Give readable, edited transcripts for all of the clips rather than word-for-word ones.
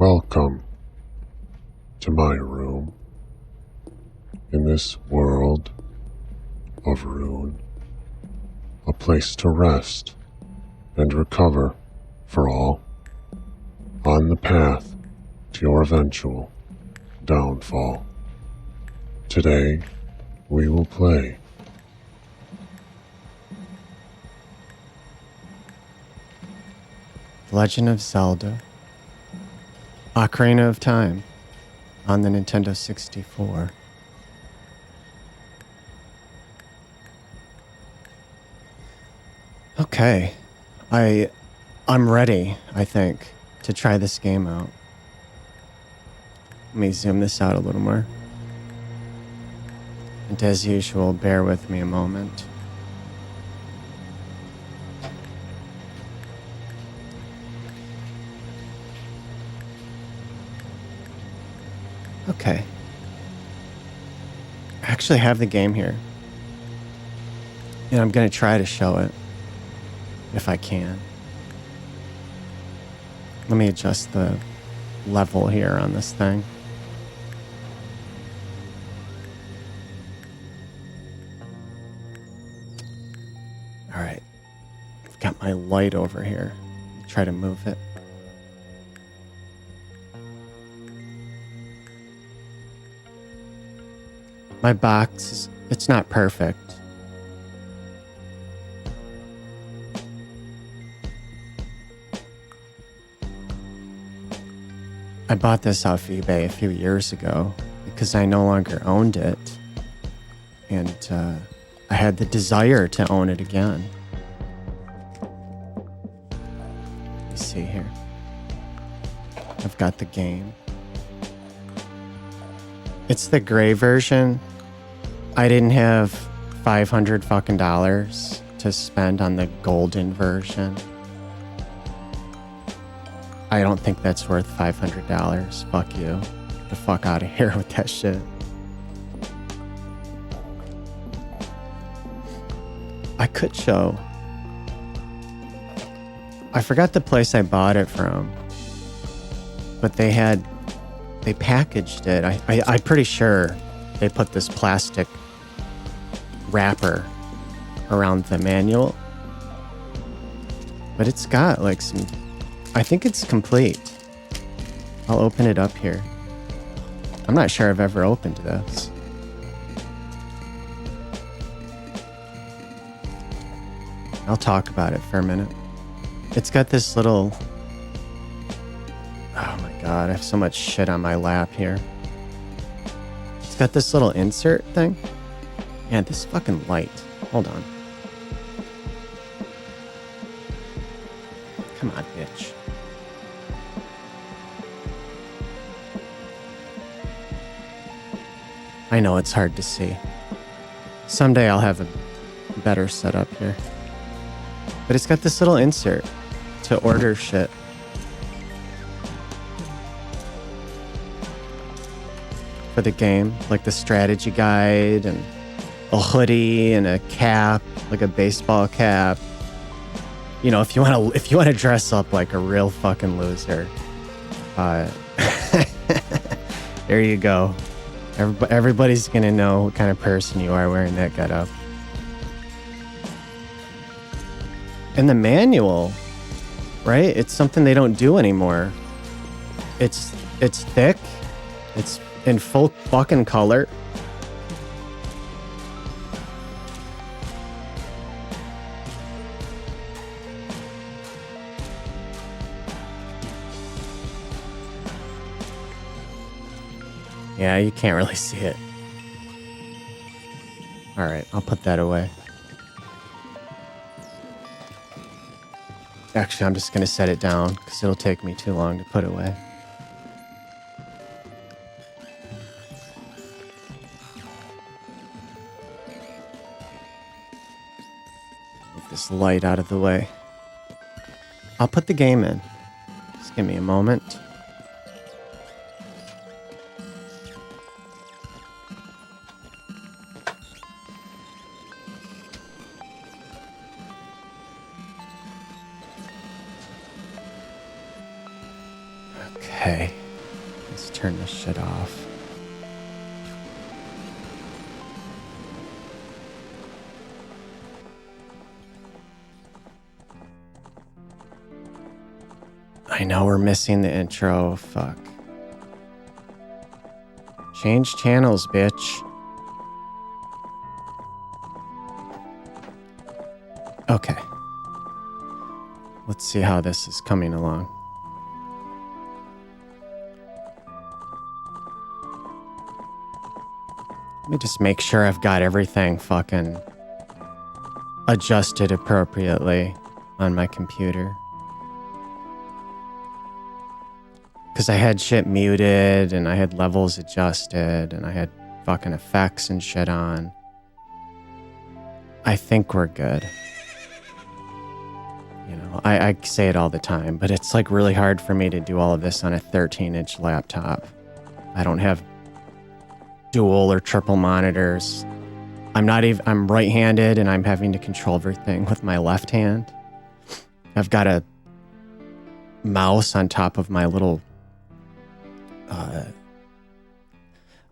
Welcome to my room. In this world of ruin, a place to rest and recover for all on the path to your eventual downfall. Today, we will play Legend of Zelda, Ocarina of Time on the Nintendo 64. Okay, I'm ready, I think, to try this game out. Let me zoom this out a little more. And as usual, bear with me a moment. Okay. I actually have the game here. And I'm going to try to show it. If I can. Let me adjust the level here on this thing. Alright. I've got my light over here. Try to move it. My box it's not perfect. I bought this off eBay a few years ago because I no longer owned it. And I had the desire to own it again. Let me see here. I've got the game. It's the gray version. I didn't have $500 fucking dollars to spend on the golden version. I don't think that's worth $500. Fuck you. Get the fuck out of here with that shit. I could show. I forgot the place I bought it from. But they packaged it. I'm pretty sure they put this plastic wrapper around the manual. But it's got like some... I think it's complete. I'll open it up here. I'm not sure I've ever opened this. I'll talk about it for a minute. It's got this little... Oh my god, I have so much shit on my lap here. It's got this little insert thing. Man, this fucking light. Hold on. Come on, bitch. I know it's hard to see. Someday I'll have a better setup here. But it's got this little insert to order shit. For the game, like the strategy guide and a hoodie and a cap, like a baseball cap. You know, if you want to dress up like a real fucking loser, there you go. Everybody's gonna know what kind of person you are wearing that getup. And the manual, right? It's something they don't do anymore. It's thick. It's in full fucking color. Yeah, you can't really see it. All right, I'll put that away. Actually, I'm just going to set it down because it'll take me too long to put away. Move this light out of the way. I'll put the game in. Just give me a moment. Okay. Let's turn this shit off. I know we're missing the intro. Fuck. Change channels, bitch. Okay. Let's see how this is coming along. Let me just make sure I've got everything fucking adjusted appropriately on my computer. Because I had shit muted and I had levels adjusted and I had fucking effects and shit on. I think we're good. You know, I say it all the time, but it's like really hard for me to do all of this on a 13-inch laptop. I don't have dual or triple monitors. I'm right-handed and I'm having to control everything with my left hand. I've got a mouse on top of my little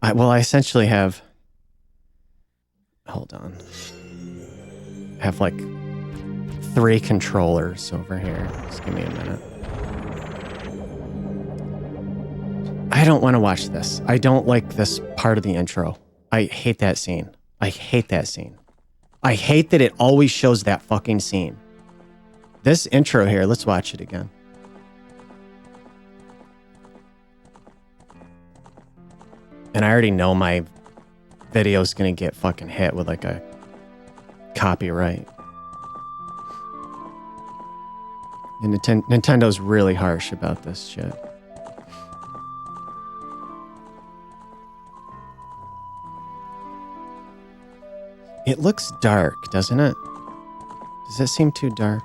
I essentially have, hold on, I have like 3 controllers over here. Just give me a minute. I don't want to watch this. I don't like this part of the intro. I hate that scene. I hate that scene. I hate that it always shows that fucking scene. This intro here, let's watch it again. And I already know my video's gonna get fucking hit with like a copyright. And Nintendo's really harsh about this shit. It looks dark, doesn't it? Does it seem too dark?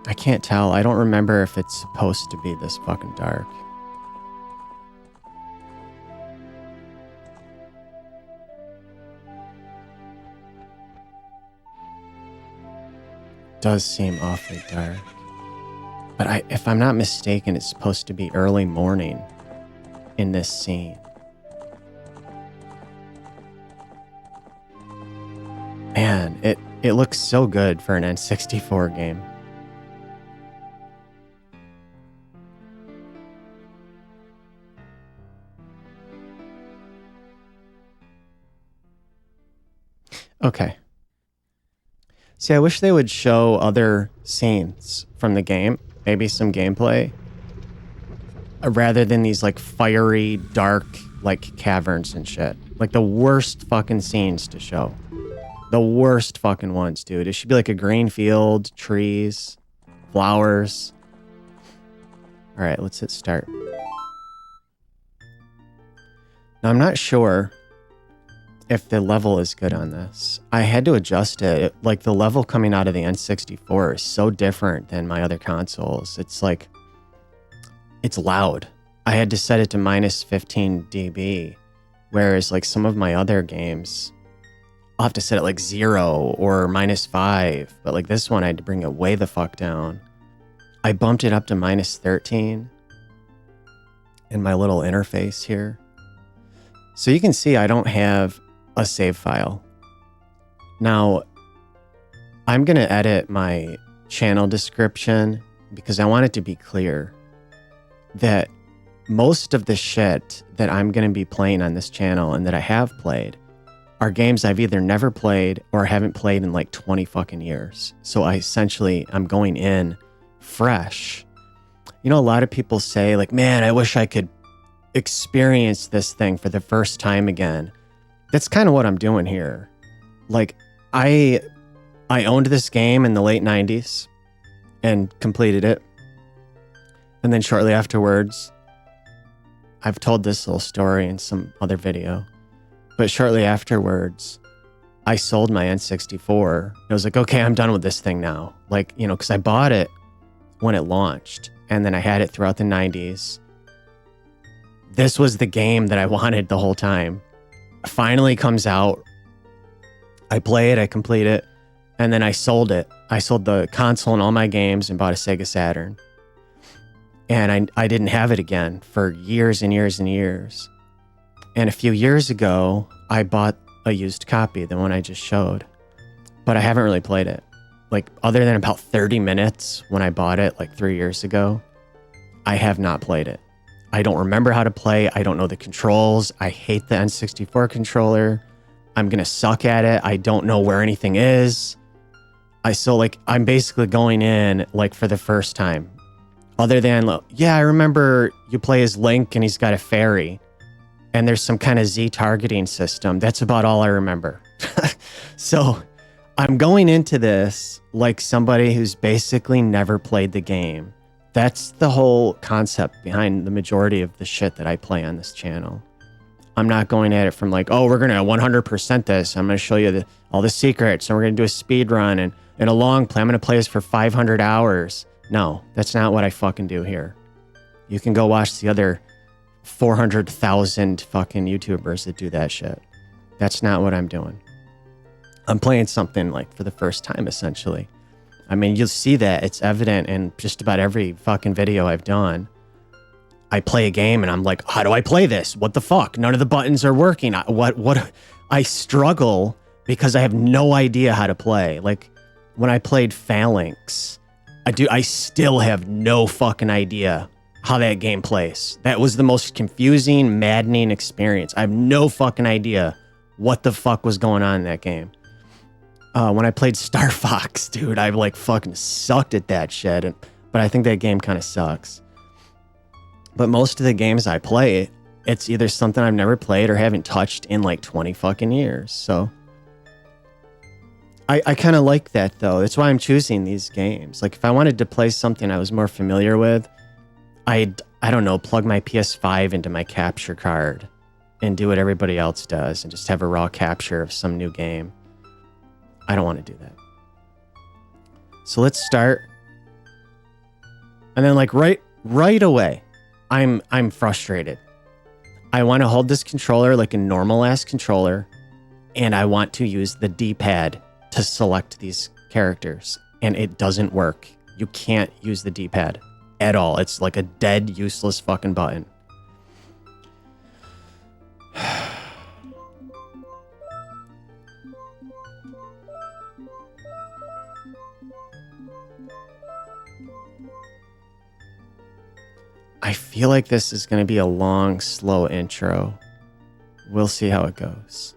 I can't tell. I don't remember if it's supposed to be this fucking dark. Does seem awfully dark. But if I'm not mistaken, it's supposed to be early morning in this scene. Man, it looks so good for an N64 game. Okay. See, I wish they would show other scenes from the game, maybe some gameplay, rather than these like fiery, dark, like caverns and shit. Like the worst fucking scenes to show. The worst fucking ones, dude. It should be like a green field, trees, flowers. All right, let's hit start. Now, I'm not sure if the level is good on this. I had to adjust it. Like the level coming out of the N64 is so different than my other consoles. It's like, it's loud. I had to set it to minus 15 dB, whereas like some of my other games, I'll have to set it like 0 or minus 5. But like this one, I had to bring it way the fuck down. I bumped it up to minus 13 in my little interface here. So you can see I don't have a save file. Now, I'm going to edit my channel description because I want it to be clear that most of the shit that I'm going to be playing on this channel and that I have played are games I've either never played or haven't played in like 20 fucking years. So I'm going in fresh. You know, a lot of people say like, man, I wish I could experience this thing for the first time again. That's kind of what I'm doing here. Like, I owned this game in the late 90s and completed it. And then shortly afterwards, I've told this little story in some other video, but shortly afterwards, I sold my N64. I was like, okay, I'm done with this thing now. Like, you know, because I bought it when it launched and then I had it throughout the 90s. This was the game that I wanted the whole time. Finally comes out. I play it, I complete it, And then I sold it. I sold the console and all my games and bought a Sega Saturn. And I didn't have it again for years and years and years. And a few years ago, I bought a used copy, the one I just showed. But I haven't really played it. Like, other than about 30 minutes when I bought it like 3 years ago, I have not played it. I don't remember how to play. I don't know the controls. I hate the N64 controller. I'm going to suck at it. I don't know where anything is. I'm basically going in like for the first time. Other than, yeah, I remember you play as Link and he's got a fairy. And there's some kind of Z targeting system. That's about all I remember. So I'm going into this like somebody who's basically never played the game. That's the whole concept behind the majority of the shit that I play on this channel. I'm not going at it from like, oh, we're going to 100% this. I'm going to show you all the secrets and we're going to do a speed run and a long play. I'm going to play this for 500 hours. No, that's not what I fucking do here. You can go watch the other 400,000 fucking YouTubers that do that shit. That's not what I'm doing. I'm playing something like for the first time, essentially. I mean, you'll see that. It's evident in just about every fucking video I've done. I play a game and I'm like, how do I play this? What the fuck? None of the buttons are working. I struggle because I have no idea how to play. Like when I played Phalanx, I still have no fucking idea how that game plays. That was the most confusing, maddening experience. I have no fucking idea what the fuck was going on in that game. When I played Star Fox, dude, I like fucking sucked at that shit. But I think that game kind of sucks. But most of the games I play, it's either something I've never played or haven't touched in like 20 fucking years. So I kind of like that though. That's why I'm choosing these games. Like if I wanted to play something I was more familiar with, I don't know, plug my PS5 into my capture card and do what everybody else does and just have a raw capture of some new game. I don't want to do that. So let's start. And then like right away, I'm frustrated. I want to hold this controller like a normal ass controller, and I want to use the D-pad to select these characters, and it doesn't work. You can't use the D-pad at all. It's like a dead, useless fucking button. I feel like this is going to be a long, slow intro. We'll see how it goes.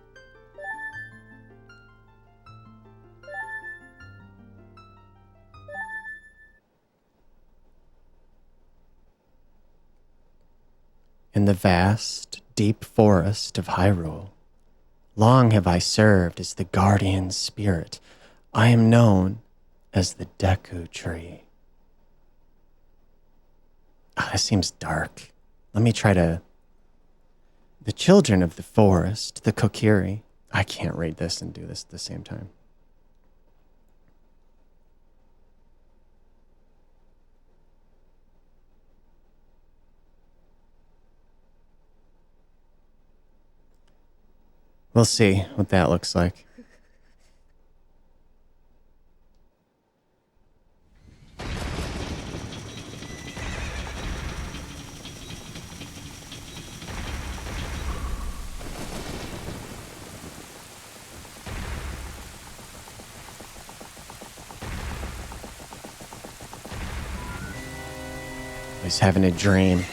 In the vast, deep forest of Hyrule, long have I served as the guardian spirit. I am known as the Deku Tree. Oh, that seems dark. Let me try to... The children of the forest, the Kokiri. I can't read this and do this at the same time. We'll see what that looks like. He's having a dream.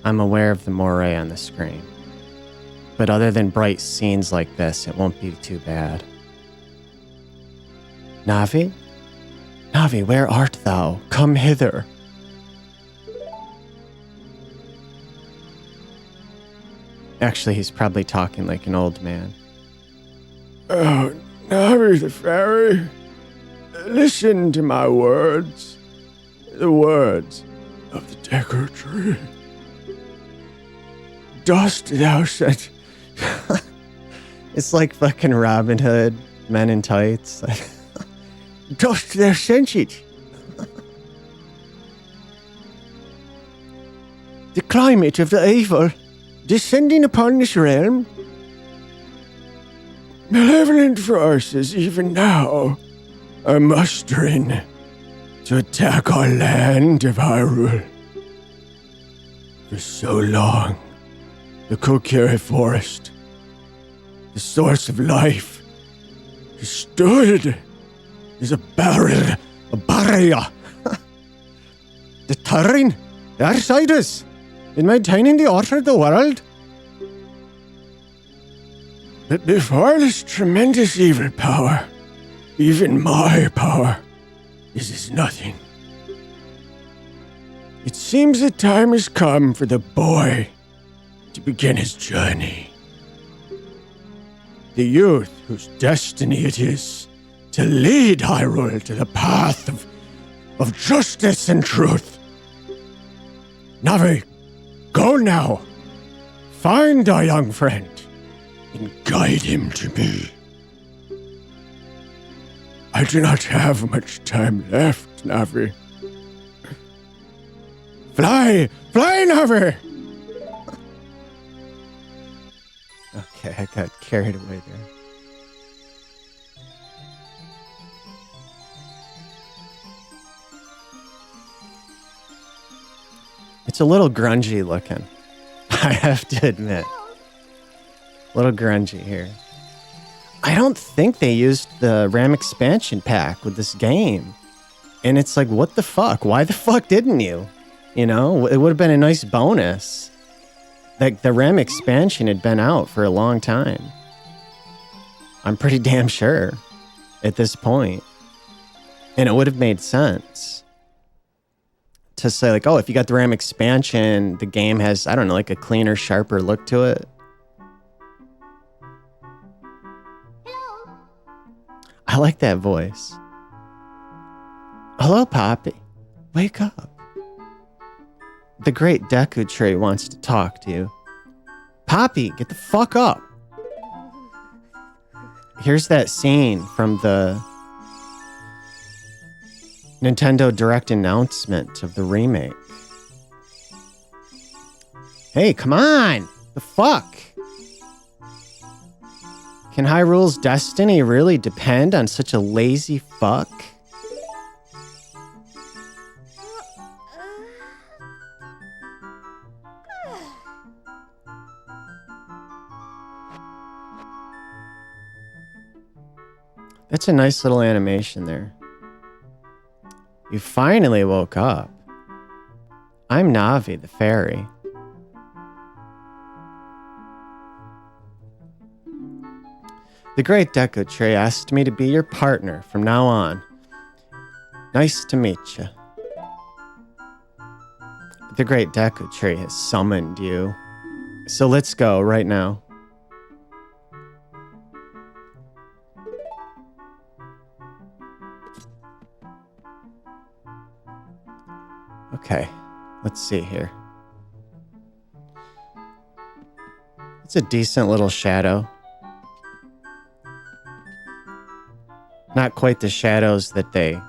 I'm aware of the moray on the screen. But other than bright scenes like this, it won't be too bad. Navi? Navi, where art thou? Come hither. Actually, he's probably talking like an old man. Oh, Navi the fairy, listen to my words. The words of the Deku Tree. Dost thou set... It's like fucking Robin Hood men in tights. Just their senses. The climate of the evil descending upon this realm. Malevolent forces even now are mustering to attack our land of Hyrule. For so long, the Kokiri Forest, the source of life, has stood as a barrier, deterring the outsiders in maintaining the order of the world. But before this tremendous evil power, even my power is as nothing. It seems the time has come for the boy to begin his journey. The youth whose destiny it is to lead Hyrule to the path of justice and truth. Navi, go now. Find our young friend and guide him to me. I do not have much time left, Navi. Fly! Fly, Navi! Okay, I got carried away there. It's a little grungy looking. I have to admit. A little grungy here. I don't think they used the RAM expansion pack with this game. And it's like, what the fuck? Why the fuck didn't you? You know, it would have been a nice bonus. Like, the RAM expansion had been out for a long time. I'm pretty damn sure at this point. And it would have made sense to say, like, oh, if you got the RAM expansion, the game has, I don't know, like a cleaner, sharper look to it. I like that voice. Hello, Poppy. Wake up. The great Deku Tree wants to talk to you. Poppy, get the fuck up. Here's that scene from the Nintendo Direct announcement of the remake. Hey, come on! The fuck? Can Hyrule's destiny really depend on such a lazy fuck? That's a nice little animation there. You finally woke up. I'm Navi, the fairy. The great Deku Tree asked me to be your partner from now on. Nice to meet you. The great Deku Tree has summoned you. So let's go right now. Okay, let's see here. It's a decent little shadow. Not quite the shadows that they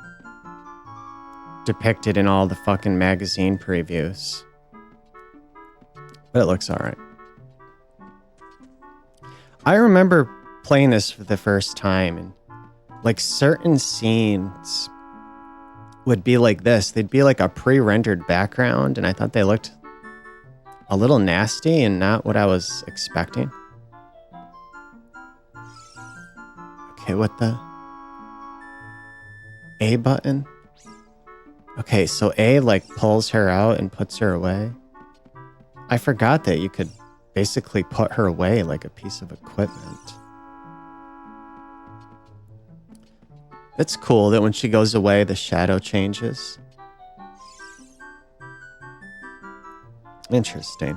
depicted in all the fucking magazine previews. But it looks alright. I remember playing this for the first time, and like certain scenes would be like this. They'd be like a pre-rendered background, and I thought they looked a little nasty and not what I was expecting. Okay, what the... A button? Okay, so A like pulls her out and puts her away. I forgot that you could basically put her away like a piece of equipment. It's cool that when she goes away, the shadow changes. Interesting.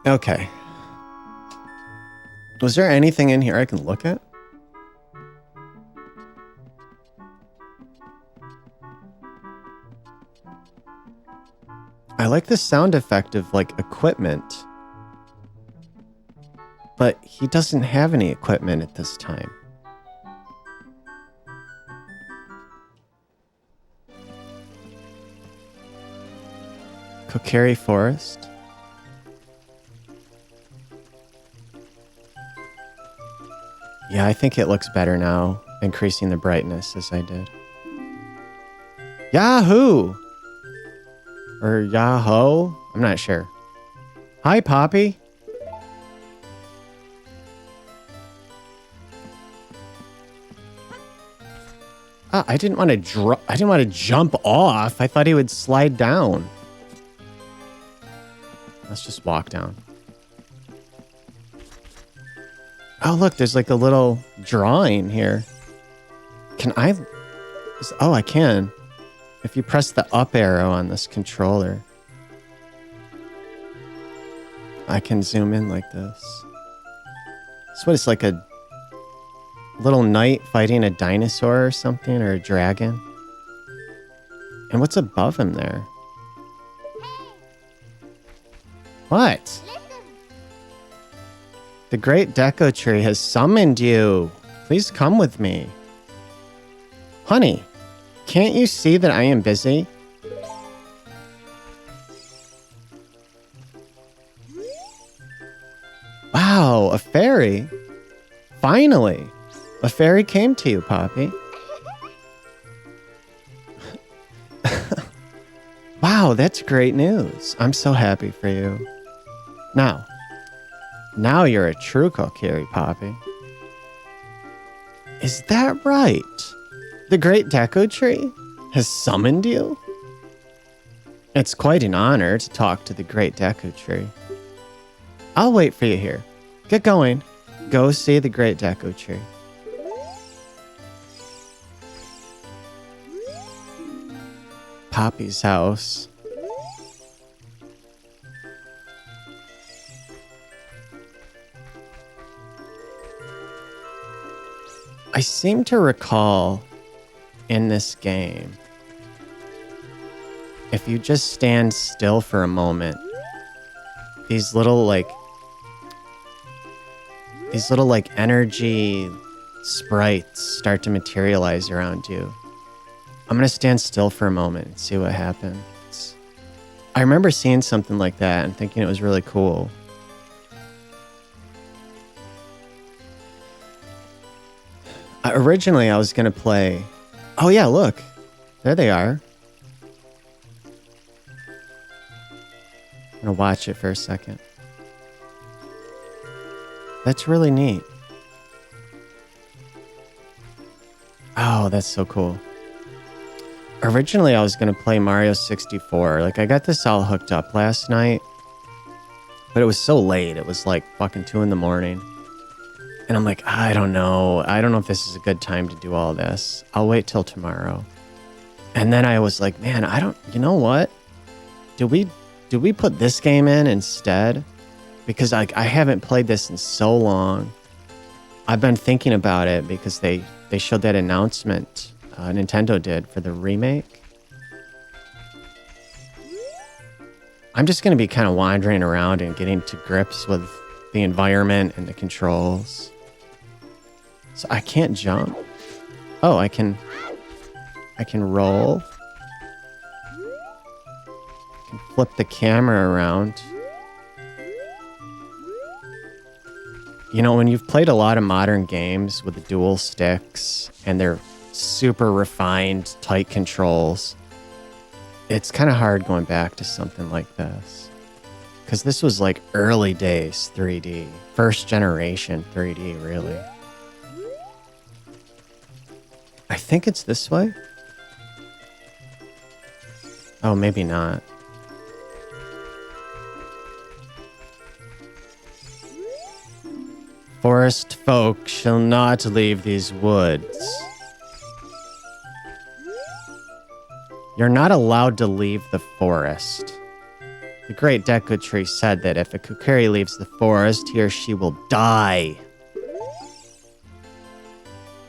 Okay. Was there anything in here I can look at? I like the sound effect of, like, equipment. But he doesn't have any equipment at this time. Kokiri Forest. Yeah, I think it looks better now, increasing the brightness as I did. Yahoo! Or Yahoo? I'm not sure. Hi, Poppy. I didn't want to jump off. I thought he would slide down. Let's just walk down. Oh, look, there's like a little drawing here. Can I? Oh, I can. If you press the up arrow on this controller, I can zoom in like this. So what, it's like a little knight fighting a dinosaur or something, or a dragon. And what's above him there? What? The great Deco Tree has summoned you. Please come with me. Honey, can't you see that I am busy? Wow, a fairy. Finally, a fairy came to you, Poppy. Wow, that's great news. I'm so happy for you. Now you're a true Kokiri, Poppy. Is that right? The great Deco Tree has summoned you? It's quite an honor to talk to the great Deco Tree. I'll wait for you here. Get going. Go see the great Deco Tree. Poppy's house. I seem to recall in this game, if you just stand still for a moment, these little energy sprites start to materialize around you. I'm gonna stand still for a moment and see what happens. I remember seeing something like that and thinking it was really cool. Originally, I was gonna play... Oh yeah, look. There they are. I'm gonna watch it for a second. That's really neat. Oh, that's so cool. Originally, I was gonna play Mario 64. Like, I got this all hooked up last night. But it was so late. It was like fucking 2 in the morning. And I'm like, I don't know. I don't know if this is a good time to do all this. I'll wait till tomorrow. And then I was like, man, you know what? Do we put this game in instead? Because I haven't played this in so long. I've been thinking about it because they showed that announcement Nintendo did for the remake. I'm just going to be kind of wandering around and getting to grips with the environment and the controls. So I can't jump. Oh, I can roll. I can flip the camera around. You know, when you've played a lot of modern games with the dual sticks and they're super refined, tight controls, it's kind of hard going back to something like this. Because this was like early days 3D. First generation 3D, really. I think it's this way. Oh, maybe not. Forest folk shall not leave these woods. You're not allowed to leave the forest. The great Deku Tree said that if a Kokiri leaves the forest, he or she will die.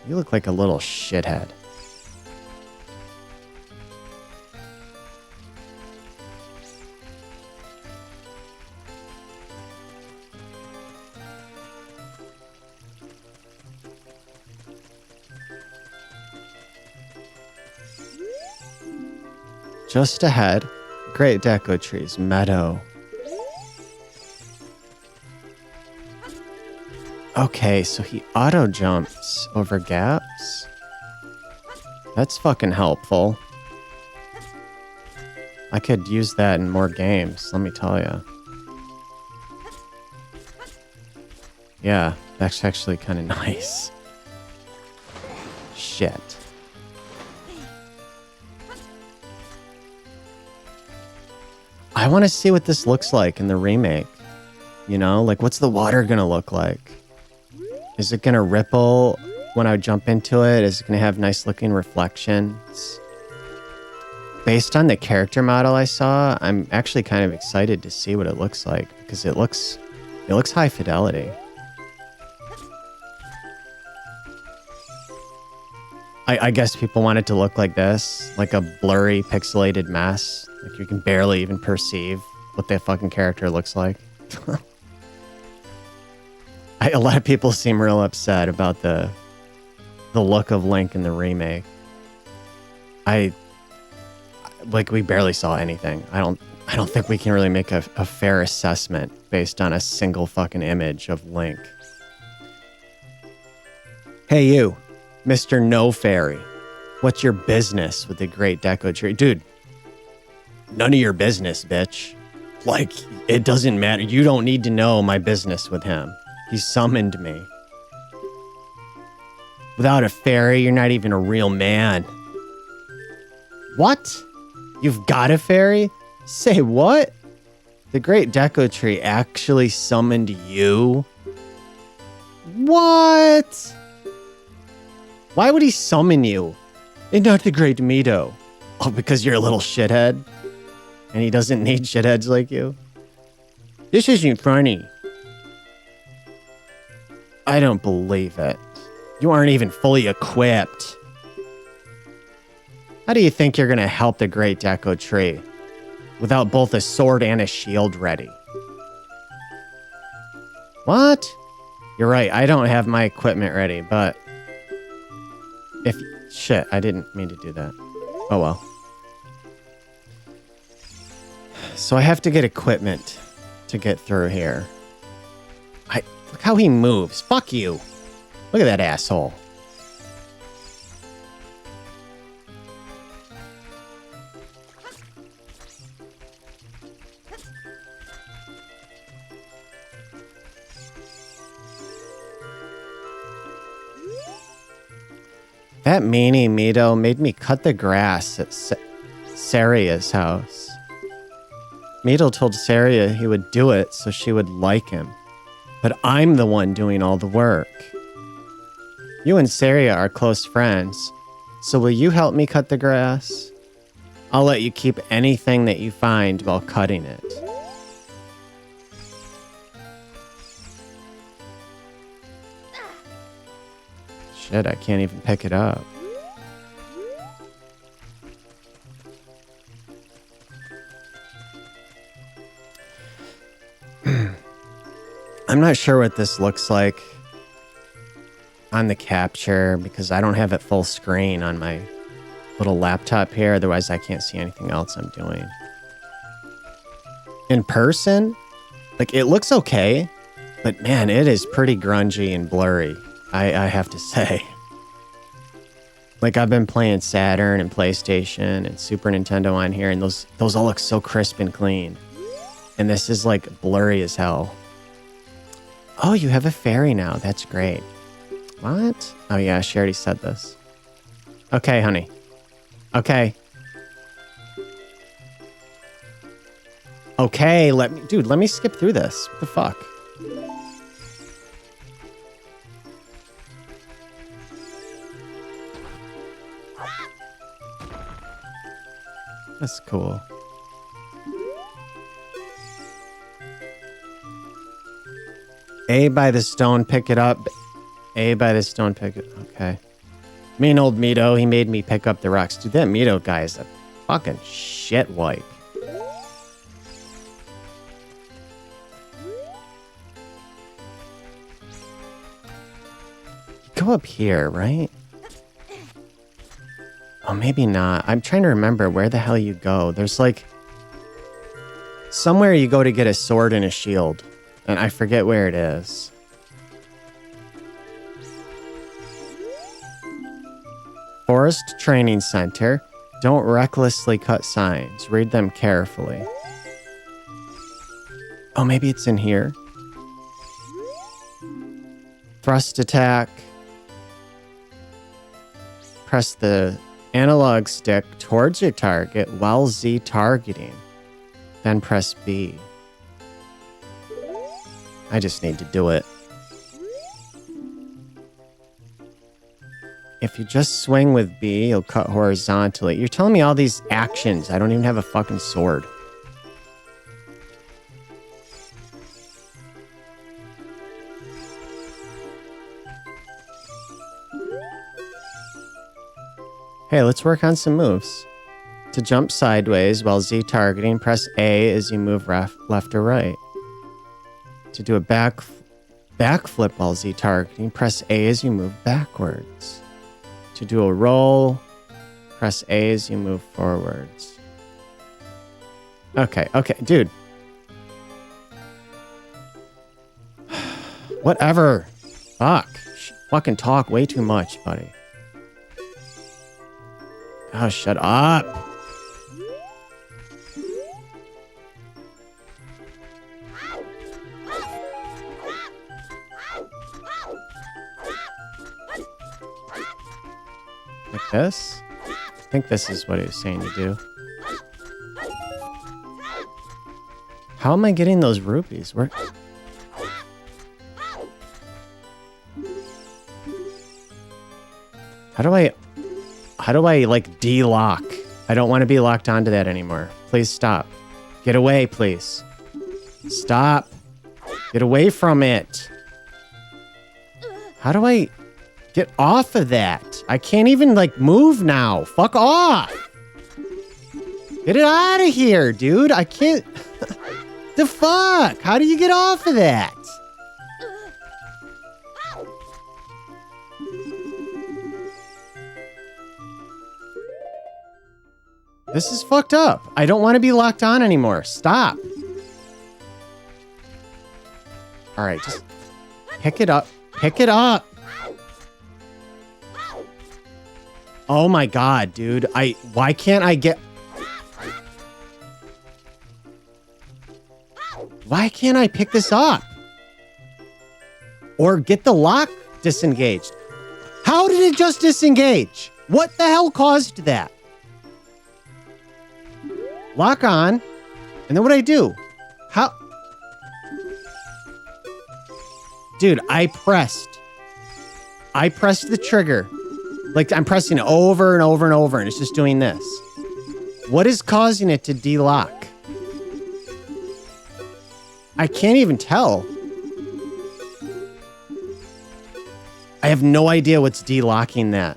You look like a little shithead. Just ahead, great deco trees, meadow. Okay, so he auto jumps over gaps. That's fucking helpful. I could use that in more games, let me tell you. Yeah, that's actually kind of nice. Shit. I want to see what this looks like in the remake. You know, like what's the water gonna look like? Is it gonna ripple when I jump into it? Is it gonna have nice looking reflections? Based on the character model I saw, I'm actually kind of excited to see what it looks like because it looks high fidelity. I guess people want it to look like this, like a blurry, pixelated mess. Like you can barely even perceive what that fucking character looks like. A lot of people seem real upset about the look of Link in the remake. We barely saw anything. I don't think we can really make a fair assessment based on a single fucking image of Link. Hey you, Mr. No Fairy. What's your business with the Great Deco Tree? Dude, none of your business, bitch. Like, it doesn't matter. You don't need to know my business with him. He summoned me. Without a fairy, you're not even a real man. What? You've got a fairy? Say what? The Great Deco Tree actually summoned you? What? Why would he summon you? And not the Great Mido? Oh, because you're a little shithead? And he doesn't need shitheads like you? This isn't funny. I don't believe it. You aren't even fully equipped. How do you think you're gonna help the Great Deco Tree without both a sword and a shield ready? What? You're right, I don't have my equipment ready, but shit, I didn't mean to do that. Oh well. So I have to get equipment to get through here. Look how he moves. Fuck you. Look at that asshole. That meanie Mito made me cut the grass at Saria's house. Mito told Saria he would do it so she would like him. But I'm the one doing all the work. You and Saria are close friends, so will you help me cut the grass? I'll let you keep anything that you find while cutting it. Shit, I can't even pick it up. I'm not sure what this looks like on the capture because I don't have it full screen on my little laptop here. Otherwise, I can't see anything else I'm doing. In person, like it looks okay, but man, it is pretty grungy and blurry. I have to say. Like I've been playing Saturn and PlayStation and Super Nintendo on here, and those all look so crisp and clean. And this is like blurry as hell. Oh, you have a fairy now. That's great. What? Oh yeah, she already said this. Okay, honey. Okay. Okay, let me skip through this. What the fuck? That's cool. A by the stone, pick it up. A by the stone, pick it. Okay. Me and old Mito, he made me pick up the rocks. Dude, that Mito guy is a fucking shitwipe. Go up here, right? Oh, maybe not. I'm trying to remember where the hell you go. There's like somewhere you go to get a sword and a shield, and I forget where it is. Forest Training Center. Don't recklessly cut signs. Read them carefully. Oh, maybe it's in here. Thrust attack. Press the analog stick towards your target while Z targeting. Then press B. I just need to do it. If you just swing with B, you'll cut horizontally. You're telling me all these actions. I don't even have a fucking sword. Hey, let's work on some moves. To jump sideways while Z targeting, press A as you move left or right. To do a backflip while Z targeting, press A as you move backwards. To do a roll, press A as you move forwards. Okay, dude. Whatever. Fuck. Fucking talk way too much, buddy. Oh, shut up. Like this? I think this is what he was saying to do. How am I getting those rupees? Where? How do I like de-lock? I don't want to be locked onto that anymore. Please stop. Get away, please. Stop. Get away from it. How do I get off of that? I can't even like move now. Fuck off. Get it out of here, dude. I can't. The fuck? How do you get off of that? This is fucked up. I don't want to be locked on anymore. Stop. All right, just pick it up. Pick it up. Oh my god, dude. Why can't I get... Why can't I pick this up? Or get the lock disengaged? How did it just disengage? What the hell caused that? Lock on. And then what do I do? How? Dude, I pressed the trigger. Like, I'm pressing it over and over and over, and it's just doing this. What is causing it to de-lock? I can't even tell. I have no idea what's de-locking that.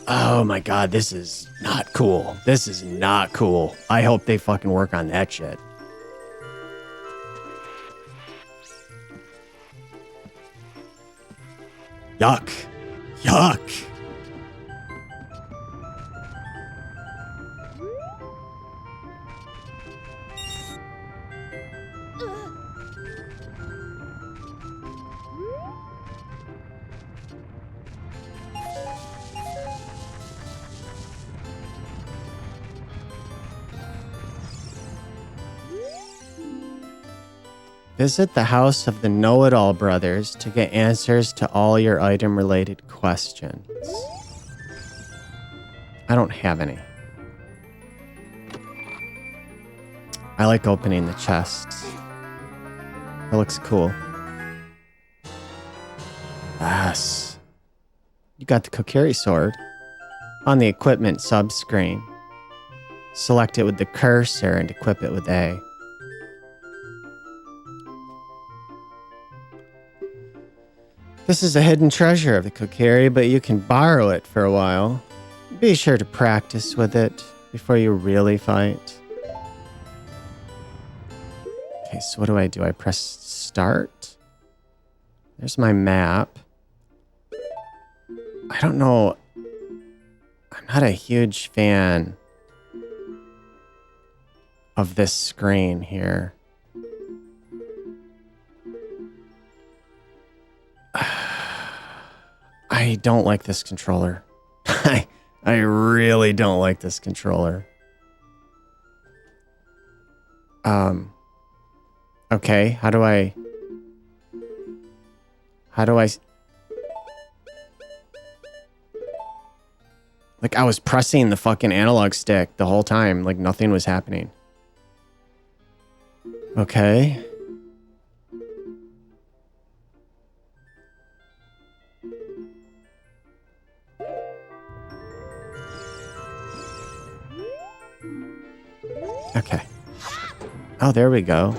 Oh my god, this is not cool. This is not cool. I hope they fucking work on that shit. Yuck. Yuck. Visit the house of the Know-It-All Brothers to get answers to all your item-related questions. I don't have any. I like opening the chests. It looks cool. Yes. You got the Kokiri sword. On the equipment sub-screen. Select it with the cursor and equip it with A. This is a hidden treasure of the Kokiri, but you can borrow it for a while. Be sure to practice with it before you really fight. Okay, so what do? I press start. There's my map. I don't know. I'm not a huge fan of this screen here. I don't like this controller. I really don't like this controller. Okay, how do I... Like, I was pressing the fucking analog stick the whole time, like nothing was happening. Okay. Okay. Oh, there we go.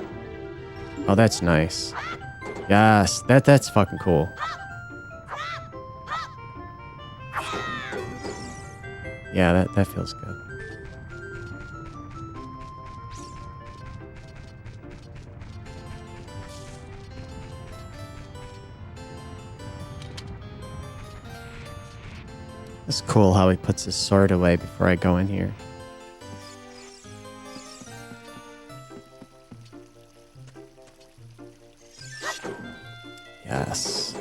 Oh, that's nice. Yes, that's fucking cool. Yeah, that feels good. It's cool how he puts his sword away before I go in here. Yes.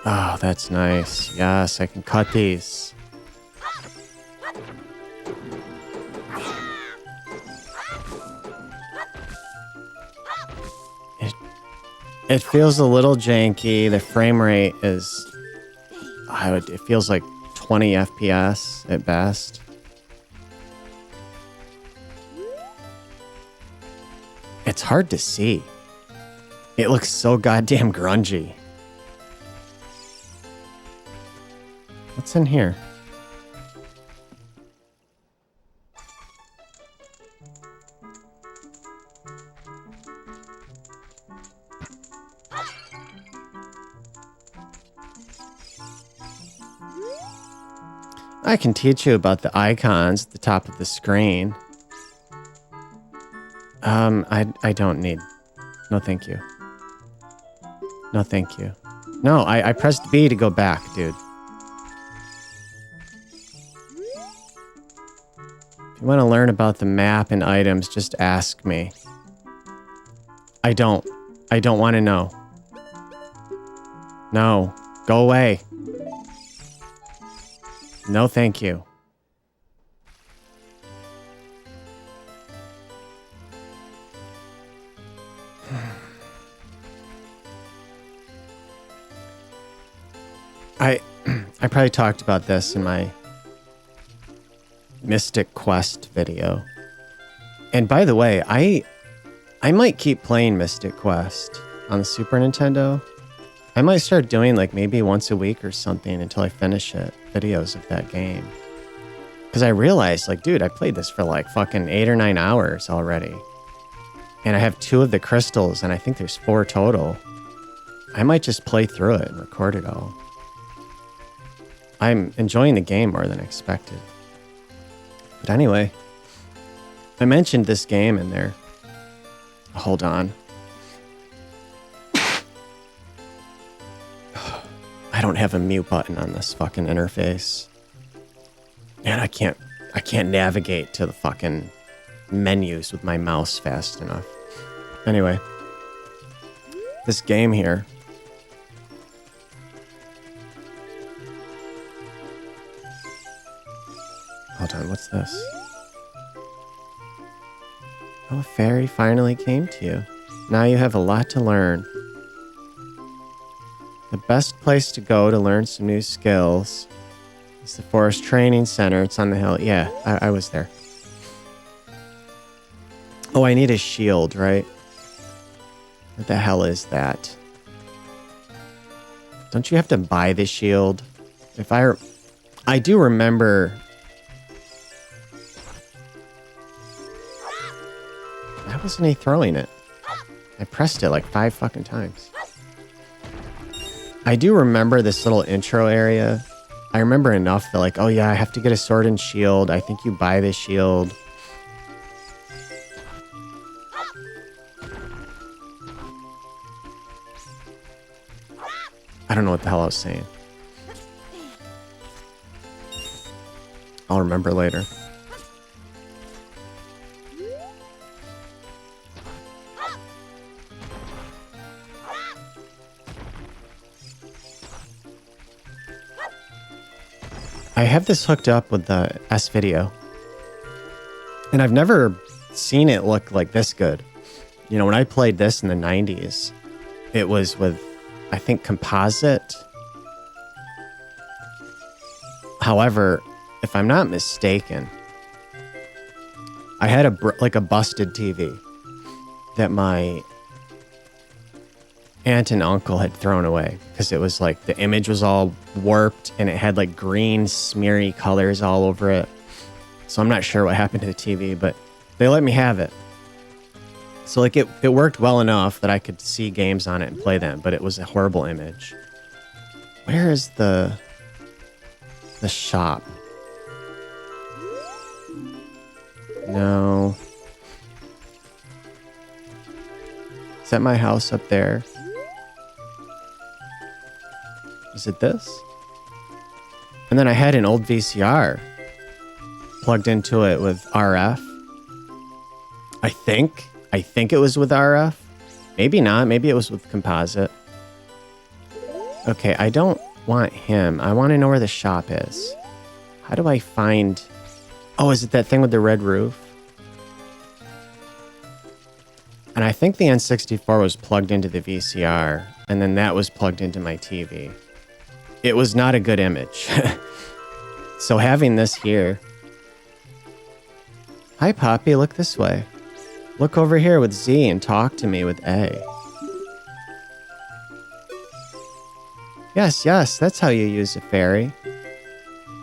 Oh, that's nice. Yes, I can cut these. It feels a little janky. The frame rate is... it feels like 20 FPS at best. It's hard to see. It looks so goddamn grungy. What's in here? I can teach you about the icons at the top of the screen. I don't need... No, thank you. No, thank you. No, I pressed B to go back, dude. If you want to learn about the map and items, just ask me. I don't want to know. No. Go away. No, thank you. I probably talked about this in my Mystic Quest video. And by the way, I might keep playing Mystic Quest on the Super Nintendo. I might start doing like maybe once a week or something until I finish it, videos of that game. Because I realized, like, dude, I played this for like fucking 8 or 9 hours already. And I have 2 of the crystals, and I think there's 4 total. I might just play through it and record it all. I'm enjoying the game more than I expected. But anyway, I mentioned this game in there. Hold on. I don't have a mute button on this fucking interface. And I can't navigate to the fucking menus with my mouse fast enough. Anyway, this game here. Hold on, what's this? Oh, a fairy finally came to you. Now you have a lot to learn. The best place to go to learn some new skills is the Forest Training Center. It's on the hill. Yeah, I was there. Oh, I need a shield, right? What the hell is that? Don't you have to buy the shield? I do remember... Why wasn't he throwing it? I pressed it like 5 fucking times. I do remember this little intro area. I remember enough that like, oh yeah, I have to get a sword and shield. I think you buy the shield. I don't know what the hell I was saying. I'll remember later. I have this hooked up with the S-Video. And I've never seen it look like this good. You know, when I played this in the 90s, it was with, I think, composite. However, if I'm not mistaken, I had a busted TV that my aunt and uncle had thrown away because it was like the image was all warped and it had like green smeary colors all over it. So I'm not sure what happened to the TV, but they let me have it. So like it worked well enough that I could see games on it and play them, but it was a horrible image. Where is the shop? No. Is that my house up there? Is it this? And then I had an old VCR plugged into it with RF. I think it was with RF. Maybe not. Maybe it was with composite. Okay, I don't want him. I want to know where the shop is. How do I find... Oh, is it that thing with the red roof? And I think the N64 was plugged into the VCR, and then that was plugged into my TV. It was not a good image. So having this here... Hi, Poppy. Look this way. Look over here with Z and talk to me with A. Yes, that's how you use a fairy.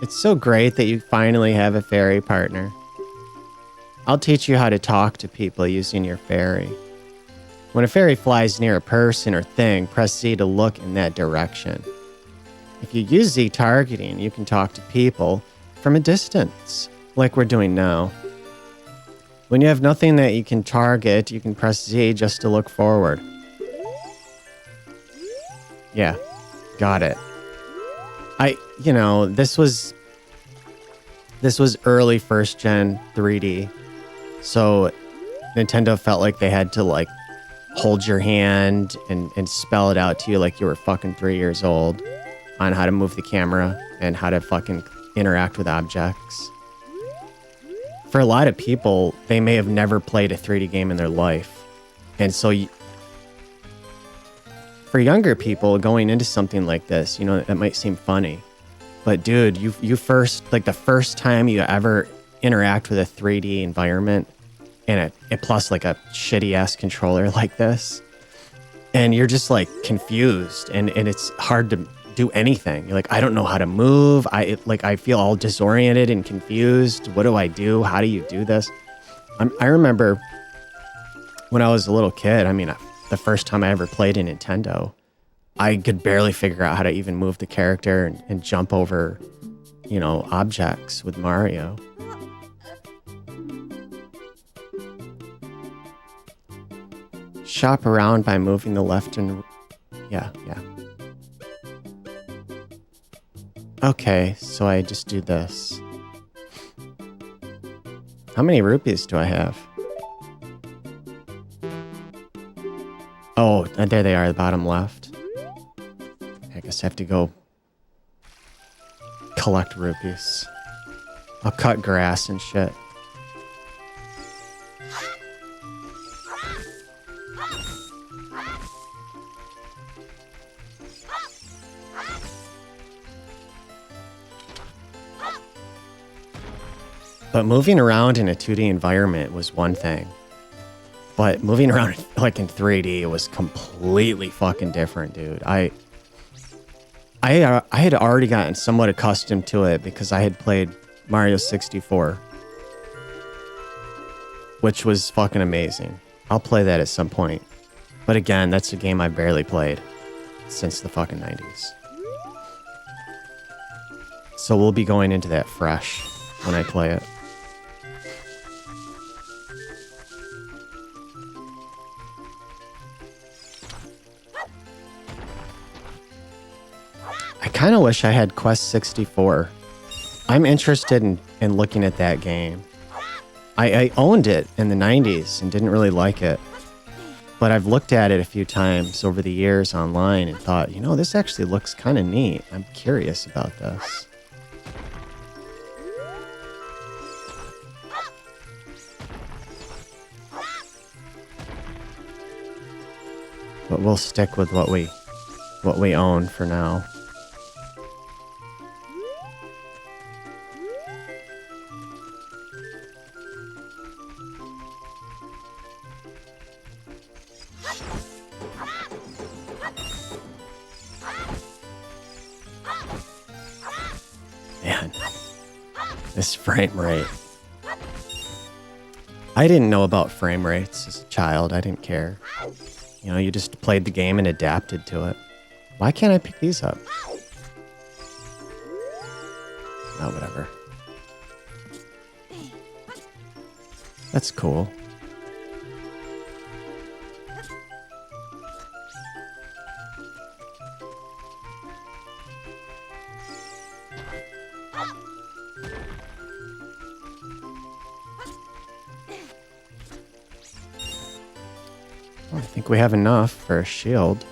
It's so great that you finally have a fairy partner. I'll teach you how to talk to people using your fairy. When a fairy flies near a person or thing, press Z to look in that direction. If you use Z targeting, you can talk to people from a distance, like we're doing now. When you have nothing that you can target, you can press Z just to look forward. Yeah, got it. This was early first gen 3D. So Nintendo felt like they had to like hold your hand and spell it out to you like you were fucking 3 years old on how to move the camera and how to fucking interact with objects. For a lot of people, they may have never played a 3D game in their life. And so for younger people going into something like this, you know, that might seem funny. But dude, you first, like the first time you ever interact with a 3D environment and plus like a shitty ass controller like this, and you're just like confused and it's hard to do anything. You're like, I don't know how to move. I feel all disoriented and confused. What do I do? How do you do this? I remember when I was a little kid, the first time I ever played a Nintendo, I could barely figure out how to even move the character and jump over, objects with Mario. Shop around by moving the left and... Yeah. Okay, so I just do this. How many rupees do I have? Oh, there they are, the bottom left. I guess I have to go collect rupees. I'll cut grass and shit. But moving around in a 2D environment was one thing. But moving around like in 3D, it was completely fucking different, dude. I had already gotten somewhat accustomed to it because I had played Mario 64, which was fucking amazing. I'll play that at some point. But again, that's a game I barely played since the fucking 90s. So we'll be going into that fresh when I play it. I kind of wish I had Quest 64. I'm interested in looking at that game. I owned it in the 90s and didn't really like it. But I've looked at it a few times over the years online and thought, you know, this actually looks kind of neat. I'm curious about this. But we'll stick with what we own for now. Man, this frame rate. I didn't know about frame rates as a child. I didn't care. You know, you just played the game and adapted to it. Why can't I pick these up? Oh, whatever. That's cool. I think we have enough for a shield.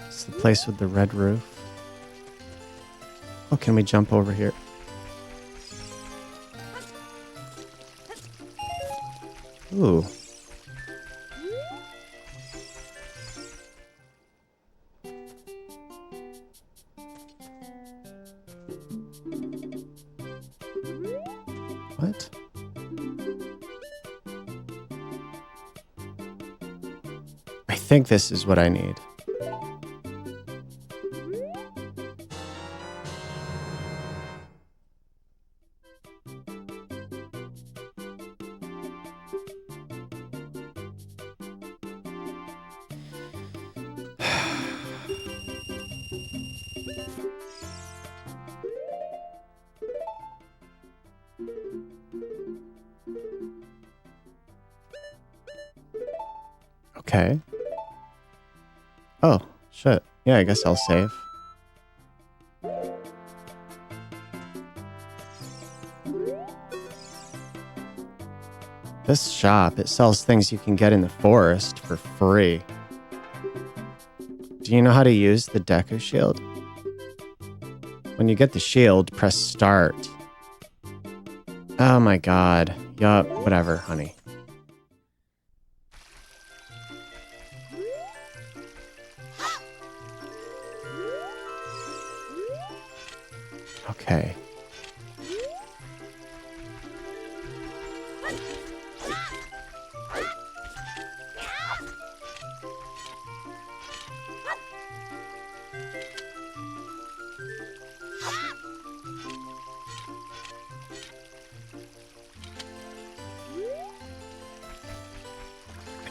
It's the place with the red roof. Oh, can we jump over here? Ooh. What? I think this is what I need. Okay. Oh, shit. Yeah, I guess I'll save. This shop, it sells things you can get in the forest for free. Do you know how to use the Deku Shield? When you get the shield, press start. Oh my god. Yup, whatever, honey. Okay.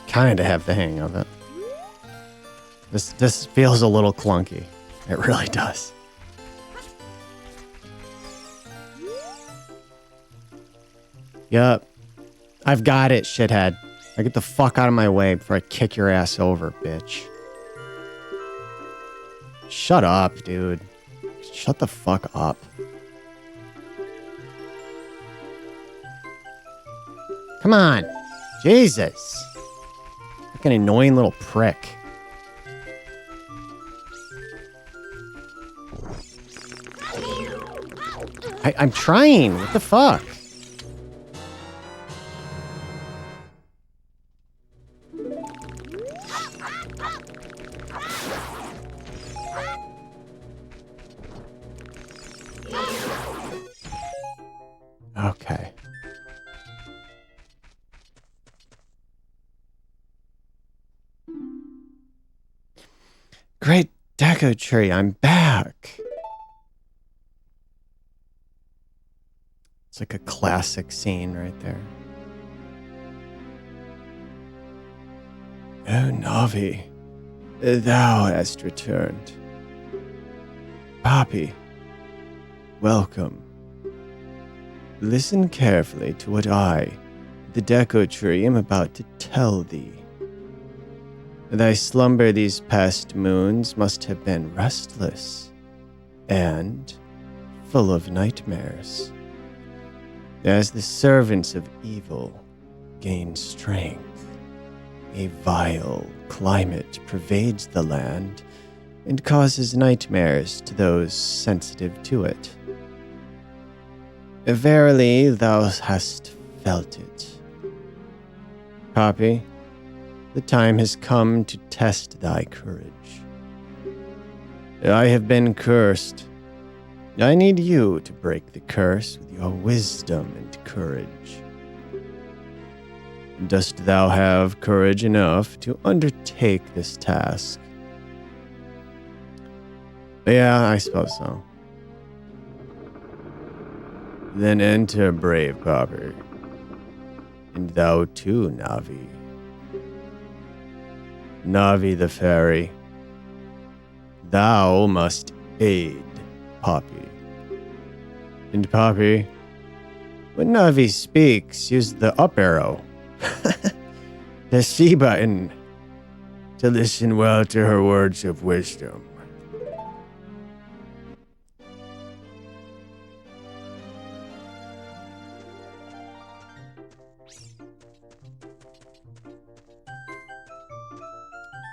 Kind of have the hang of it. This feels a little clunky. It really does. Yup. I've got it, shithead. Now get the fuck out of my way before I kick your ass over, bitch. Shut up, dude. Shut the fuck up. Come on. Jesus. Like an annoying little prick. I'm trying. What the fuck? Okay. Great Deku Tree, I'm back. It's like a classic scene right there. Oh, Navi, thou hast returned. Papi, welcome. Listen carefully to what I, the Deku Tree, am about to tell thee. Thy slumber these past moons must have been restless and full of nightmares. As the servants of evil gain strength, a vile climate pervades the land and causes nightmares to those sensitive to it. Verily, thou hast felt it. Poppy, the time has come to test thy courage. I have been cursed. I need you to break the curse with your wisdom and courage. Dost thou have courage enough to undertake this task? Yeah, I suppose so. Then enter, brave Poppy. And thou too, Navi. Navi the fairy, thou must aid Poppy. And Poppy, when Navi speaks, use the up arrow, the C button, to listen well to her words of wisdom.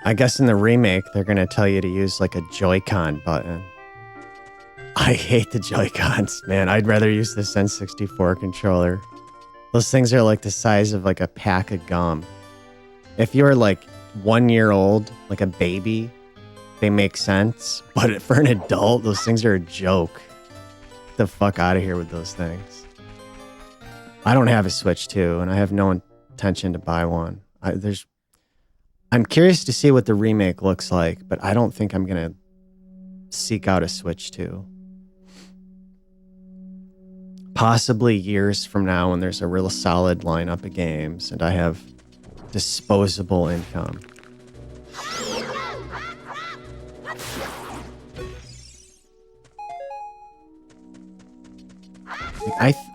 I guess in the remake, they're going to tell you to use like a Joy-Con button. I hate the Joy-Cons, man. I'd rather use this N64 controller. Those things are like the size of like a pack of gum. If you're like 1 year old, like a baby, they make sense. But for an adult, those things are a joke. Get the fuck out of here with those things. I don't have a Switch 2, and I have no intention to buy one. I'm curious to see what the remake looks like, but I don't think I'm going to seek out a Switch 2. Possibly years from now when there's a real solid lineup of games and I have disposable income.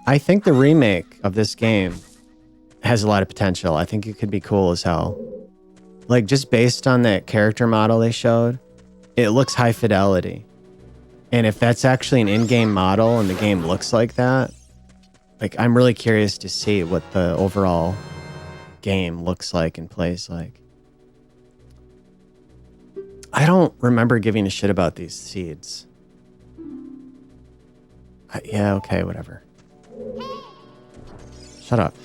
I think the remake of this game has a lot of potential. I think it could be cool as hell. Like, just based on that character model they showed, it looks high fidelity. And if that's actually an in-game model and the game looks like that, like, I'm really curious to see what the overall game looks like and plays like. I don't remember giving a shit about these seeds. Yeah, okay, whatever. Shut up.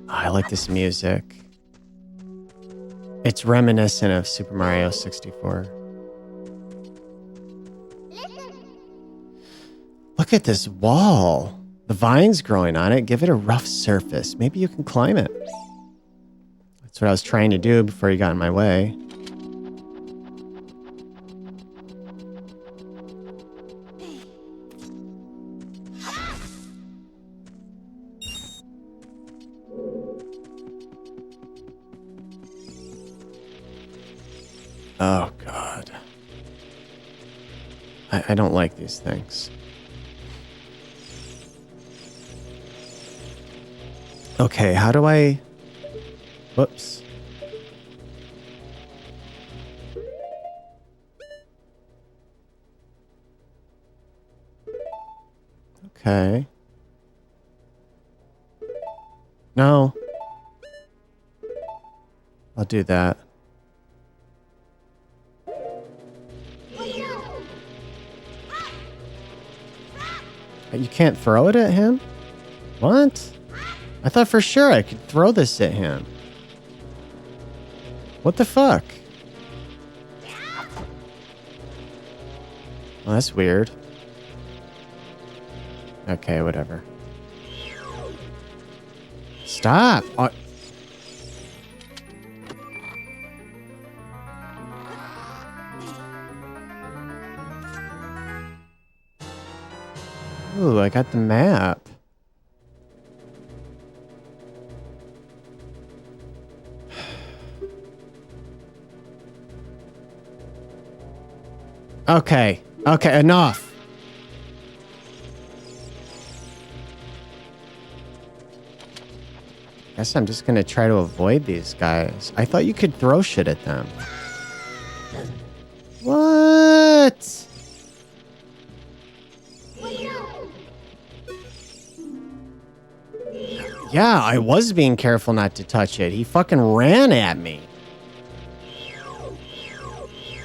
I like this music. It's reminiscent of Super Mario 64. Look at this wall. The vines growing on it. Give it a rough surface. Maybe you can climb it. That's what I was trying to do before you got in my way. Oh, God. I don't like these things. Okay, how do I... Whoops. Okay. No. I'll do that. You can't throw it at him? What? I thought for sure I could throw this at him. What the fuck? Well, that's weird. Okay, whatever. Stop! Ooh, I got the map. Okay, enough. Guess I'm just gonna try to avoid these guys. I thought you could throw shit at them. What? Yeah, I was being careful not to touch it. He fucking ran at me.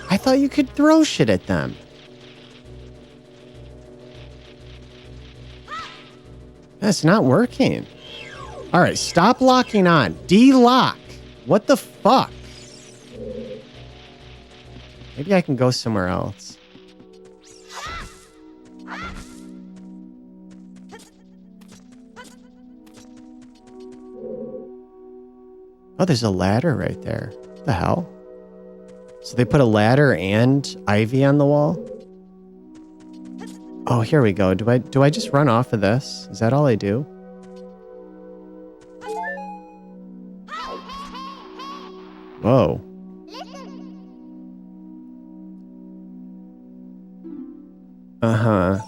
I thought you could throw shit at them. That's not working. All right, stop locking on. De-lock. What the fuck? Maybe I can go somewhere else. Oh, there's a ladder right there. What the hell? So they put a ladder and ivy on the wall? Oh, here we go. Do I just run off of this? Is that all I do? Whoa. Uh-huh.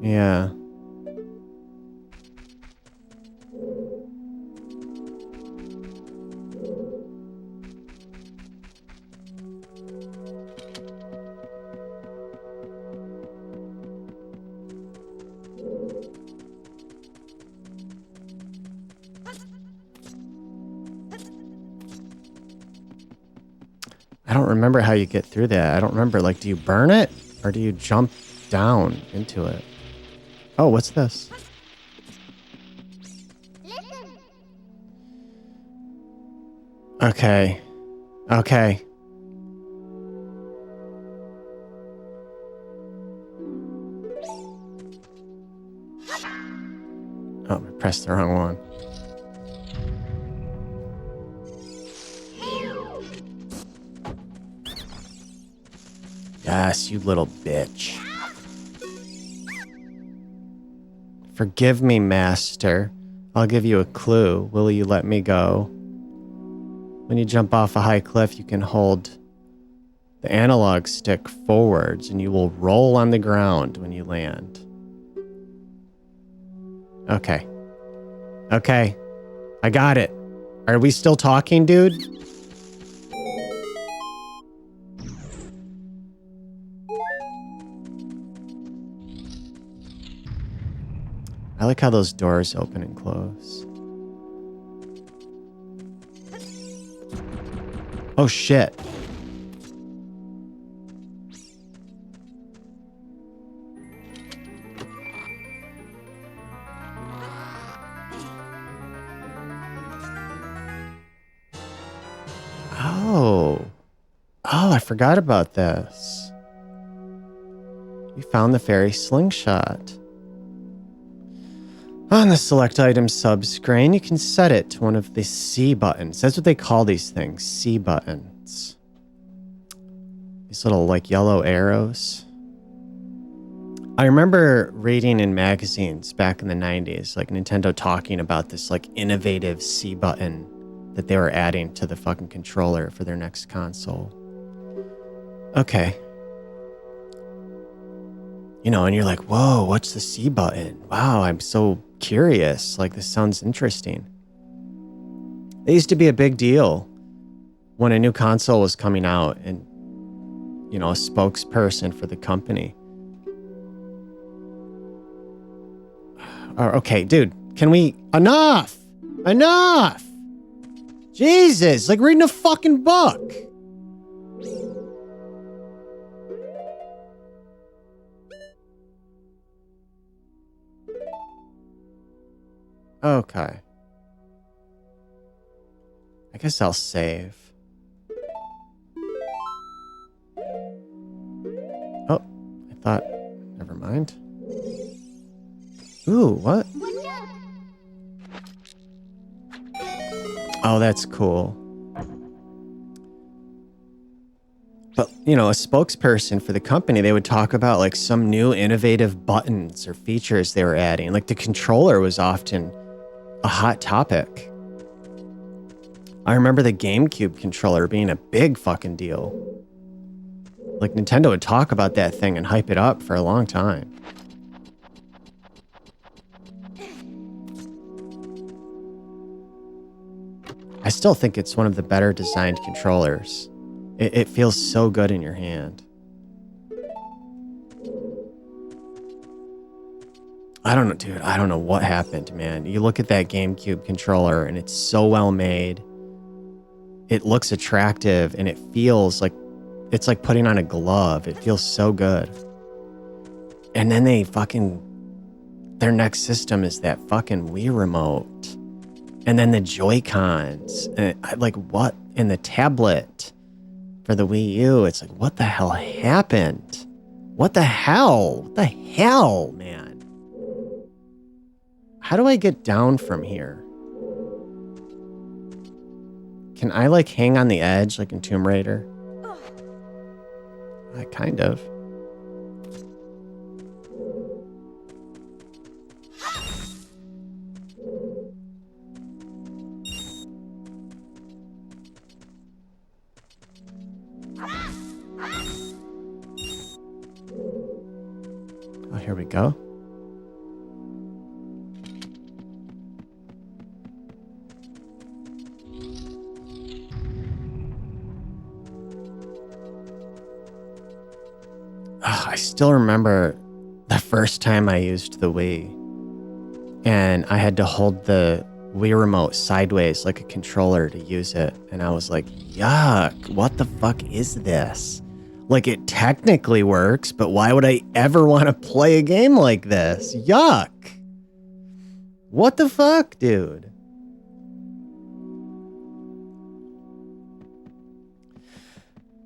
Yeah. I don't remember how you get through that. I don't remember. Like, do you burn it? Or do you jump down into it? Oh, what's this? Okay. Okay. Oh, I pressed the wrong one. Yes, you little bitch. Forgive me, master. I'll give you a clue. Will you let me go? When you jump off a high cliff, you can hold the analog stick forwards and you will roll on the ground when you land. Okay. Okay. I got it. Are we still talking, dude? I like how those doors open and close. Oh, shit. Oh. Oh, I forgot about this. We found the fairy slingshot. On the select items sub-screen, you can set it to one of the C buttons. That's what they call these things, C buttons. These little, like, yellow arrows. I remember reading in magazines back in the 90s, like Nintendo talking about this, like, innovative C button that they were adding to the fucking controller for their next console. Okay. You know, and you're like, whoa, what's the C button? Wow, I'm so curious. Like, this sounds interesting. It used to be a big deal when a new console was coming out and, you know, a spokesperson for the company. Okay, dude, can we... Enough! Enough! Jesus, like reading a fucking book. Okay. I guess I'll save. Oh, I thought... Never mind. Ooh, what? Oh, that's cool. But, you know, a spokesperson for the company, they would talk about like some new innovative buttons or features they were adding. Like the controller was often a hot topic. I remember the GameCube controller being a big fucking deal. Like Nintendo would talk about that thing and hype it up for a long time. still think it's one of the better designed controllers. It feels so good in your hand. I don't know, dude. I don't know what happened, man. You look at that GameCube controller and it's so well made. It looks attractive and it feels like it's like putting on a glove. It feels so good. And then their next system is that fucking Wii remote. And then the Joy-Cons. And like, what? And the tablet for the Wii U. It's like, what the hell happened? What the hell? What the hell, man? How do I get down from here? Can I like hang on the edge like in Tomb Raider? Kind of. Oh, here we go. I still remember the first time I used the Wii, and I had to hold the Wii remote sideways like a controller to use it, and I was like, yuck, what the fuck is this? Like, it technically works, but why would I ever want to play a game like this? Yuck. What the fuck, dude?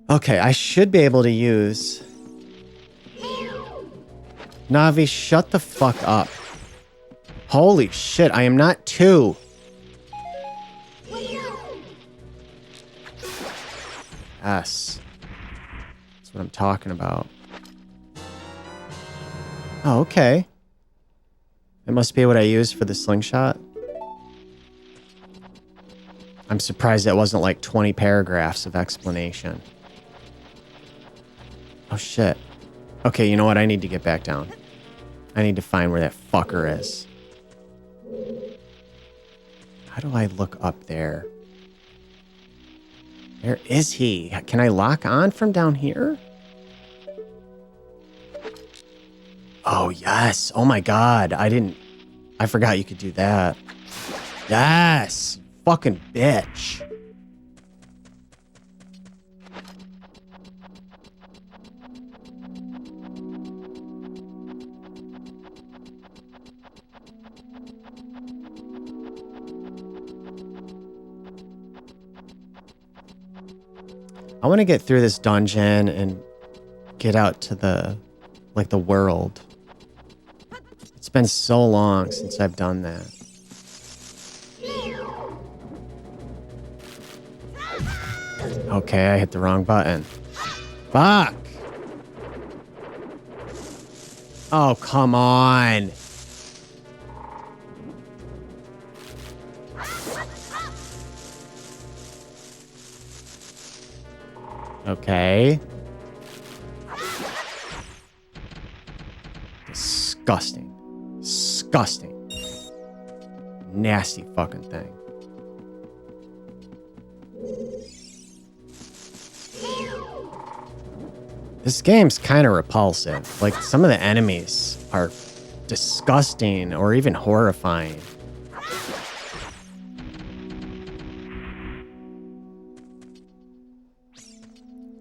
Okay, I should be able to use... Navi, shut the fuck up. Holy shit, I am not 2. Yes. That's what I'm talking about. Oh, okay. It must be what I used for the slingshot. I'm surprised that wasn't like 20 paragraphs of explanation. Oh shit. Okay, you know what? I need to get back down. I need to find where that fucker is. How do I look up there? Where is he? Can I lock on from down here? Oh, yes. Oh my god. I forgot you could do that. Yes! Fucking bitch. I want to get through this dungeon and get out to the world. It's been so long since I've done that. Okay, I hit the wrong button. Fuck! Oh, come on! Okay. Disgusting. Disgusting. Nasty fucking thing. This game's kind of repulsive. Like, some of the enemies are disgusting or even horrifying.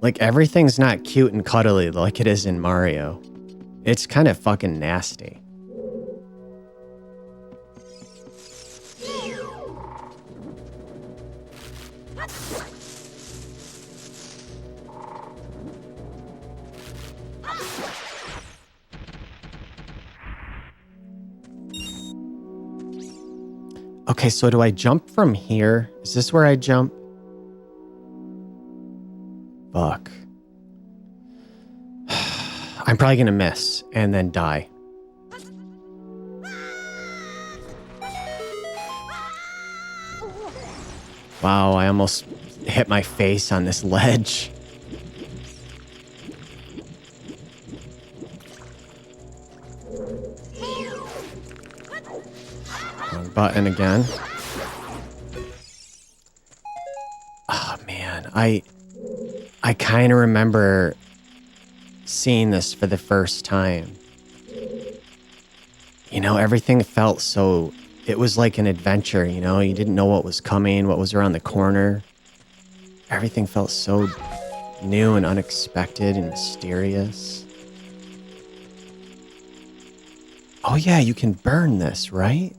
Like, everything's not cute and cuddly like it is in Mario. It's kind of fucking nasty. Okay, so do I jump from here? Is this where I jump? Fuck. I'm probably gonna miss and then die. Wow, I almost hit my face on this ledge. Wrong button again. I kind of remember seeing this for the first time. You know, everything felt so... It was like an adventure, you know? You didn't know what was coming, what was around the corner. Everything felt so new and unexpected and mysterious. Oh yeah, you can burn this, right?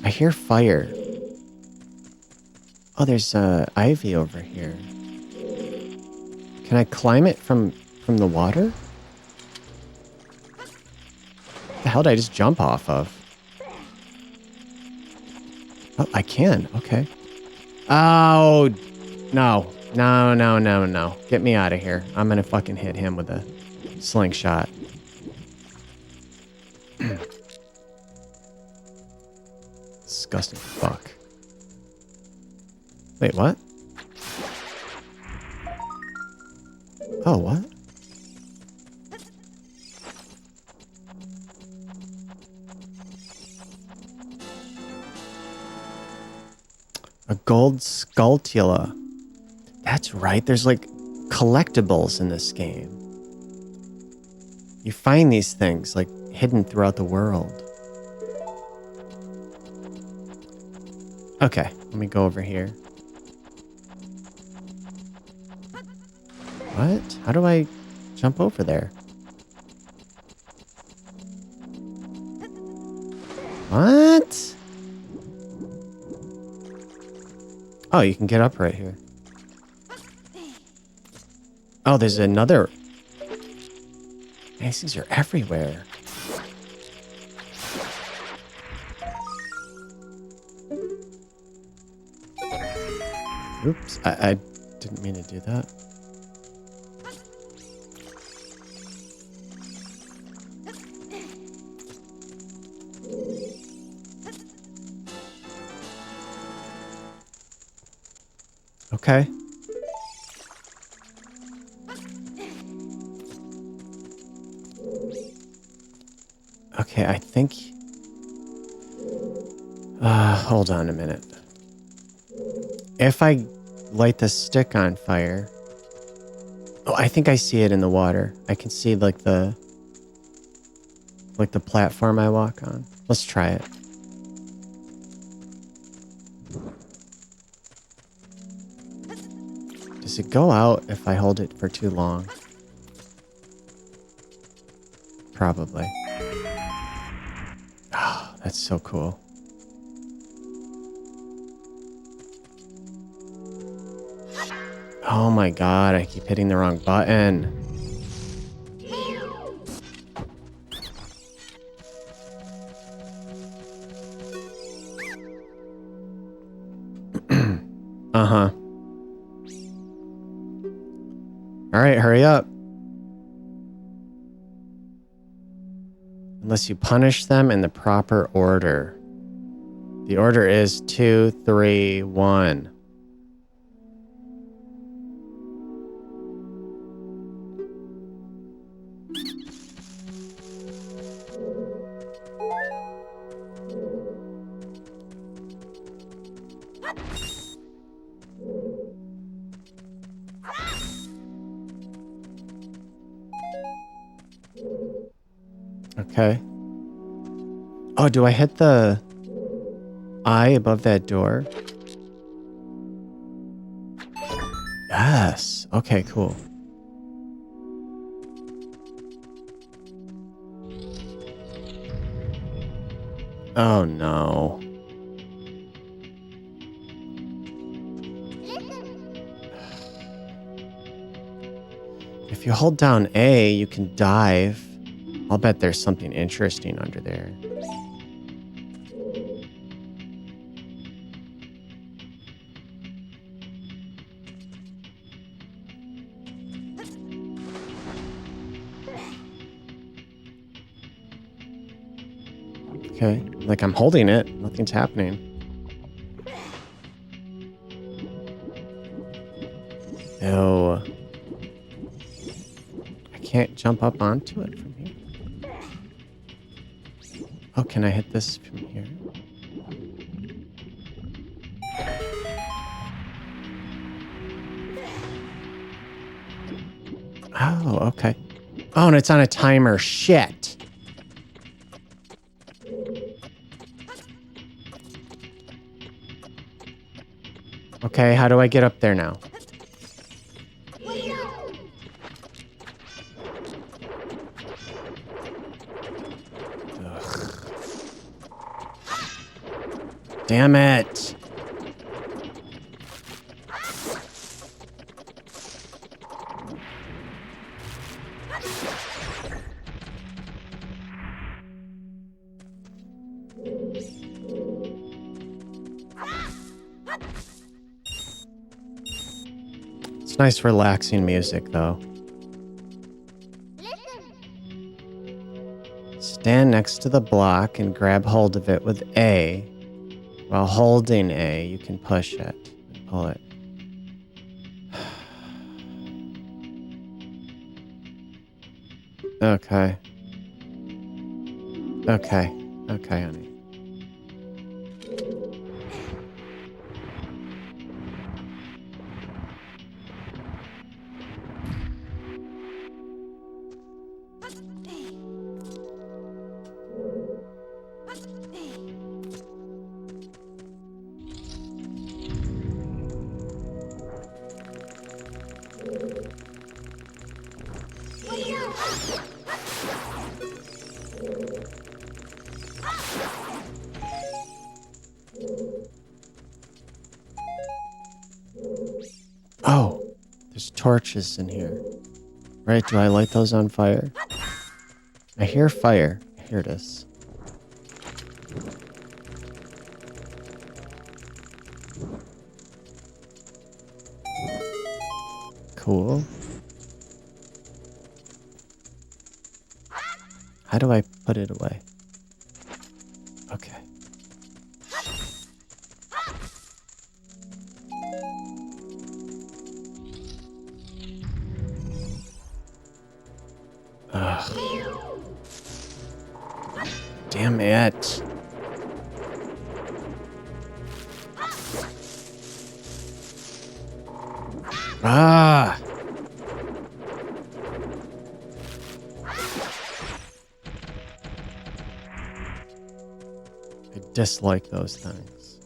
I hear fire. Oh, there's ivy over here. Can I climb it from the water? The hell did I just jump off of? Oh, I can. Okay. Oh, no. No, no, no, no. Get me out of here. I'm gonna fucking hit him with a slingshot. Disgusting fuck. Wait, what? Oh, what? A gold skulltula. That's right. There's like collectibles in this game. You find these things like hidden throughout the world. Okay, let me go over here. What? How do I jump over there? What? Oh, you can get up right here. Oh, there's another. These things are everywhere. Oops, I didn't mean to do that. Okay. Okay, I think... hold on a minute. If I light the stick on fire... Oh, I think I see it in the water. I can see like the platform I walk on. Let's try it. Does it go out if I hold it for too long? Probably. Oh, that's so cool. Oh my god, I keep hitting the wrong button. Uh-huh. Alright, hurry up. Unless you punish them in the proper order. The order is 2, 3, 1. Okay. Oh, do I hit the eye above that door? Yes. Okay, cool. Oh, no. If you hold down A, you can dive. I'll bet there's something interesting under there. Okay, like I'm holding it. Nothing's happening. No. I can't jump up onto it from here. Oh, can I hit this from here? Oh, okay. Oh, and it's on a timer. Shit. Okay, how do I get up there now? Ugh. Damn it. It's nice, relaxing music, though. Stand next to the block and grab hold of it with A. While holding A, you can push it and pull it. Okay. Okay. Okay, honey. Oh, there's torches in here. Right, do I light those on fire? I hear fire. Here it is. Cool. How do I put it away? Okay. Ugh. Damn it. Ah! I dislike those things.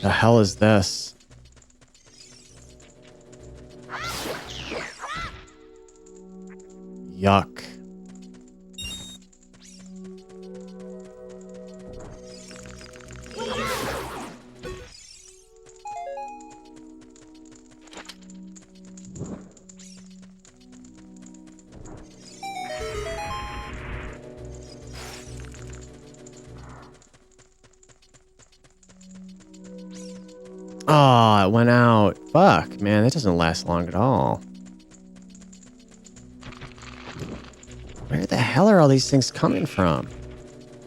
The hell is this? Yuck. Oh, it went out. Fuck, man, that doesn't last long at all. Where the hell are all these things coming from?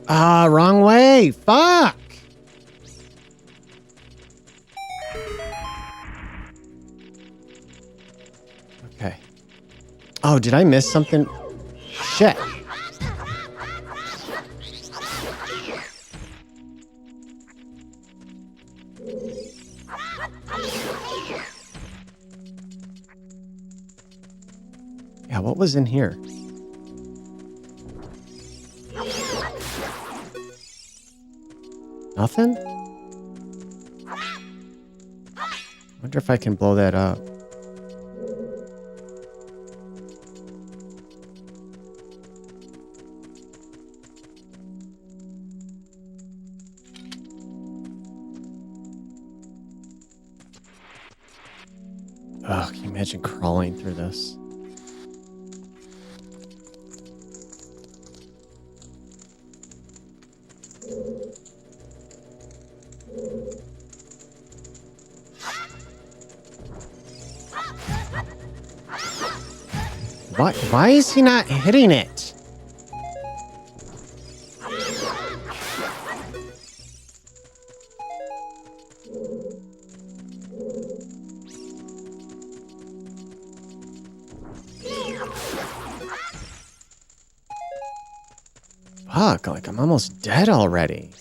Ah, wrong way. Fuck. Okay. Oh, did I miss something? Shit. Yeah, what was in here? Nothing? Wonder if I can blow that up. Ugh, can you imagine crawling through this? Why is he not hitting it? Fuck, like I'm almost dead already.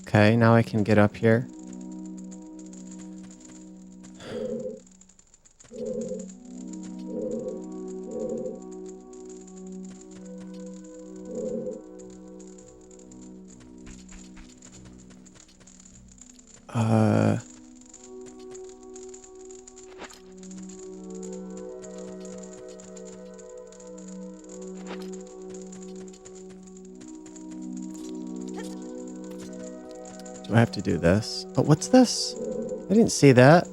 Okay, now I can get up here. Do I have to do this? Oh, what's this? I didn't see that.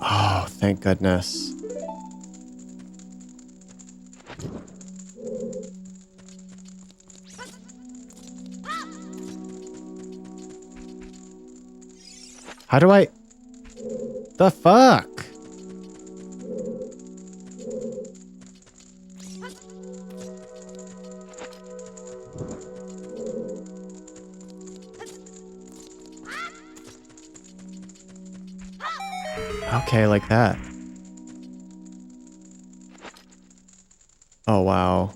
Oh, thank goodness. How do I... The fuck? Okay, like that. Oh, wow.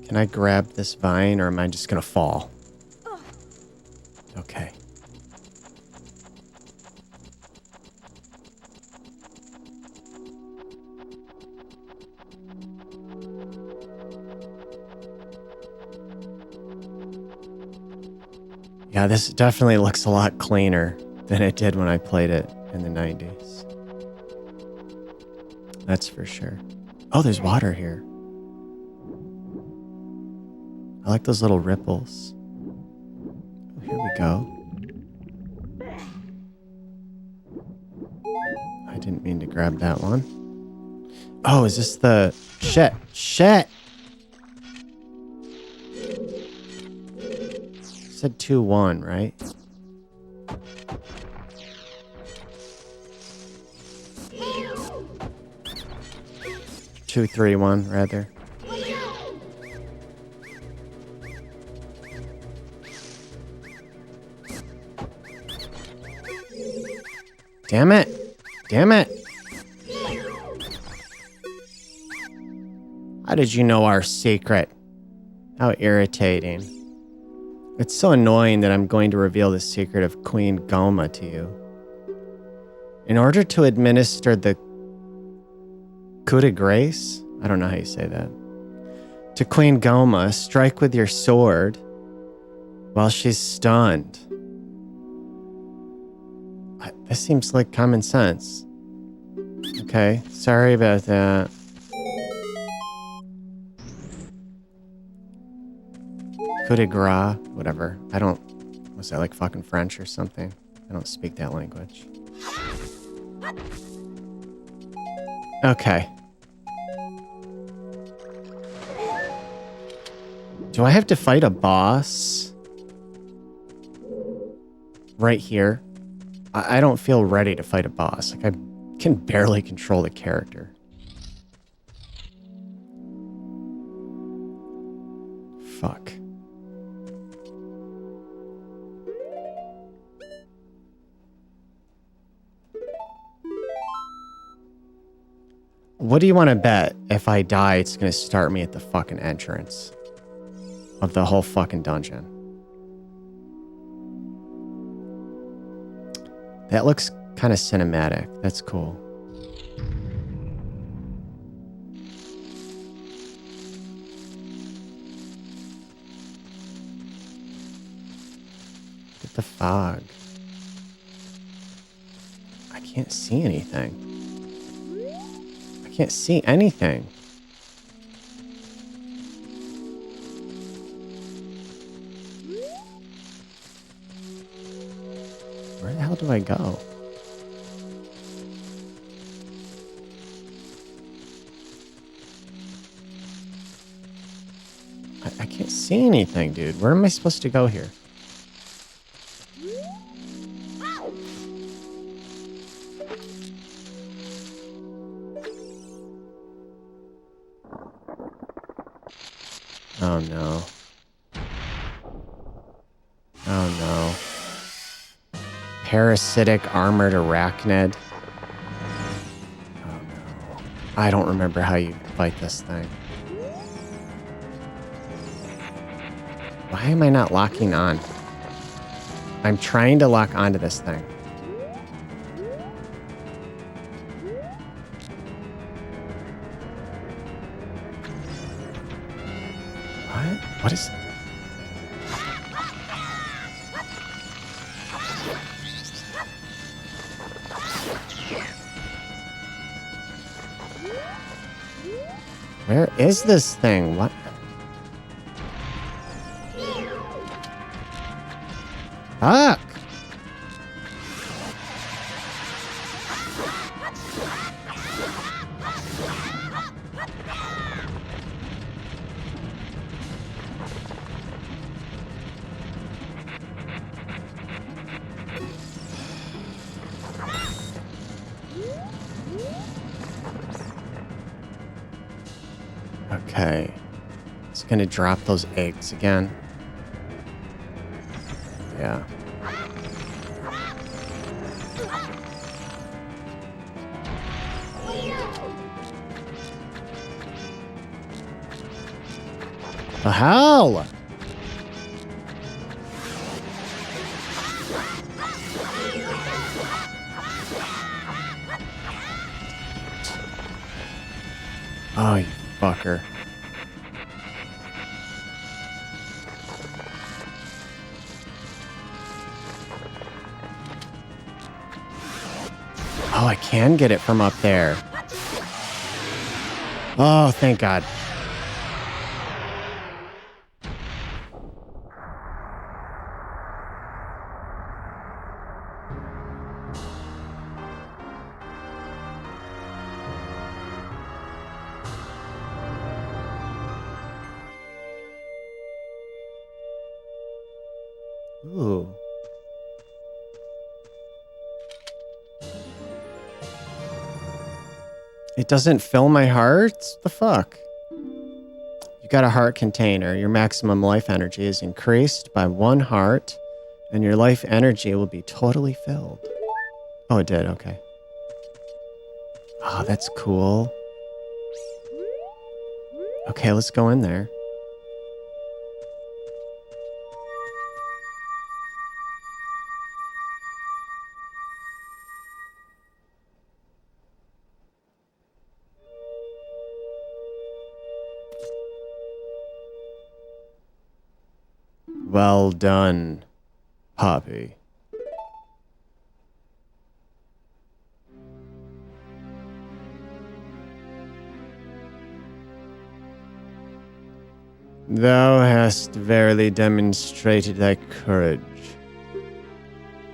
Can I grab this vine or am I just gonna fall? Okay. Yeah, this definitely looks a lot cleaner than it did when I played it in the 90s. That's for sure. Oh, there's water here. I like those little ripples. Oh, here we go. I didn't mean to grab that one. Oh, is this the... Shit! Shit! It said 2-1, right? Two, 3-1, rather. Damn it! Damn it! How did you know our secret? How irritating. It's so annoying that I'm going to reveal the secret of Queen Goma to you. In order to administer the coup de grace? I don't know how you say that. To Queen Goma, strike with your sword while she's stunned. This seems like common sense. Okay, sorry about that. Coup de grace, whatever. I don't... Was that like fucking French or something? I don't speak that language. Okay. Do I have to fight a boss? Right here? I don't feel ready to fight a boss. Like, I can barely control the character. Fuck. What do you want to bet? If I die, it's going to start me at the fucking entrance of the whole fucking dungeon. That looks kind of cinematic. That's cool. Get the fog. I can't see anything. I can't see anything. Where the hell do I go? I can't see anything, dude. Where am I supposed to go here? Oh no. Oh no. Parasitic armored arachnid. Oh no. I don't remember how you fight this thing. Why am I not locking on? I'm trying to lock onto this thing. What? What is... Where is this thing? What? Fuck! Okay. It's gonna drop those eggs again. Yeah. The hell? Oh, you fucker. Oh, I can get it from up there. Oh, thank God. Ooh. It doesn't fill my heart? The fuck? You got a heart container. Your maximum life energy is increased by 1 heart, and your life energy will be totally filled. Oh, it did. Okay. Oh, that's cool. Okay, let's go in there. Well done, Poppy. Thou hast verily demonstrated thy courage.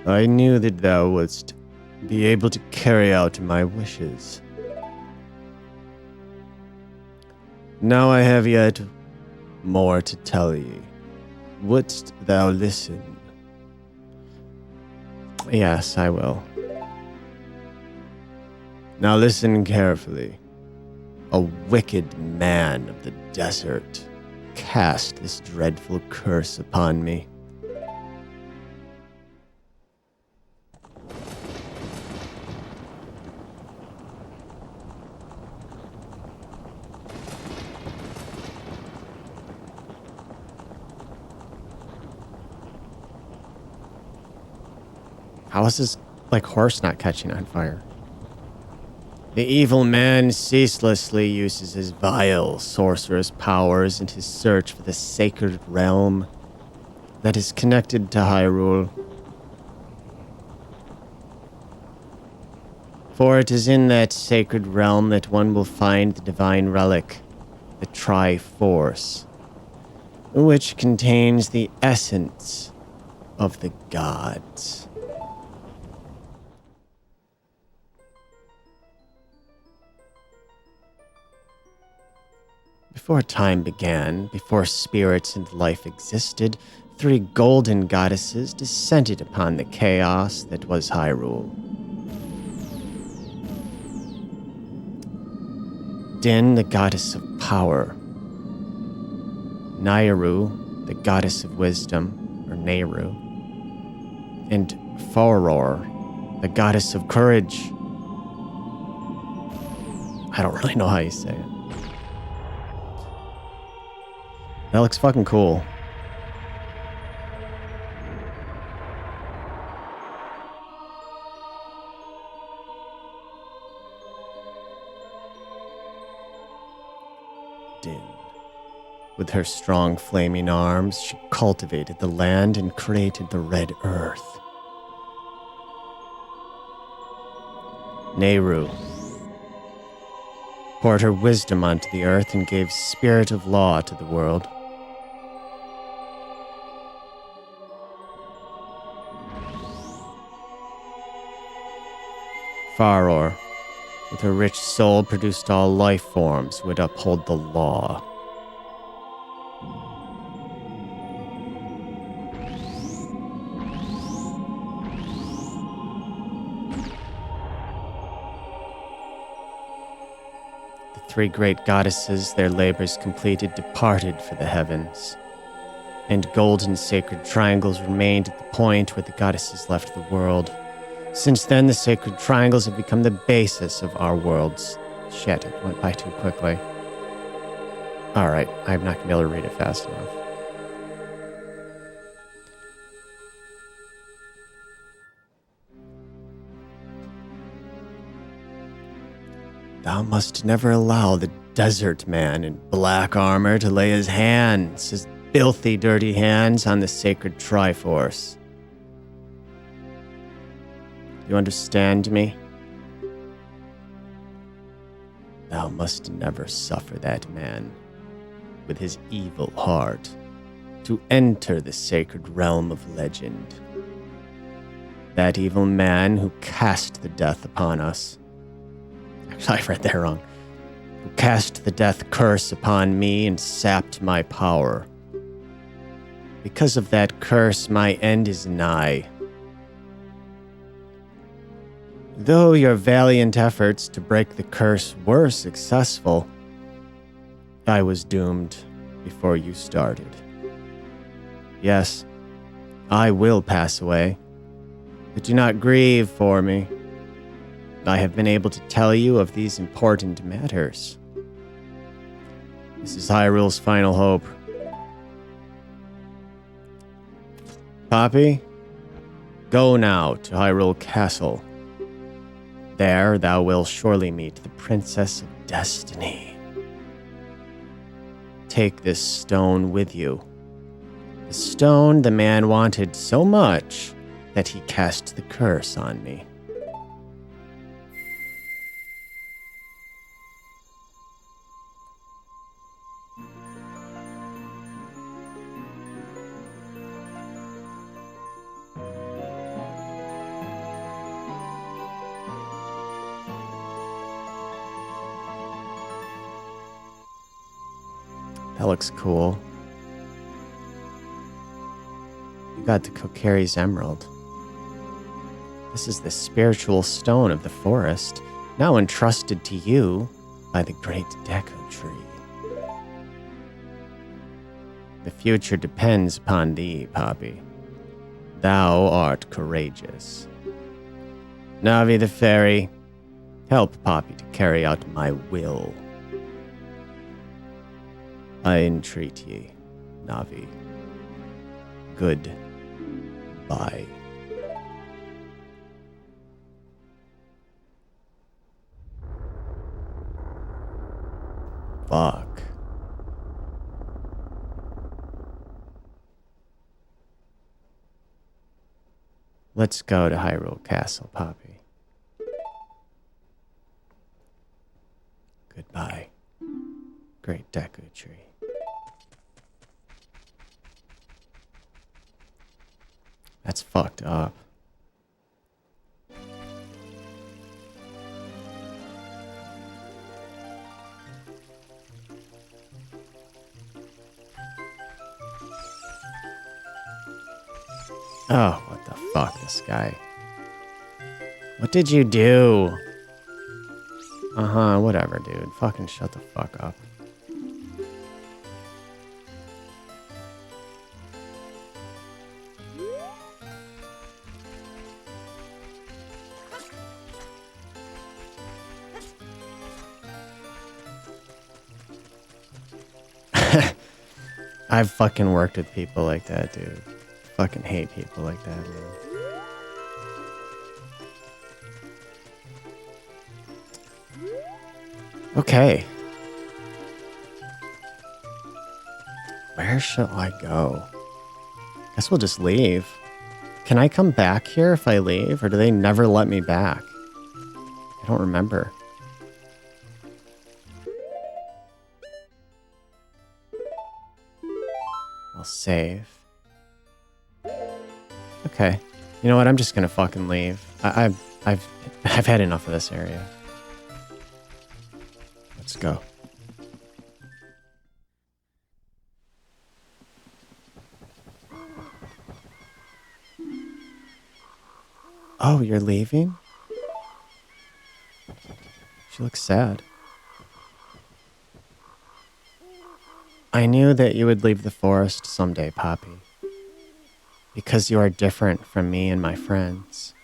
I knew that thou wouldst be able to carry out my wishes. Now I have yet more to tell ye. Wouldst thou listen? Yes, I will. Now listen carefully. A wicked man of the desert cast this dreadful curse upon me. How is this, like, horse not catching on fire? The evil man ceaselessly uses his vile sorcerous powers in his search for the sacred realm that is connected to Hyrule. For it is in that sacred realm that one will find the divine relic, the Triforce, which contains the essence of the gods. Before time began, before spirits and life existed, 3 golden goddesses descended upon the chaos that was Hyrule. Din, the goddess of power. Nayru, the goddess of wisdom, or Nehru. And Faror, the goddess of courage. I don't really know how you say it. That looks fucking cool. Din. With her strong flaming arms, she cultivated the land and created the Red Earth. Nehru poured her wisdom onto the earth and gave spirit of law to the world. Faror, with her rich soul, produced all life forms would uphold the law. The 3 great goddesses, their labors completed, departed for the heavens, and golden sacred triangles remained at the point where the goddesses left the world. Since then, the sacred triangles have become the basis of our worlds. Shit, it went by too quickly. Alright, I'm not going to be able to read it fast enough. Thou must never allow the desert man in black armor to lay his filthy, dirty hands, on the sacred Triforce. You understand me? Thou must never suffer that man, with his evil heart, to enter the sacred realm of legend. That evil man who cast the death upon us. Actually, I read that wrong. Who cast the death curse upon me and sapped my power. Because of that curse, my end is nigh. Though your valiant efforts to break the curse were successful, I was doomed before you started. Yes, I will pass away, but do not grieve for me. I have been able to tell you of these important matters. This is Hyrule's final hope. Poppy, go now to Hyrule Castle. There thou wilt surely meet the Princess of Destiny. Take this stone with you. The stone the man wanted so much that he cast the curse on me. That looks cool. You got the Kokiri's Emerald. This is the spiritual stone of the forest, now entrusted to you by the great Deku Tree. The future depends upon thee, Poppy. Thou art courageous. Navi the fairy, help Poppy to carry out my will. I entreat ye, Navi. Goodbye. Fuck. Let's go to Hyrule Castle, Poppy. Goodbye, great Deku Tree. That's fucked up. Oh, what the fuck, this guy. What did you do? Uh-huh, whatever, dude. Fucking shut the fuck up. I've fucking worked with people like that, dude. Fucking hate people like that, man. Okay. Where shall I go? Guess we'll just leave. Can I come back here if I leave, or do they never let me back? I don't remember. I'll save. Okay. You know what? I'm just gonna fucking leave. I've had enough of this area. Let's go. Oh, you're leaving? She looks sad. I knew that you would leave the forest someday, Poppy. Because you are different from me and my friends.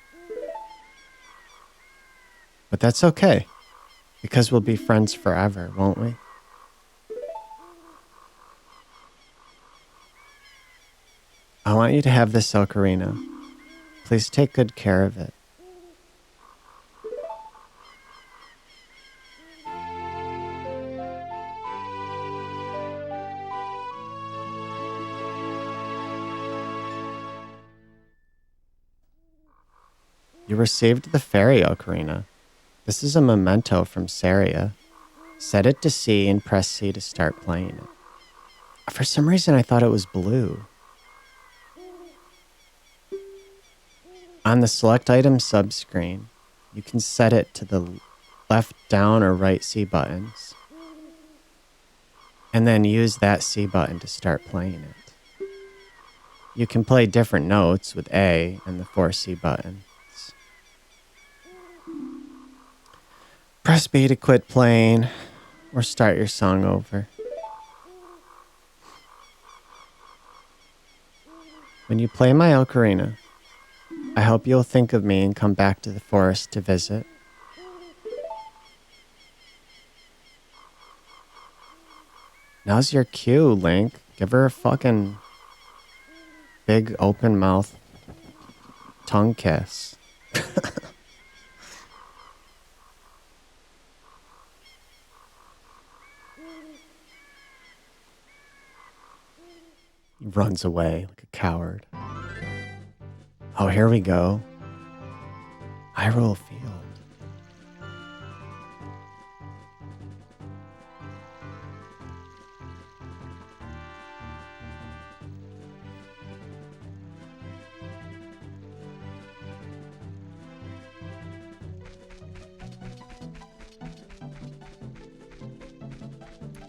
But that's okay. Because we'll be friends forever, won't we? I want you to have this ocarina. Please take good care of it. You received the fairy ocarina. This is a memento from Saria. Set it to C and press C to start playing it. For some reason, I thought it was blue. On the select item subscreen, you can set it to the left down or right C buttons, and then use that C button to start playing it. You can play different notes with A and the 4 C buttons. Press B to quit playing or start your song over. When you play my ocarina, I hope you'll think of me and come back to the forest to visit. Now's your cue, Link. Give her a fucking big open mouth tongue kiss. He runs away like a coward. Oh, here we go. Hyrule Field.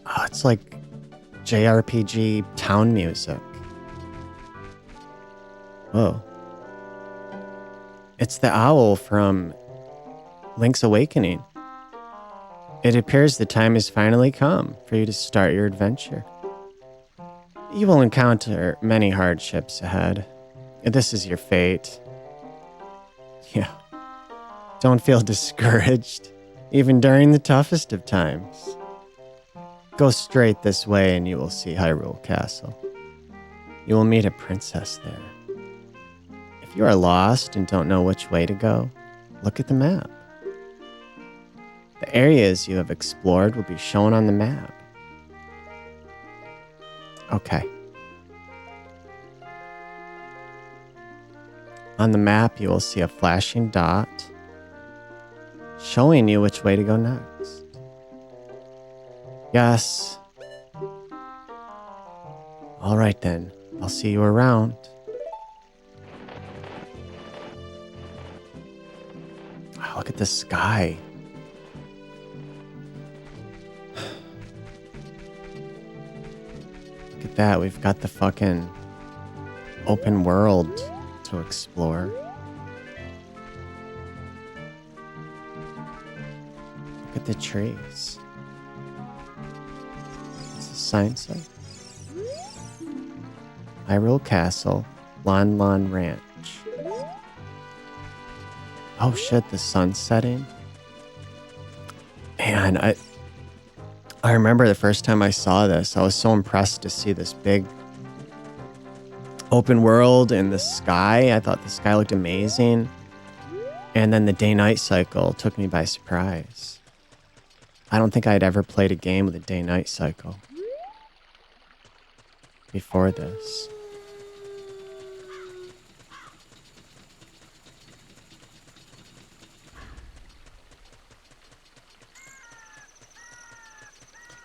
Oh, it's like JRPG town music. Whoa. It's the owl from Link's Awakening. It appears the time has finally come for you to start your adventure. You will encounter many hardships ahead. This is your fate. Yeah. Don't feel discouraged, even during the toughest of times. Go straight this way and you will see Hyrule Castle. You will meet a princess there. If you are lost and don't know which way to go, look at the map. The areas you have explored will be shown on the map. Okay. On the map, you will see a flashing dot showing you which way to go next. Yes. All right then. I'll see you around. Wow, look at the sky. Look at that. We've got the fucking open world to to explore. Look at the trees. What's the sign say? Hyrule Castle, Lon Lon Ranch. Oh shit, the sun's setting. Man, I remember the first time I saw this, I was so impressed to see this big open world in the sky. I thought the sky looked amazing. And then the day-night cycle took me by surprise. I don't think I'd ever played a game with a day-night cycle before this.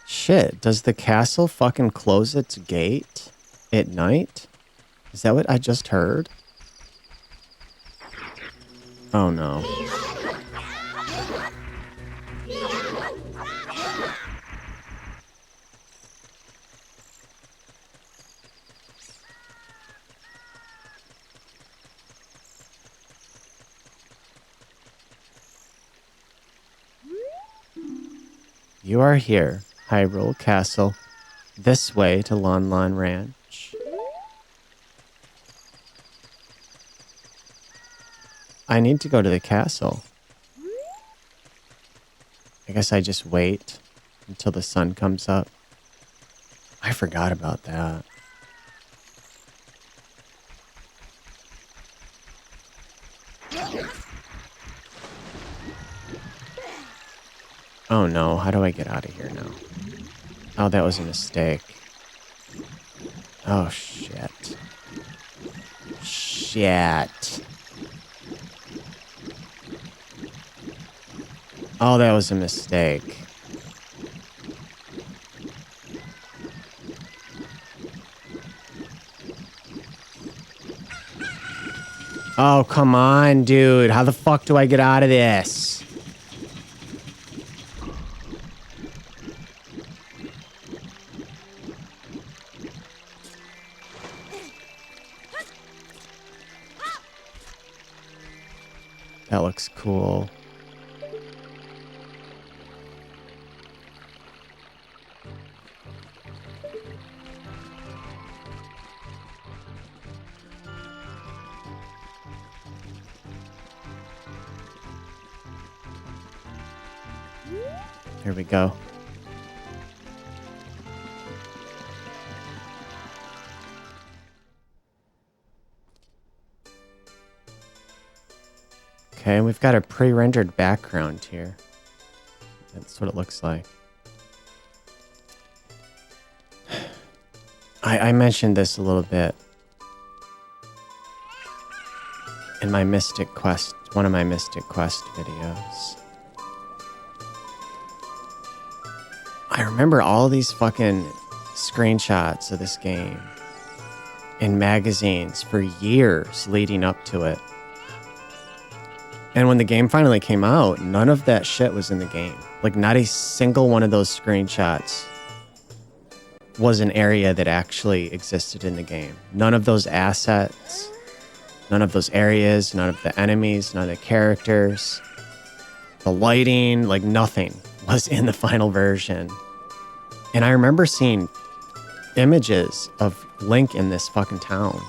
Shit, does the castle fucking close its gate at night? Is that what I just heard? Oh no. You are here, Hyrule Castle. This way to Lon Lon Ranch. I need to go to the castle. I guess I just wait until the sun comes up. I forgot about that. Oh no, how do I get out of here now? Oh, that was a mistake. Oh, shit. Shit. Oh, that was a mistake. Oh, come on, dude. How the fuck do I get out of this? That looks cool. Here we go. Okay, we've got a pre-rendered background here. That's what it looks like. I mentioned this a little bit in my Mystic Quest, one of my Mystic Quest videos. I remember all these fucking screenshots of this game in magazines for years leading up to it. And when the game finally came out, none of that shit was in the game. Like, not a single one of those screenshots was an area that actually existed in the game. None of those assets, none of those areas, none of the enemies, none of the characters, the lighting, like nothing was in the final version. And I remember seeing images of Link in this fucking town.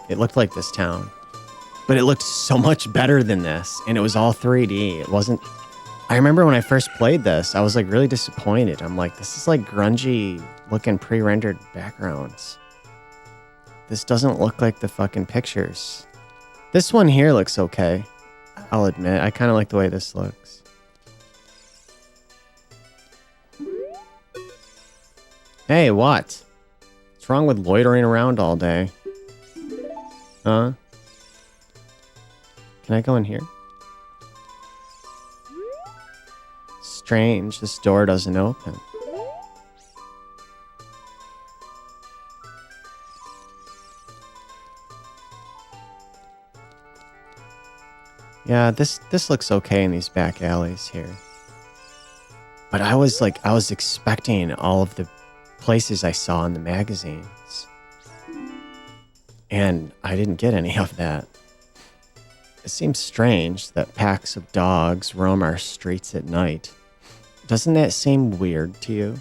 It looked like this town. But it looked so much better than this, and it was all 3D. It wasn't... I remember when I first played this, I was like really disappointed. I'm like, this is like grungy looking pre-rendered backgrounds. This doesn't look like the fucking pictures. This one here looks okay. I'll admit, I kind of like the way this looks. Hey, what? What's wrong with loitering around all day? Huh? Can I go in here? Strange, this door doesn't open. Yeah, this looks okay in these back alleys here. But I was expecting all of the places I saw in the magazines. And I didn't get any of that. It seems strange that packs of dogs roam our streets at night. Doesn't that seem weird to you?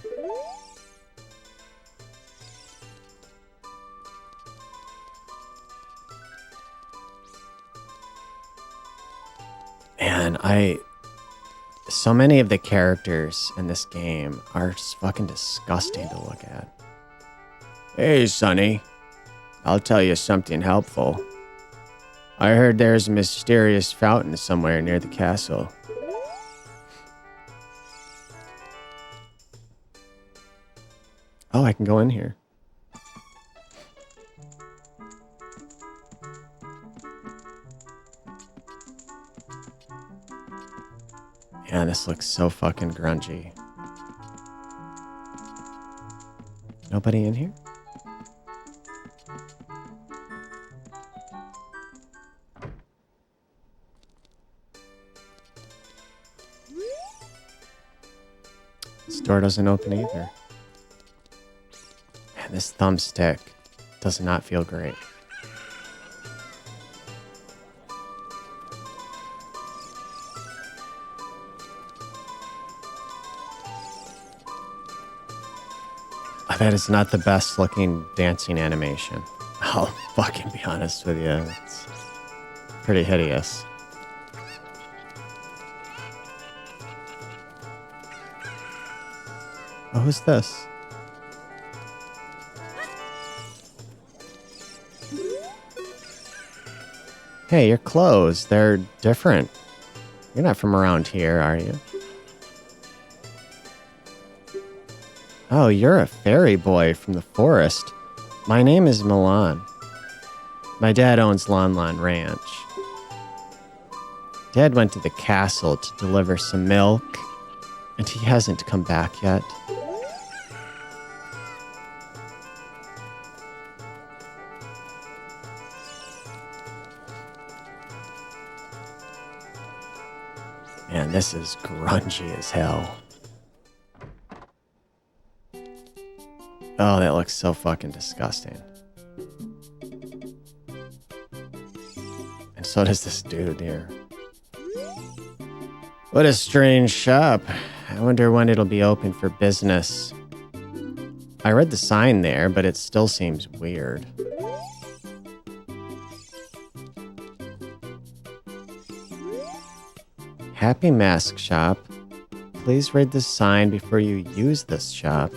Man, so many of the characters in this game are just fucking disgusting to look at. Hey, Sonny. I'll tell you something helpful. I heard there's a mysterious fountain somewhere near the castle. Oh, I can go in here. Yeah, this looks so fucking grungy. Nobody in here? This door doesn't open either. Man, this thumbstick does not feel great. That is not the best looking dancing animation. I'll fucking be honest with you. It's pretty hideous. Oh, who's this? Hey, your clothes, they're different. You're not from around here, are you? Oh, you're a fairy boy from the forest. My name is Milan. My dad owns Lon Lon Ranch. Dad went to the castle to deliver some milk, and he hasn't come back yet. Man, this is grungy as hell. Oh, that looks so fucking disgusting. And so does this dude here. What a strange shop. I wonder when it'll be open for business. I read the sign there, but it still seems weird. Happy Mask Shop. Please read the sign before you use this shop.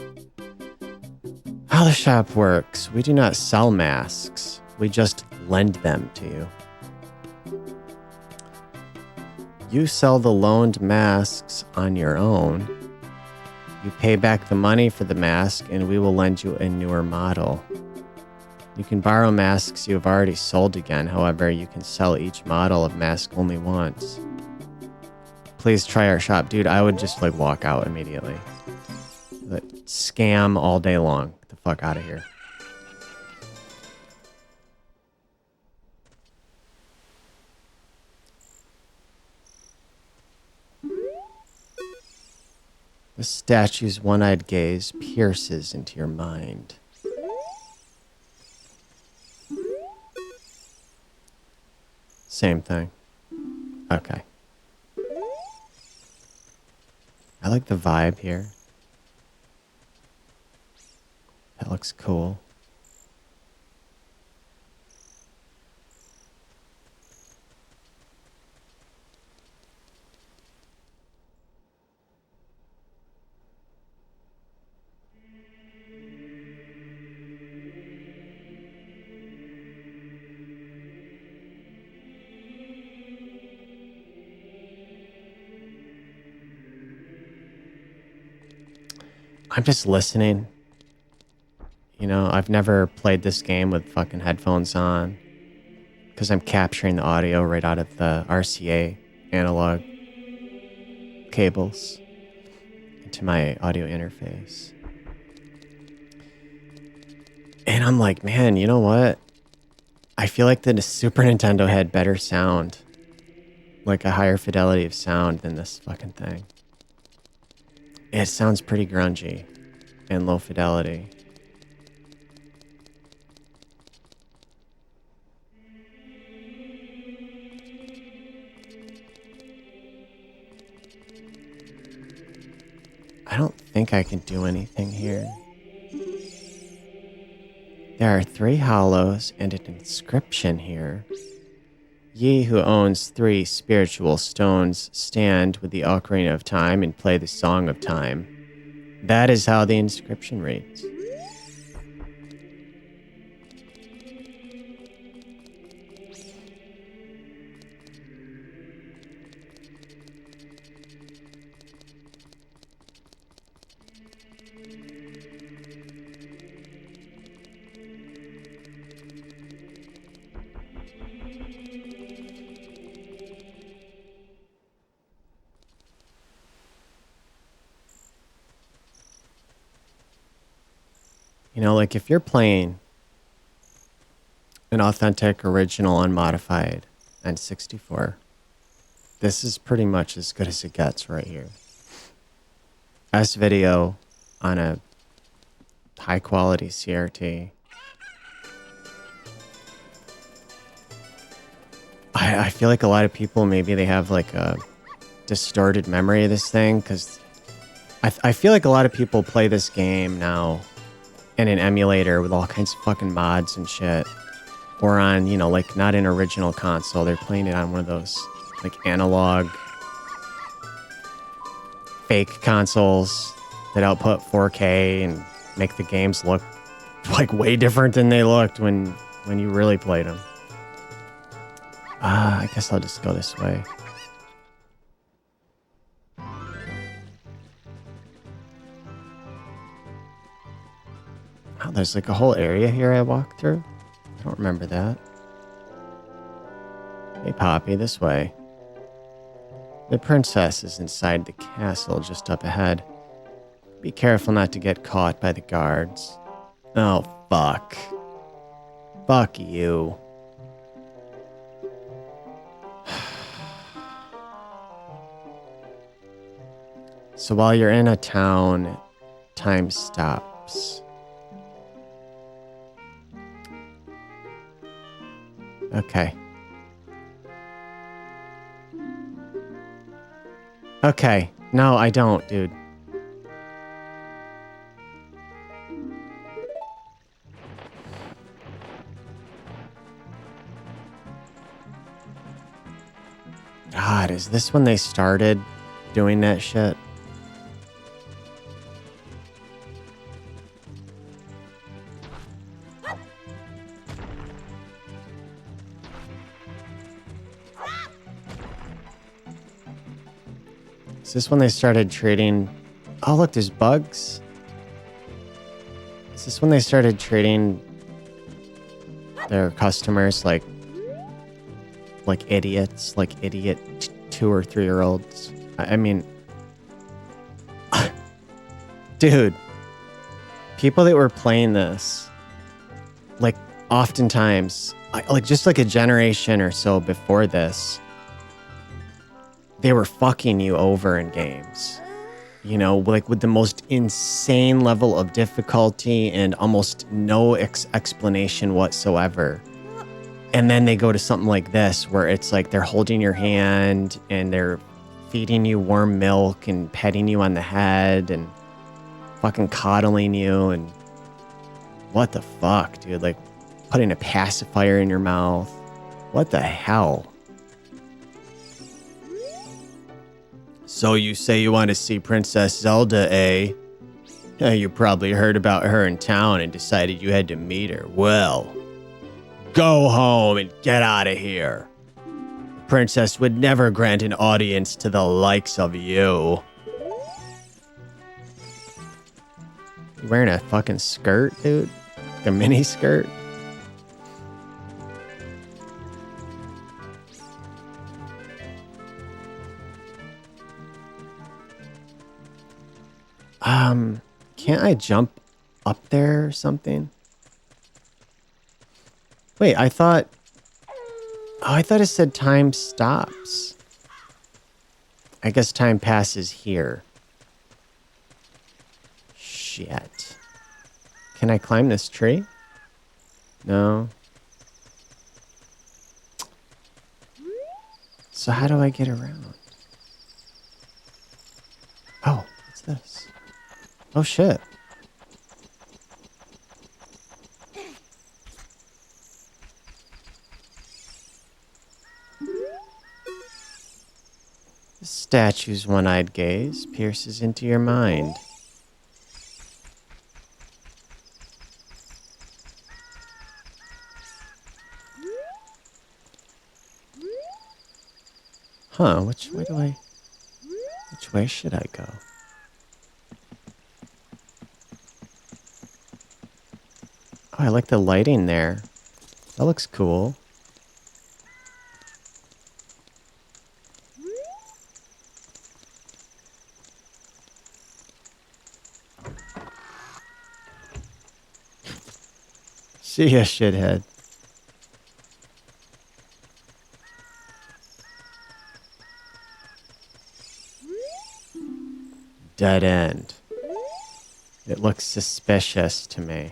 How the shop works, we do not sell masks. We just lend them to you. You sell the loaned masks on your own. You pay back the money for the mask and we will lend you a newer model. You can borrow masks you have already sold again. However, you can sell each model of mask only once. Please try our shop. Dude, I would just like walk out immediately. Like, scam all day long. Get the fuck out of here. The statue's one-eyed gaze pierces into your mind. Same thing. Okay. I like the vibe here. That looks cool. I'm just listening. You know, I've never played this game with fucking headphones on because I'm capturing the audio right out of the RCA analog cables into my audio interface. And I'm like, man, you know what? I feel like the Super Nintendo had better sound, like a higher fidelity of sound than this fucking thing. It sounds pretty grungy and low fidelity. I don't think I can do anything here. There are 3 hollows and an inscription here. Ye who owns 3 spiritual stones stand with the Ocarina of Time and play the Song of Time. That is how the inscription reads. You know, like if you're playing an authentic, original, unmodified N64, this is pretty much as good as it gets right here. S-video on a high-quality CRT. I feel like a lot of people, maybe they have like a distorted memory of this thing, because I feel like a lot of people play this game now in an emulator with all kinds of fucking mods and shit. Or on, you know, like not an original console. They're playing it on one of those like analog fake consoles that output 4K and make the games look like way different than they looked when you really played them. I guess I'll just go this way. Oh, there's like a whole area here I walked through. I don't remember that. Hey, Poppy, this way. The princess is inside the castle just up ahead. Be careful not to get caught by the guards. Oh, fuck. Fuck you. So while you're in a town, time stops. Okay. Okay. No, I don't, dude. God, is this when they started doing that shit? Is this when they started treating... Oh, look, there's bugs. Is this when they started treating their customers like idiots, like idiot 2 or 3-year-olds? I mean... Dude. People that were playing this, like, oftentimes, like, just like a generation or so before this, they were fucking you over in games, you know, like with the most insane level of difficulty and almost no explanation whatsoever. And then they go to something like this where it's like they're holding your hand and they're feeding you warm milk and petting you on the head and fucking coddling you. And what the fuck, dude? Like putting a pacifier in your mouth. What the hell? So you say you want to see Princess Zelda, eh? You probably heard about her in town and decided you had to meet her. Well, go home and get out of here. The princess would never grant an audience to the likes of you. You wearing a fucking skirt, dude? Like a mini skirt? Can't I jump up there or something? Wait, I thought it said time stops. I guess time passes here. Shit. Can I climb this tree? No. So how do I get around? Oh, what's this? Oh, shit. The statue's one-eyed gaze pierces into your mind. Huh, which way should I go? Oh, I like the lighting there. That looks cool. See ya, shithead. Dead end. It looks suspicious to me.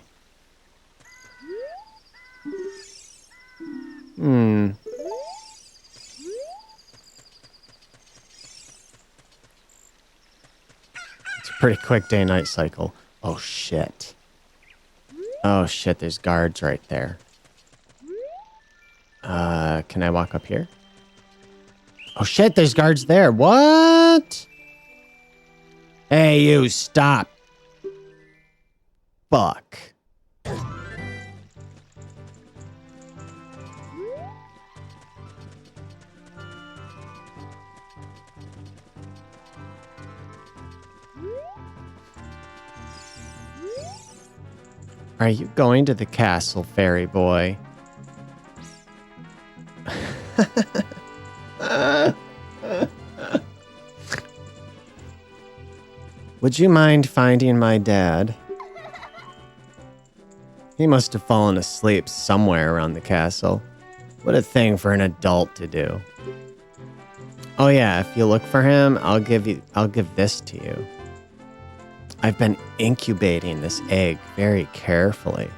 It's a pretty quick day-night cycle. Oh, shit. Oh, shit, there's guards right there. Can I walk up here? Oh, shit, there's guards there. What? Hey, you, stop. Fuck. Are you going to the castle, fairy boy? Would you mind finding my dad? He must have fallen asleep somewhere around the castle. What a thing for an adult to do. Oh yeah, if you look for him, I'll give this to you. I've been incubating this egg very carefully.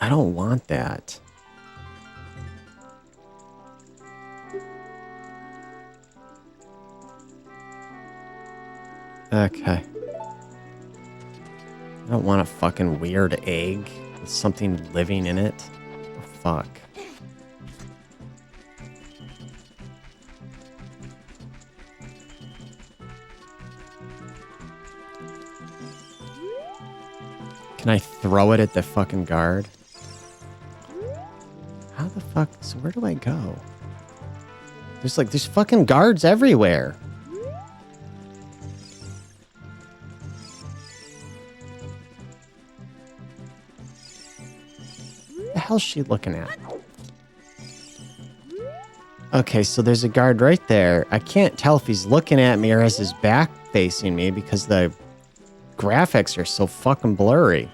I don't want that. Okay. I don't want a fucking weird egg with something living in it. Oh, fuck. Can I throw it at the fucking guard? How the fuck? So where do I go? There's fucking guards everywhere. What the hell's she looking at? Okay, so there's a guard right there. I can't tell if he's looking at me or has his back facing me because the graphics are so fucking blurry.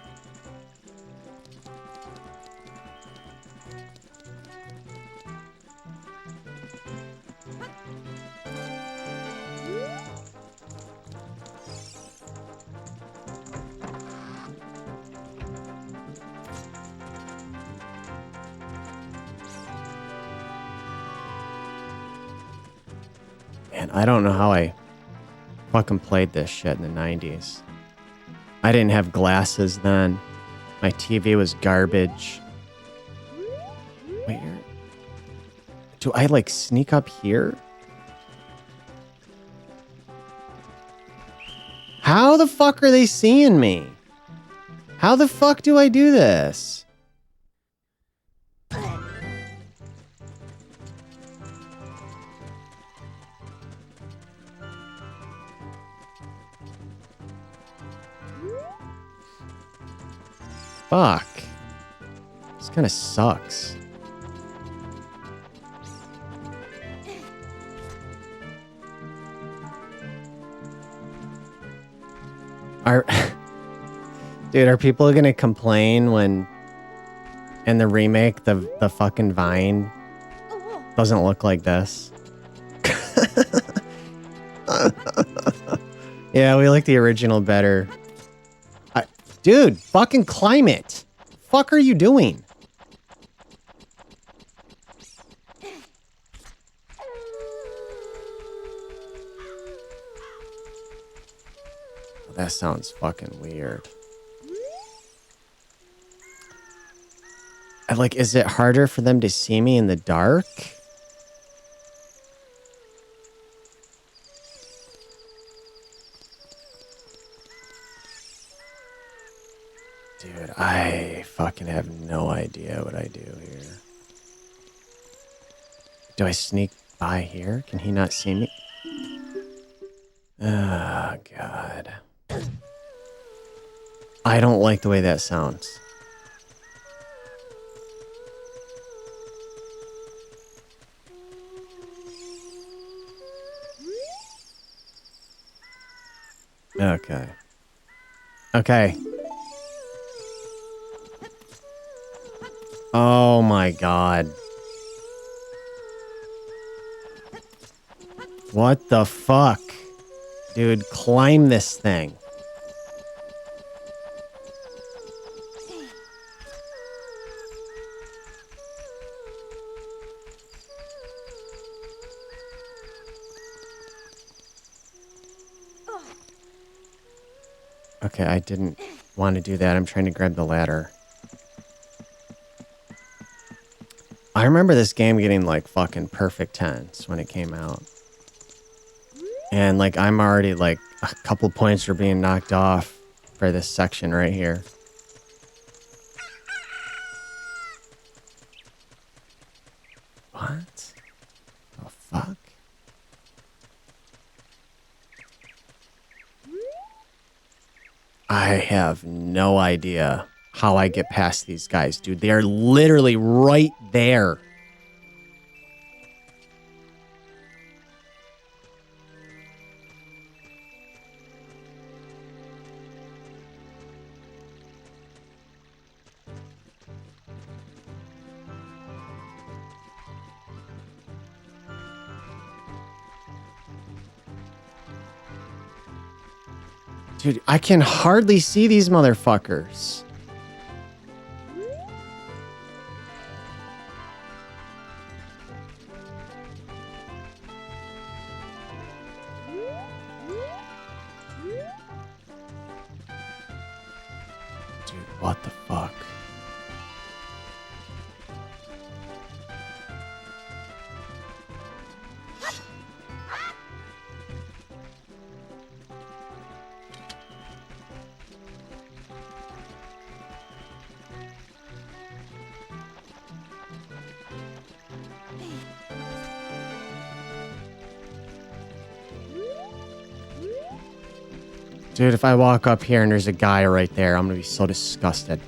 Man, I don't know how I fucking played this shit in the 90s. I didn't have glasses then. My TV was garbage. Where? Do I, like, sneak up here? How the fuck are they seeing me? How the fuck do I do this? Fuck. This kind of sucks. Dude, are people gonna complain when in the remake the fucking vine doesn't look like this? Yeah, we like the original better. Dude, fucking climb it. Fuck are you doing? That sounds fucking weird. Like, is it harder for them to see me in the dark? Dude, I fucking have no idea what I do here. Do I sneak by here? Can he not see me? Oh, God. I don't like the way that sounds. Okay. Okay. Oh my God. What the fuck? Dude, climb this thing. Okay, I didn't want to do that. I'm trying to grab the ladder. I remember this game getting like fucking perfect 10s when it came out. And like I'm already like a couple points are being knocked off for this section right here. What the fuck? I have no idea how I get past these guys, dude. They're literally right there. Dude, I can hardly see these motherfuckers. Dude, what the fuck? Dude, if I walk up here and there's a guy right there, I'm gonna be so disgusted.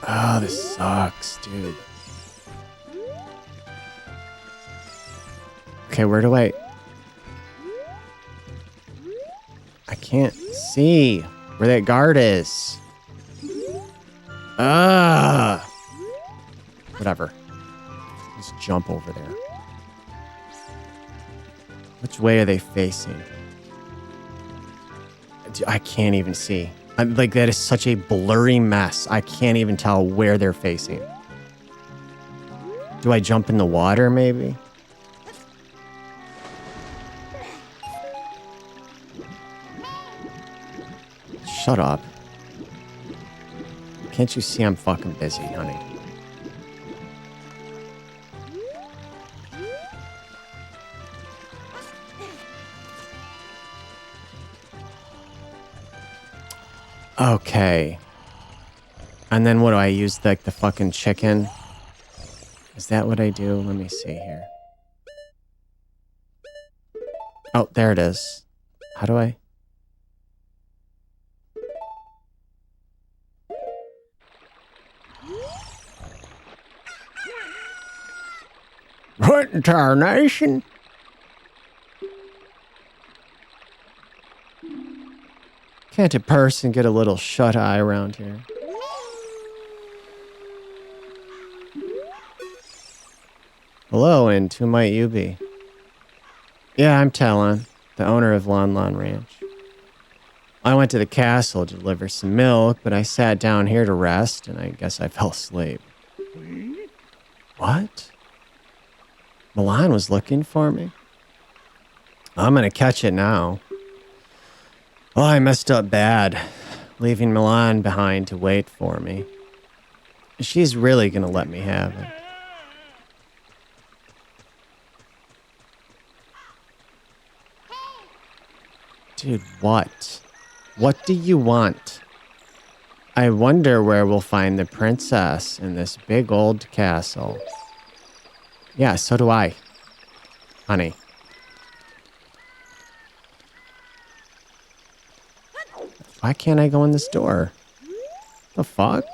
Oh, this sucks, dude. Okay, where do I can't see where that guard is. Whatever. Let's jump over there. Which way are they facing? I can't even see. I'm like, that is such a blurry mess. I can't even tell where they're facing. Do I jump in the water, maybe? Shut up. Can't you see I'm fucking busy, honey? Okay. And then what do I use, like the fucking chicken? Is that what I do? Let me see here. Oh, there it is. How do I? What in tarnation? Can't a person get a little shut-eye around here? Hello, and who might you be? Yeah, I'm Talon, the owner of Lon Lon Ranch. I went to the castle to deliver some milk, but I sat down here to rest, and I guess I fell asleep. What? Milan was looking for me? I'm gonna catch it now. Oh, I messed up bad. Leaving Milan behind to wait for me. She's really gonna let me have it. Dude, what? What do you want? I wonder where we'll find the princess in this big old castle. Yeah, so do I. Honey. Why can't I go in this door? The fuck?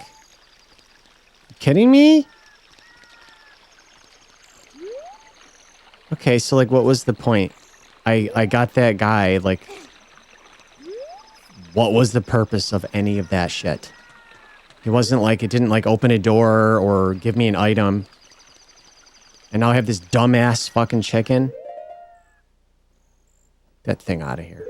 You kidding me? Okay, so like what was the point? I got that guy, like, what was the purpose of any of that shit? It wasn't like, it didn't like open a door or give me an item. And now I have this dumbass fucking chicken. That thing out of here.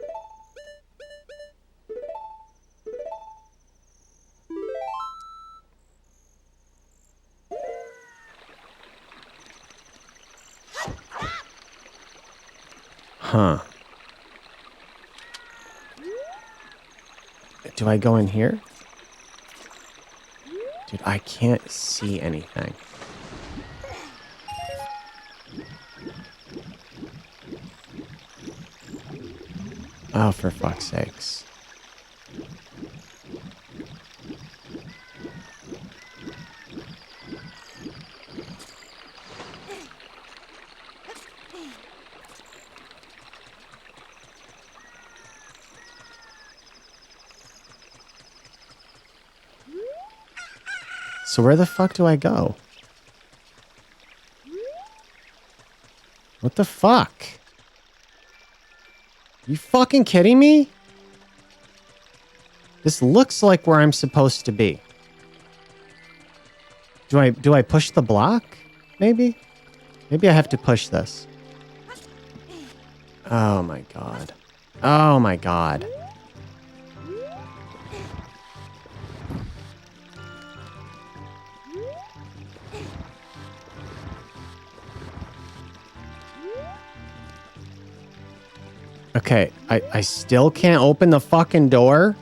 Huh. Do I go in here? Dude, I can't see anything. Oh, for fuck's sakes. So where the fuck do I go? What the fuck? You fucking kidding me? This looks like where I'm supposed to be. Do I push the block? Maybe? Maybe I have to push this. Oh my god. Oh my god. Okay, I still can't open the fucking door?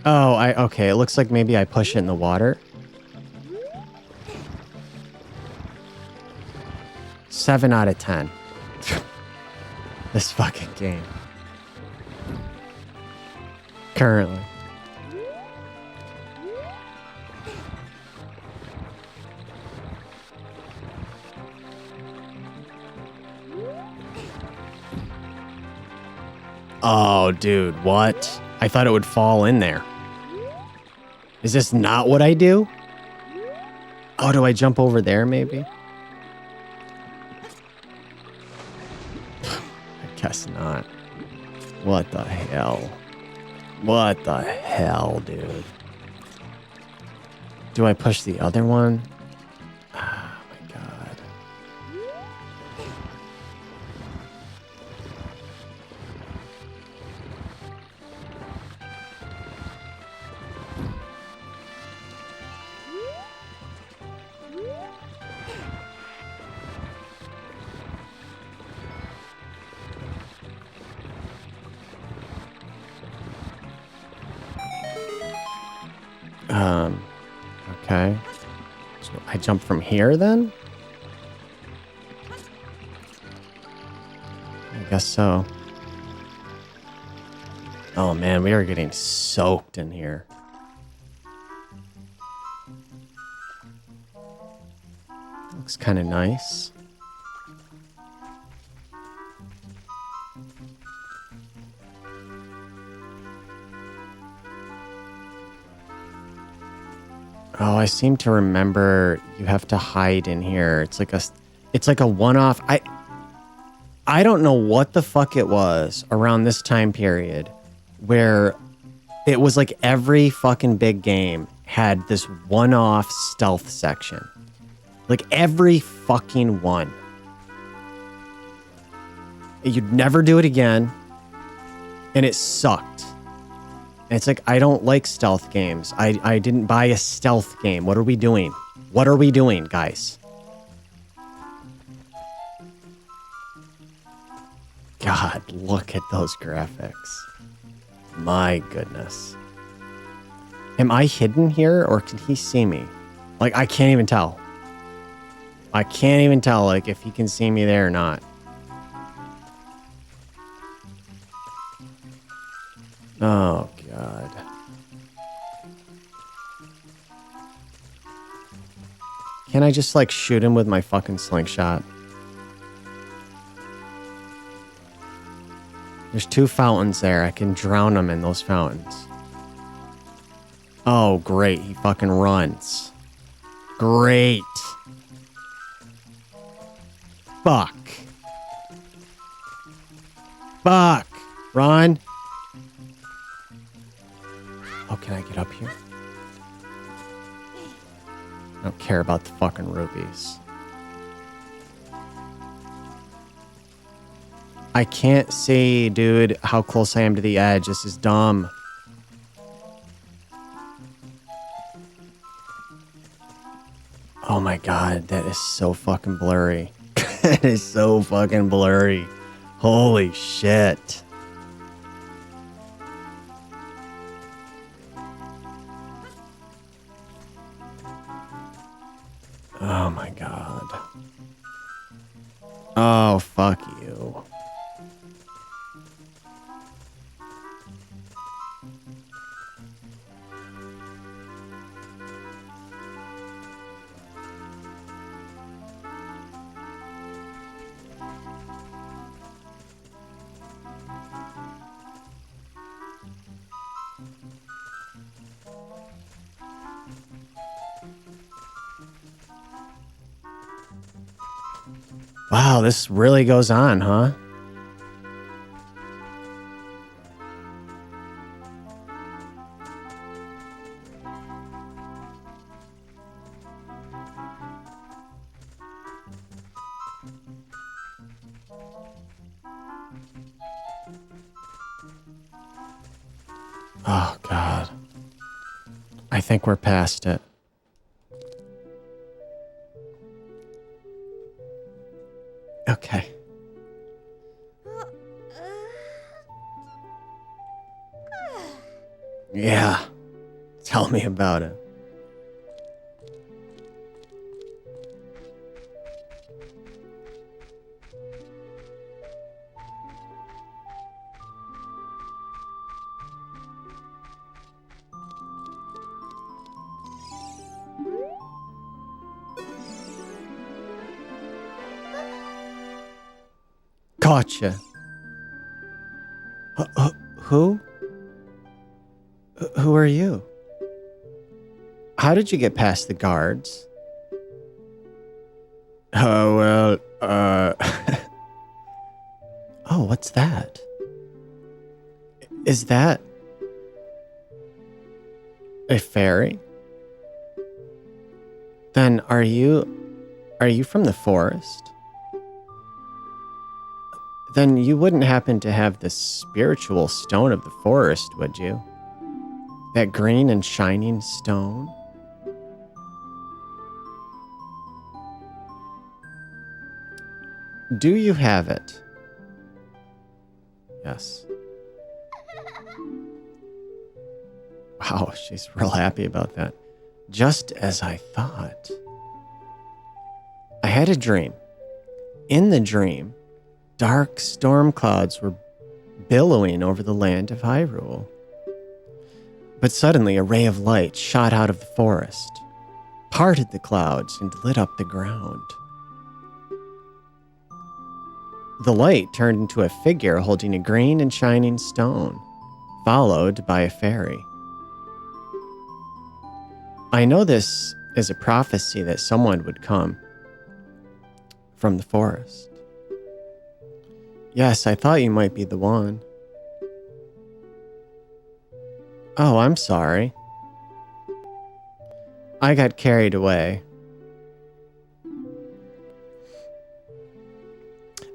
Oh, okay, it looks like maybe I push it in the water. 7 out of 10. This fucking game. Currently. Oh, dude, what? I thought it would fall in there. Is this not what I do? Oh, do I jump over there, maybe? I guess not. What the hell? What the hell, dude? Do I push the other one? Oh, my God. Okay. So I jump from here then? I guess so. Oh man, we are getting soaked in here. Looks kind of nice. Oh, I seem to remember you have to hide in here. It's like a one-off. I don't know what the fuck it was around this time period where it was like every fucking big game had this one-off stealth section. Like every fucking one. You'd never do it again. And it sucked. And it's like, I don't like stealth games. I didn't buy a stealth game. What are we doing? What are we doing, guys? God, look at those graphics. My goodness. Am I hidden here or can he see me? Like, I can't even tell. I can't even tell, like, if he can see me there or not. Oh, God. Can I just, like, shoot him with my fucking slingshot? There's 2 fountains there. I can drown him in those fountains. Oh, great. He fucking runs. Great. Fuck. Fuck. Run. Oh, can I get up here? I don't care about the fucking rubies. I can't see, dude, how close I am to the edge. This is dumb. Oh my god, that is so fucking blurry. That is so fucking blurry. Holy shit. Oh my god. Oh, fuck you. Wow, this really goes on, huh? Oh, God. I think we're past it. Okay. Yeah. Tell me about it. Gotcha. Who? Who are you? How did you get past the guards? Oh, well, Oh, what's that? Is that a fairy? Then are you from the forest? Then you wouldn't happen to have the spiritual stone of the forest, would you? That green and shining stone? Do you have it? Yes. Wow, she's real happy about that. Just as I thought. I had a dream. In the dream, dark storm clouds were billowing over the land of Hyrule. But suddenly a ray of light shot out of the forest, parted the clouds, and lit up the ground. The light turned into a figure holding a green and shining stone, followed by a fairy. I know this is a prophecy that someone would come from the forest. Yes, I thought you might be the one. Oh, I'm sorry. I got carried away.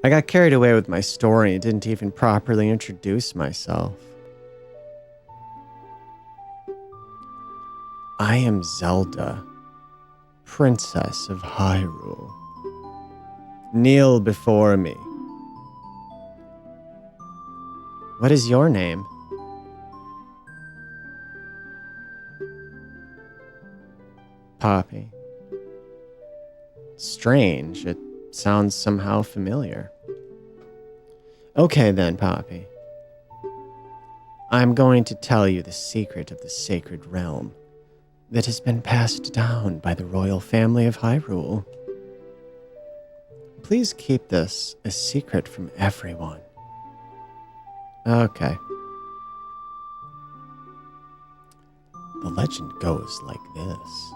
I got carried away with my story and didn't even properly introduce myself. I am Zelda, Princess of Hyrule. Kneel before me. What is your name? Poppy. Strange, it sounds somehow familiar. Okay then, Poppy. I'm going to tell you the secret of the sacred realm that has been passed down by the royal family of Hyrule. Please keep this a secret from everyone. Okay. The legend goes like this.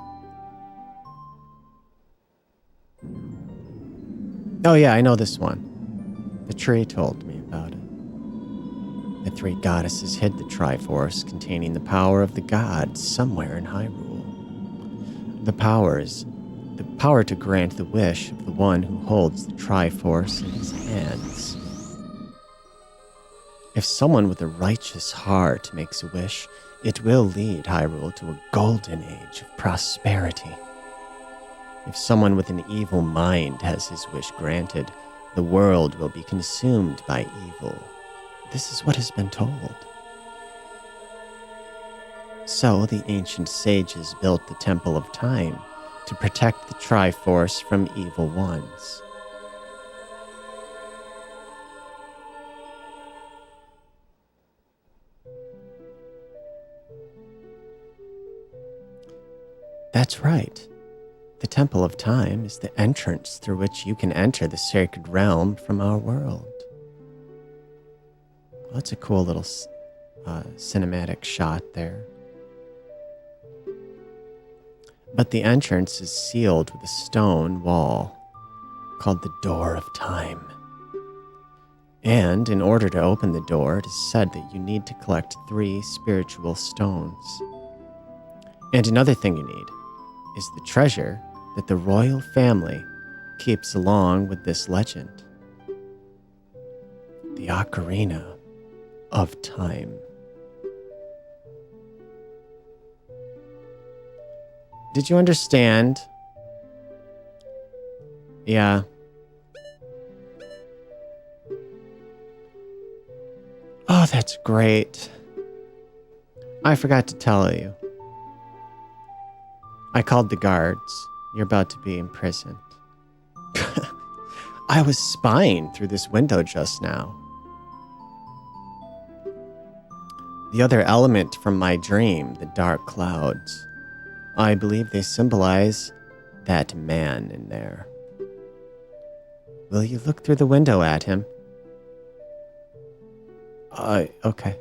Oh yeah, I know this one. The tree told me about it. The three goddesses hid the Triforce containing the power of the gods somewhere in Hyrule. The power to grant the wish of the one who holds the Triforce in his hands. If someone with a righteous heart makes a wish, it will lead Hyrule to a golden age of prosperity. If someone with an evil mind has his wish granted, the world will be consumed by evil. This is what has been told. So the ancient sages built the Temple of Time to protect the Triforce from evil ones. That's right. The Temple of Time is the entrance through which you can enter the sacred realm from our world. Well, that's a cool little cinematic shot there. But the entrance is sealed with a stone wall called the Door of Time. And in order to open the door, it is said that you need to collect 3 spiritual stones. And another thing you need is the treasure that the royal family keeps along with this legend. The Ocarina of Time. Did you understand? Yeah. Oh, that's great. I forgot to tell you. I called the guards. You're about to be imprisoned. I was spying through this window just now. The other element from my dream, the dark clouds, I believe they symbolize that man in there. Will you look through the window at him? Okay.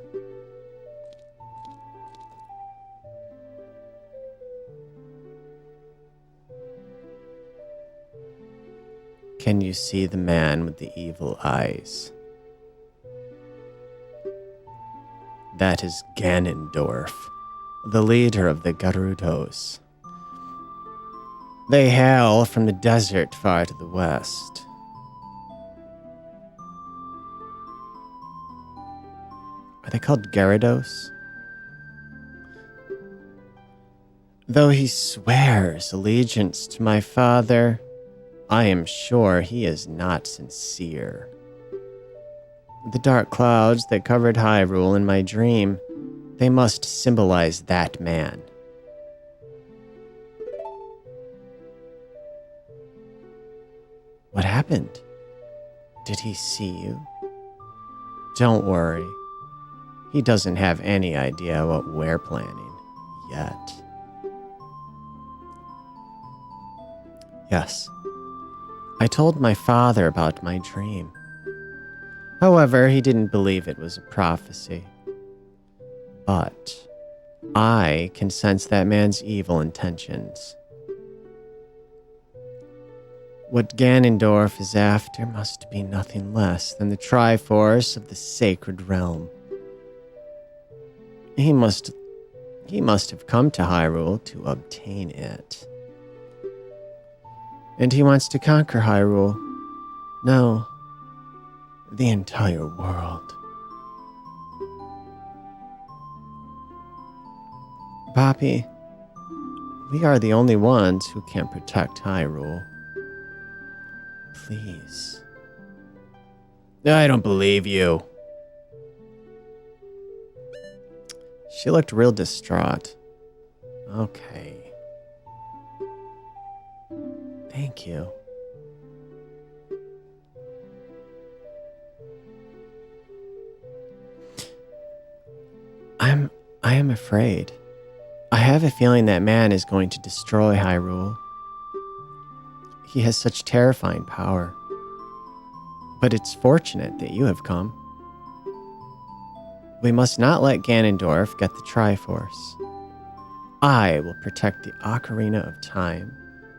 Can you see the man with the evil eyes? That is Ganondorf, the leader of the Gerudos. They hail from the desert far to the west. Are they called Gyarados? Though he swears allegiance to my father, I am sure he is not sincere. The dark clouds that covered Hyrule in my dream, they must symbolize that man. What happened? Did he see you? Don't worry. He doesn't have any idea what we're planning yet. Yes. I told my father about my dream. However, he didn't believe it was a prophecy. But I can sense that man's evil intentions. What Ganondorf is after must be nothing less than the Triforce of the sacred realm. He must have come to Hyrule to obtain it. And he wants to conquer Hyrule. No, the entire world. Poppy, We are the only ones who can protect Hyrule. Please. I don't believe you. She looked real distraught. Okay. Thank you. I am afraid. I have a feeling that man is going to destroy Hyrule. He has such terrifying power. But it's fortunate that you have come. We must not let Ganondorf get the Triforce. I will protect the Ocarina of Time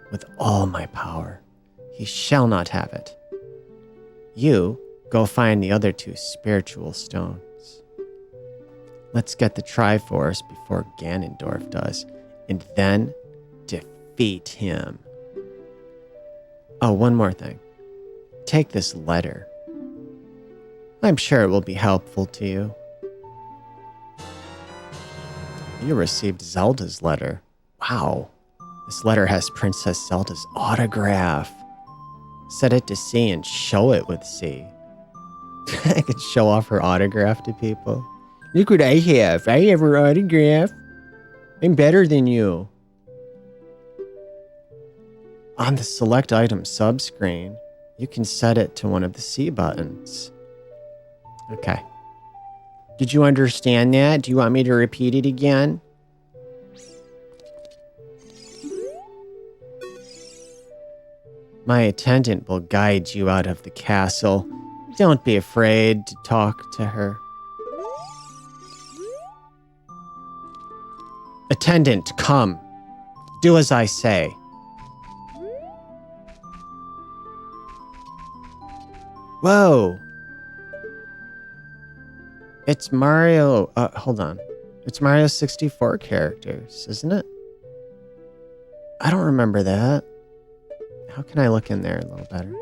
with all my power. He shall not have it. You go find the other 2 spiritual stones. Let's get the Triforce before Ganondorf does, and then defeat him. Oh, one more thing. Take this letter. I'm sure it will be helpful to you. You received Zelda's letter. Wow. This letter has Princess Zelda's autograph. Set it to C and show it with C. I could show off her autograph to people. Look what I have. I have her autograph. I'm better than you. On the select item subscreen, you can set it to one of the C buttons. Okay. Did you understand that? Do you want me to repeat it again? My attendant will guide you out of the castle. Don't be afraid to talk to her. Attendant, come. Do as I say. Whoa. It's Mario. Hold on. It's Mario 64 characters, isn't it? I don't remember that. How can I look in there a little better?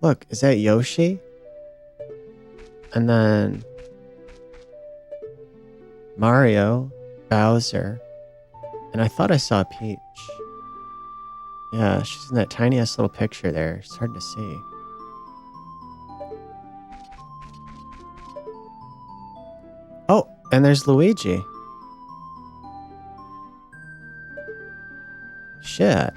Look, is that Yoshi? And then Mario, Bowser, and I thought I saw Peach. Yeah, she's in that tiniest little picture there. It's hard to see. Oh, and there's Luigi. Shit.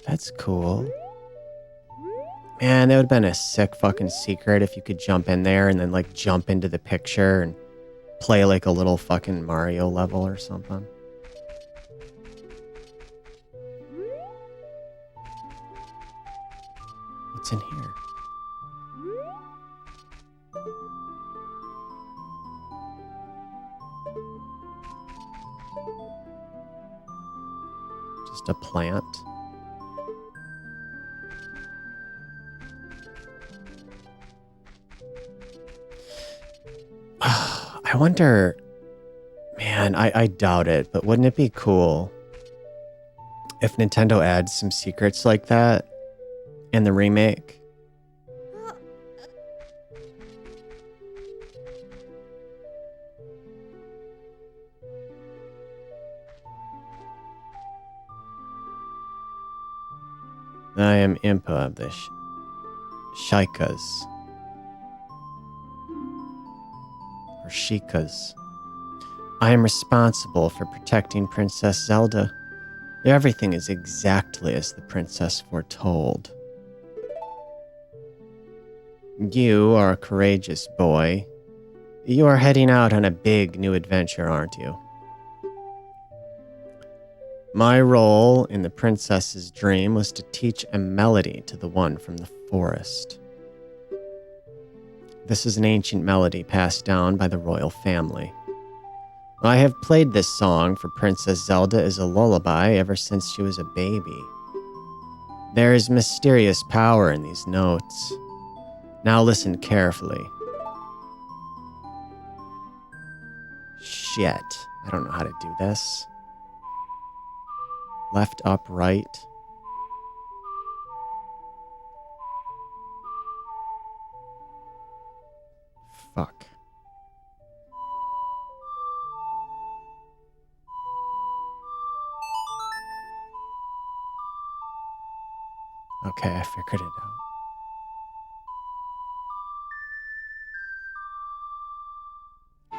That's cool. Man, that would have been a sick fucking secret if you could jump in there and then like jump into the picture and play like a little fucking Mario level or something. What's in here? Just a plant. I wonder, man, I doubt it, but wouldn't it be cool if Nintendo adds some secrets like that in the remake? I am Impa of the Shikas. Or Shikas. I am responsible for protecting Princess Zelda. Everything is exactly as the princess foretold. You are a courageous boy. You are heading out on a big new adventure, aren't you? My role in the princess's dream was to teach a melody to the one from the forest. This is an ancient melody passed down by the royal family. I have played this song for Princess Zelda as a lullaby ever since she was a baby. There is mysterious power in these notes. Now listen carefully. Shit, I don't know how to do this. Left, up, right. Fuck. Okay, I figured it out.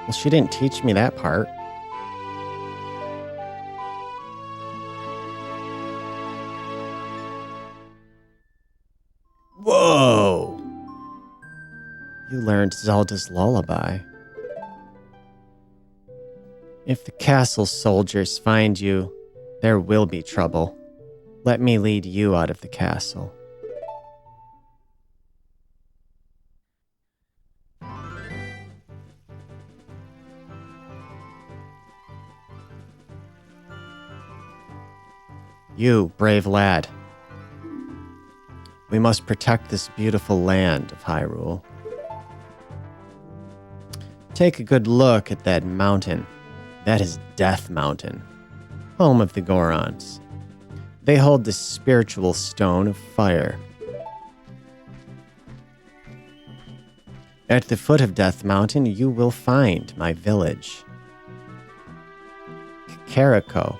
Well, she didn't teach me that part. Whoa! You learned Zelda's lullaby. If the castle soldiers find you, there will be trouble. Let me lead you out of the castle. You, brave lad. We must protect this beautiful land of Hyrule. Take a good look at that mountain. That is Death Mountain, home of the Gorons. They hold the spiritual stone of fire. At the foot of Death Mountain, you will find my village, Kakariko.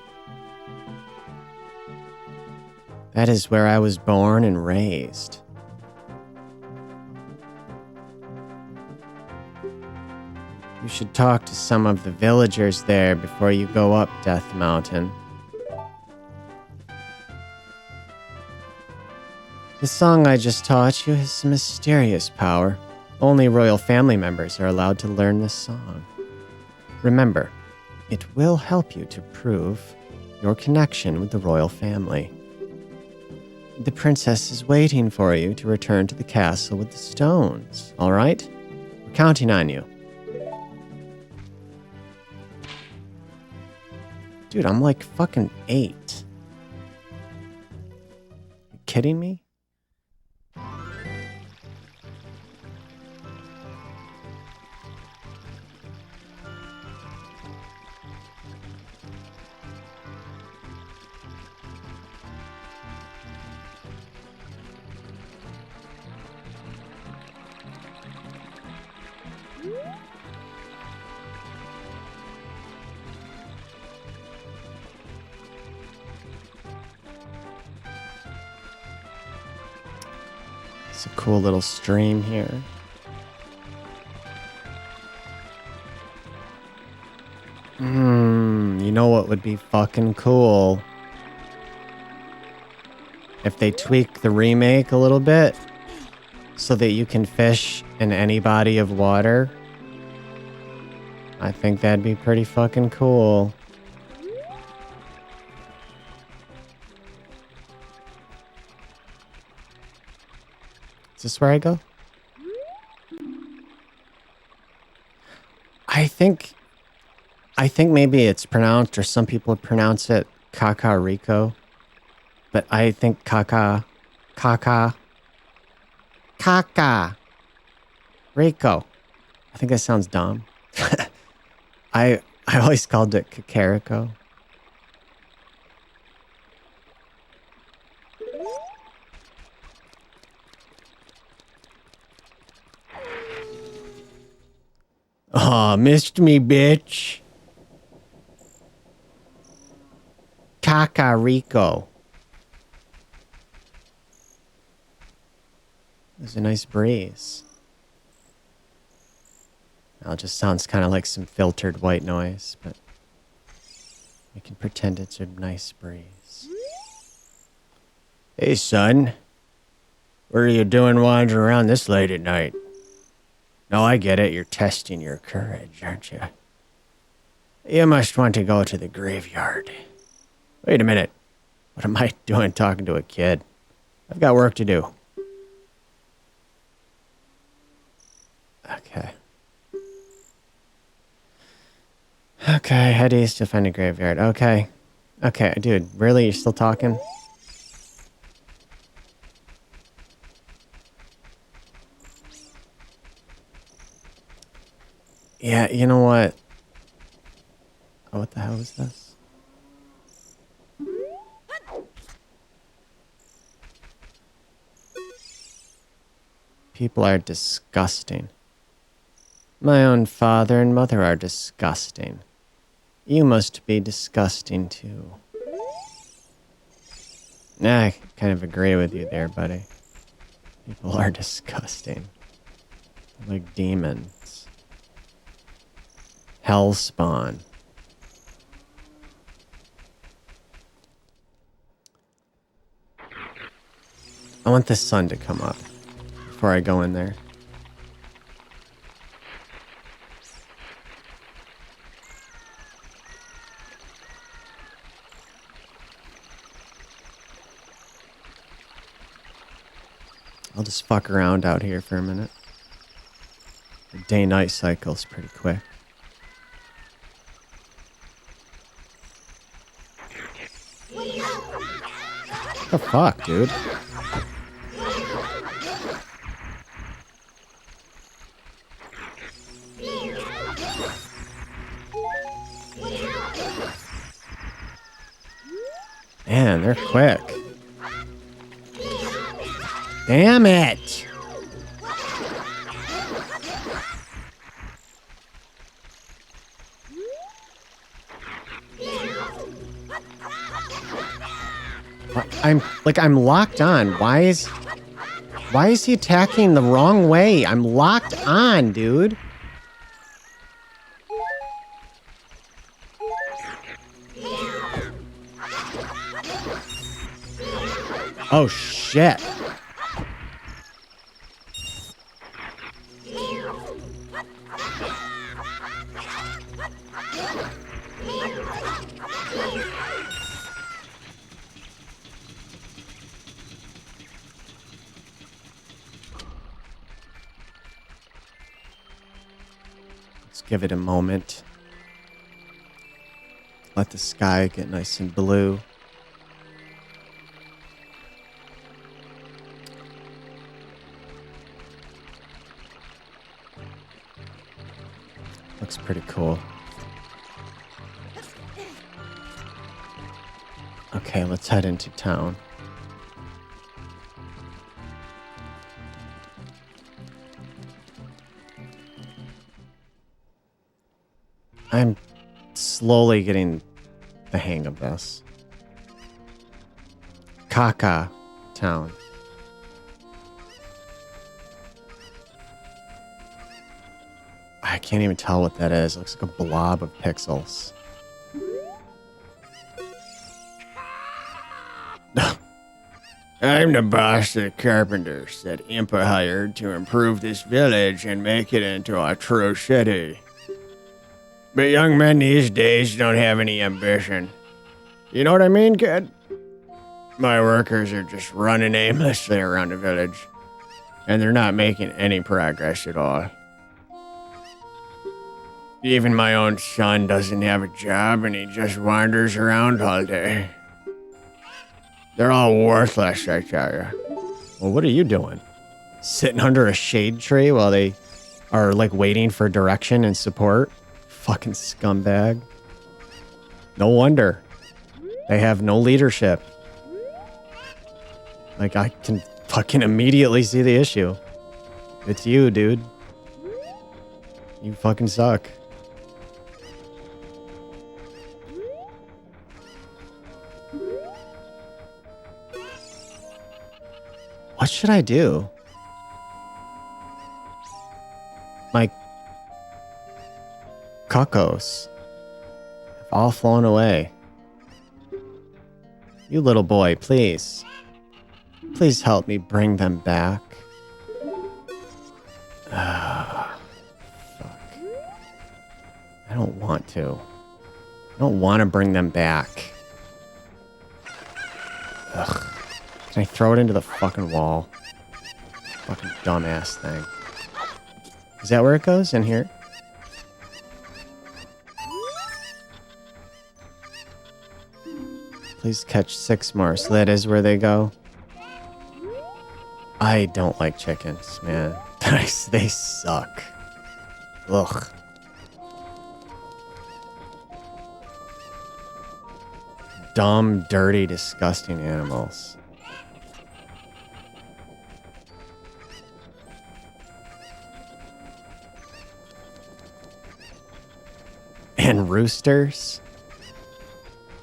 That is where I was born and raised. You should talk to some of the villagers there before you go up Death Mountain. The song I just taught you has mysterious power. Only royal family members are allowed to learn this song. Remember, it will help you to prove your connection with the royal family. The princess is waiting for you to return to the castle with the stones, all right? We're counting on you. Dude, I'm like fucking 8. You kidding me? It's a cool little stream here. You know what would be fucking cool? If they tweak the remake a little bit so that you can fish in any body of water. I think that'd be pretty fucking cool. Is this where I go? I think maybe it's pronounced, or some people pronounce it Kakariko. But I think Rico. I think that sounds dumb. I always called it Kakariko. Aw, missed me, bitch. Kakariko. There's a nice breeze. Now it just sounds kind of like some filtered white noise, but we can pretend it's a nice breeze. Hey, son. What are you doing wandering around this late at night? No, I get it. You're testing your courage, aren't you? You must want to go to the graveyard. Wait a minute. What am I doing talking to a kid? I've got work to do. Okay. Okay, head east to find a graveyard. Okay. Okay, dude, really? You're still talking? Yeah, you know what? Oh, what the hell is this? People are disgusting. My own father and mother are disgusting. You must be disgusting too. Nah, I kind of agree with you there, buddy. People are disgusting. Like demons. Hellspawn. I want the sun to come up before I go in there. I'll just fuck around out here for a minute. The day-night cycle's pretty quick. What the fuck, dude? Man, they're quick. Damn it! I'm locked on. Why is he attacking the wrong way? I'm locked on, dude. Oh shit. Let's give it a moment. Let the sky get nice and blue. Looks pretty cool. Okay, let's head into town. I'm slowly getting the hang of this. Kaka town. I can't even tell what that is. It looks like a blob of pixels. I'm the boss of the carpenters that Impa hired to improve this village and make it into a true city. But young men these days don't have any ambition. You know what I mean, kid? My workers are just running aimlessly around the village, and they're not making any progress at all. Even my own son doesn't have a job, and he just wanders around all day. They're all worthless, I tell you. Well, what are you doing? Sitting under a shade tree while they are, like, waiting for direction and support? Fucking scumbag. No wonder. They have no leadership. Like, I can fucking immediately see the issue. It's you, dude. You fucking suck. What should I do? My cuckos have all flown away. You little boy, please. Please help me bring them back. Fuck. I don't want to. I don't want to bring them back. Ugh. Can I throw it into the fucking wall? Fucking dumbass thing. Is that where it goes? In here? Please catch 6 more. So that is where they go. I don't like chickens, man. They suck. Ugh. Dumb, dirty, disgusting animals. roosters,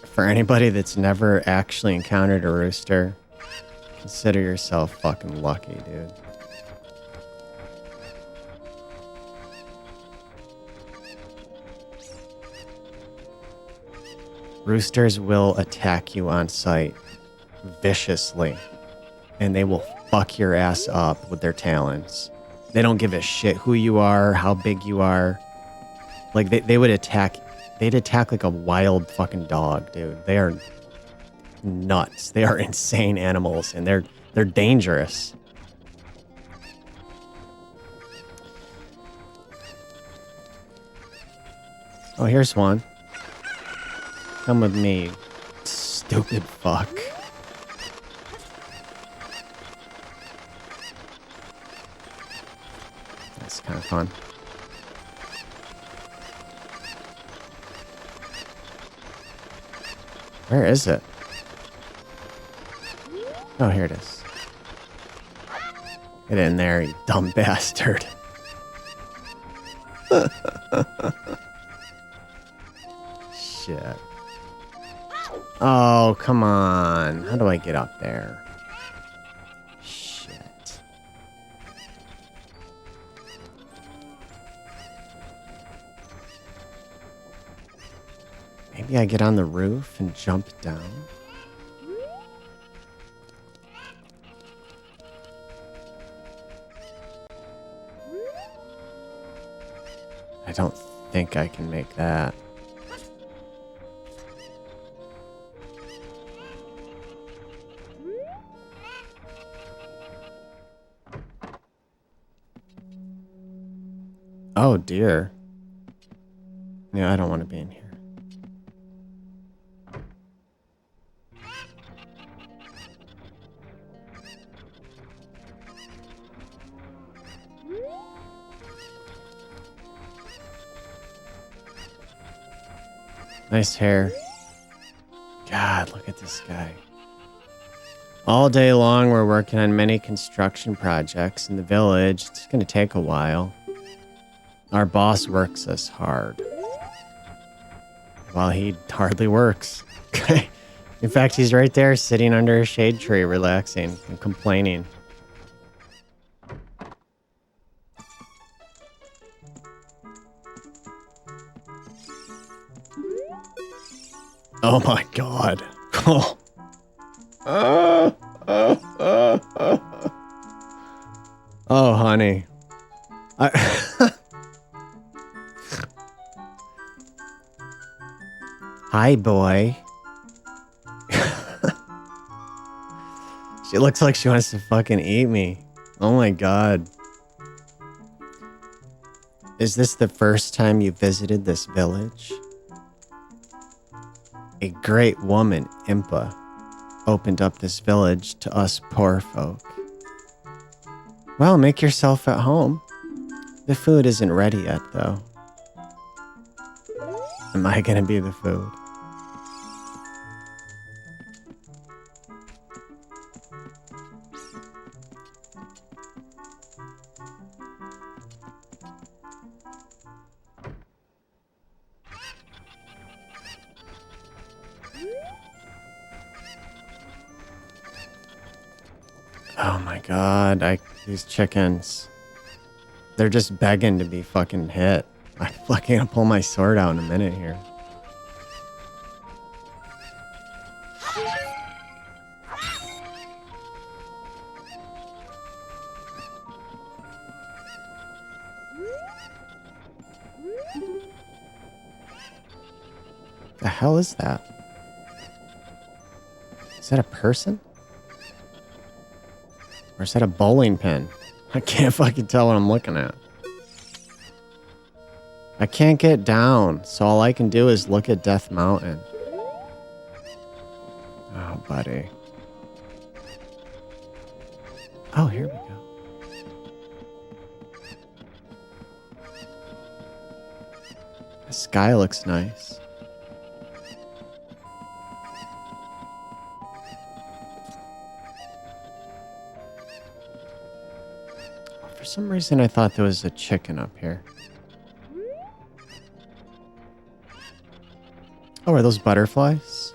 for anybody that's never actually encountered a rooster, consider yourself fucking lucky, dude. Roosters will attack you on sight viciously, and they will fuck your ass up with their talons. They don't give a shit who you are, how big you are. Like, they would attack, they'd attack like a wild fucking dog, dude. They are nuts. They are insane animals, and they're dangerous. Oh, here's one. Come with me, stupid fuck. That's kind of fun. Where is it? Oh, here it is. Get in there, you dumb bastard. Shit. Oh, come on. How do I get up there? Shit. Maybe I get on the roof and jump down? I don't think I can make that. Oh dear. Yeah, I don't want to be in here. Nice hair. God, look at this guy. All day long, we're working on many construction projects in the village. It's going to take a while. Our boss works us hard. Well, he hardly works. In fact, he's right there sitting under a shade tree, relaxing and complaining. Oh my god. Oh, honey. Hi, boy. She looks like she wants to fucking eat me. Oh my god. Is this the first time you visited this village? A great woman, Impa, opened up this village to us poor folk. Well, make yourself at home. The food isn't ready yet, though. Am I gonna be the food? Oh my god, these chickens. They're just begging to be fucking hit. I'm fucking gonna pull my sword out in a minute here. The hell is that? Is that a person? Or is that a bowling pin? I can't fucking tell what I'm looking at. I can't get down, so all I can do is look at Death Mountain. Oh, buddy. Oh, here we go. The sky looks nice. For some reason, I thought there was a chicken up here. Oh, are those butterflies?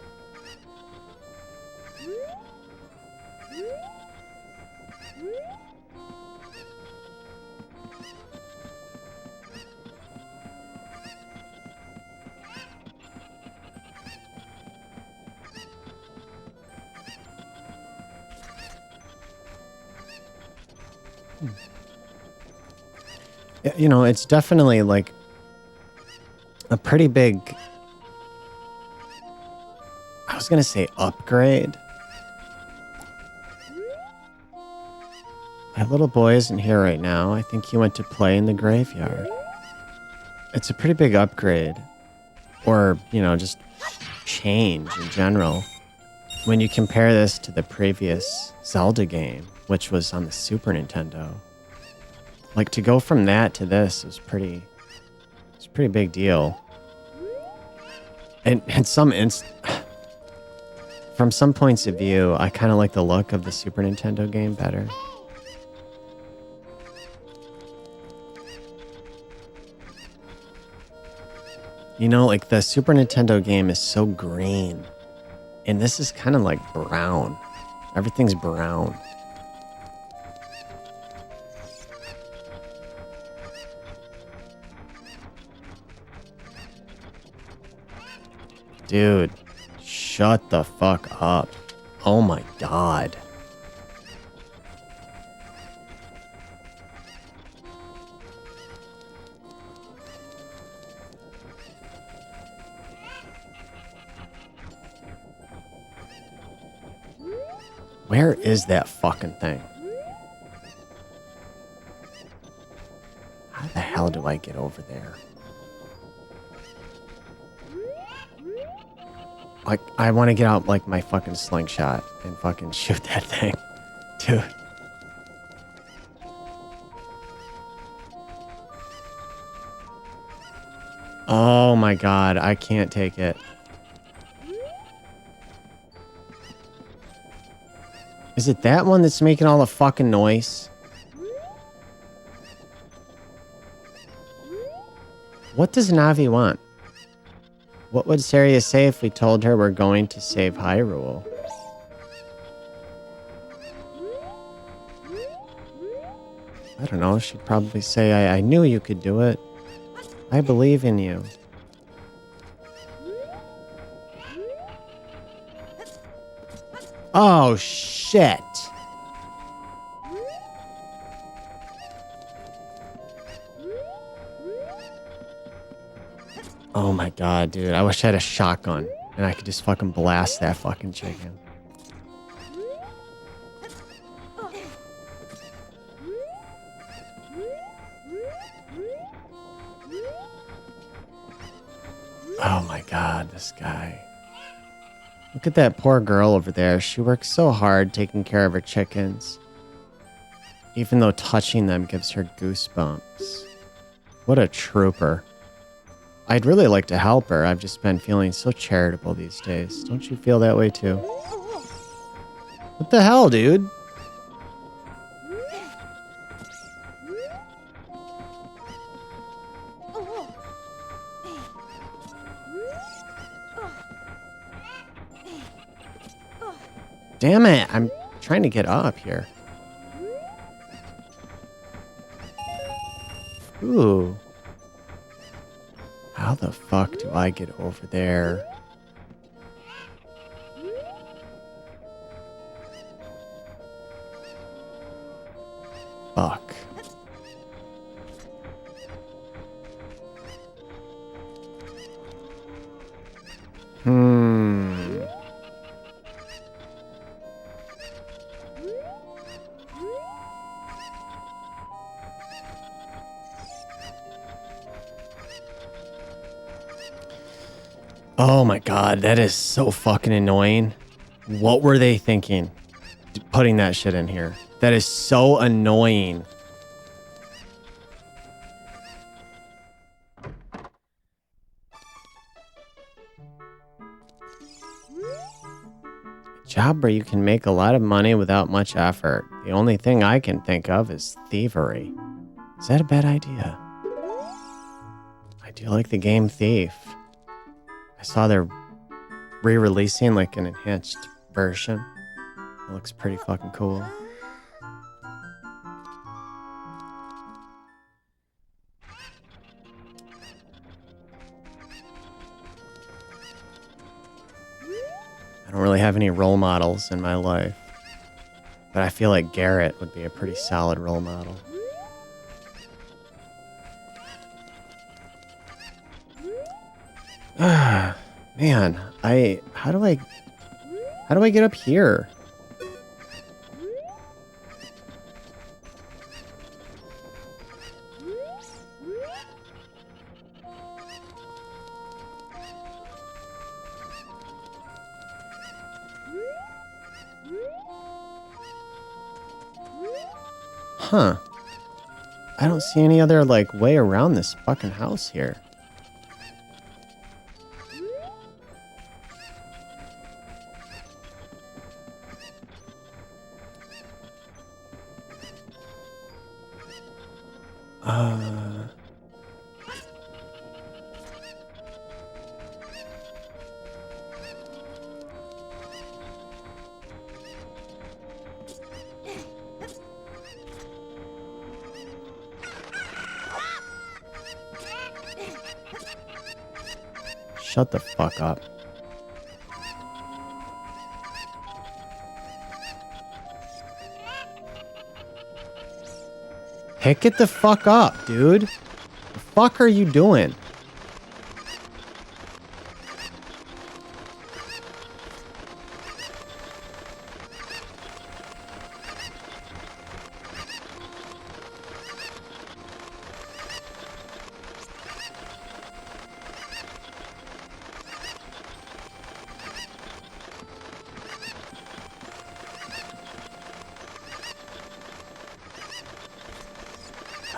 You know, it's definitely like a pretty big, I was going to say upgrade. My little boy isn't here right now. I think he went to play in the graveyard. It's a pretty big upgrade. Or, you know, just change in general. When you compare this to the previous Zelda game, which was on the Super Nintendo. Like, to go from that to this is pretty big deal. And from some points of view, I kind of like the look of the Super Nintendo game better. You know, like the Super Nintendo game is so green. And this is kind of like brown. Everything's brown. Dude, shut the fuck up. Oh my god. Where is that fucking thing? How the hell do I get over there? Like, I want to get out, like, my fucking slingshot and fucking shoot that thing. Dude. Oh my god, I can't take it. Is it that one that's making all the fucking noise? What does Navi want? What would Saria say if we told her we're going to save Hyrule? I don't know. She'd probably say, I knew you could do it. I believe in you. Oh, shit. Oh my god, dude. I wish I had a shotgun and I could just fucking blast that fucking chicken. Oh my god, this guy. Look at that poor girl over there. She works so hard taking care of her chickens. Even though touching them gives her goosebumps. What a trooper. I'd really like to help her. I've just been feeling so charitable these days. Don't you feel that way too? What the hell, dude? Damn it, I'm trying to get up here. Ooh. How the fuck do I get over there? Fuck. Oh my god, that is so fucking annoying. What were they thinking? Putting that shit in here. That is so annoying. A job where you can make a lot of money without much effort. The only thing I can think of is thievery. Is that a bad idea? I do like the game Thief. I saw they're re-releasing like an enhanced version. It looks pretty fucking cool. I don't really have any role models in my life, but I feel like Garrett would be a pretty solid role model. Man, how do I get up here? Huh. I don't see any other, like, way around this fucking house here. Shut the fuck up. Pick it the fuck up, dude. The fuck are you doing?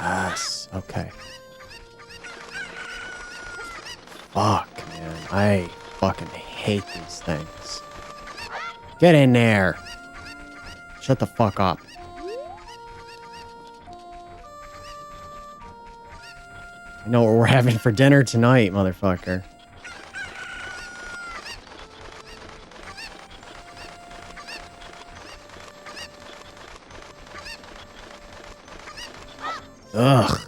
Yes, okay. Fuck, man. I fucking hate these things. Get in there. Shut the fuck up. I know what we're having for dinner tonight, motherfucker. Ugh.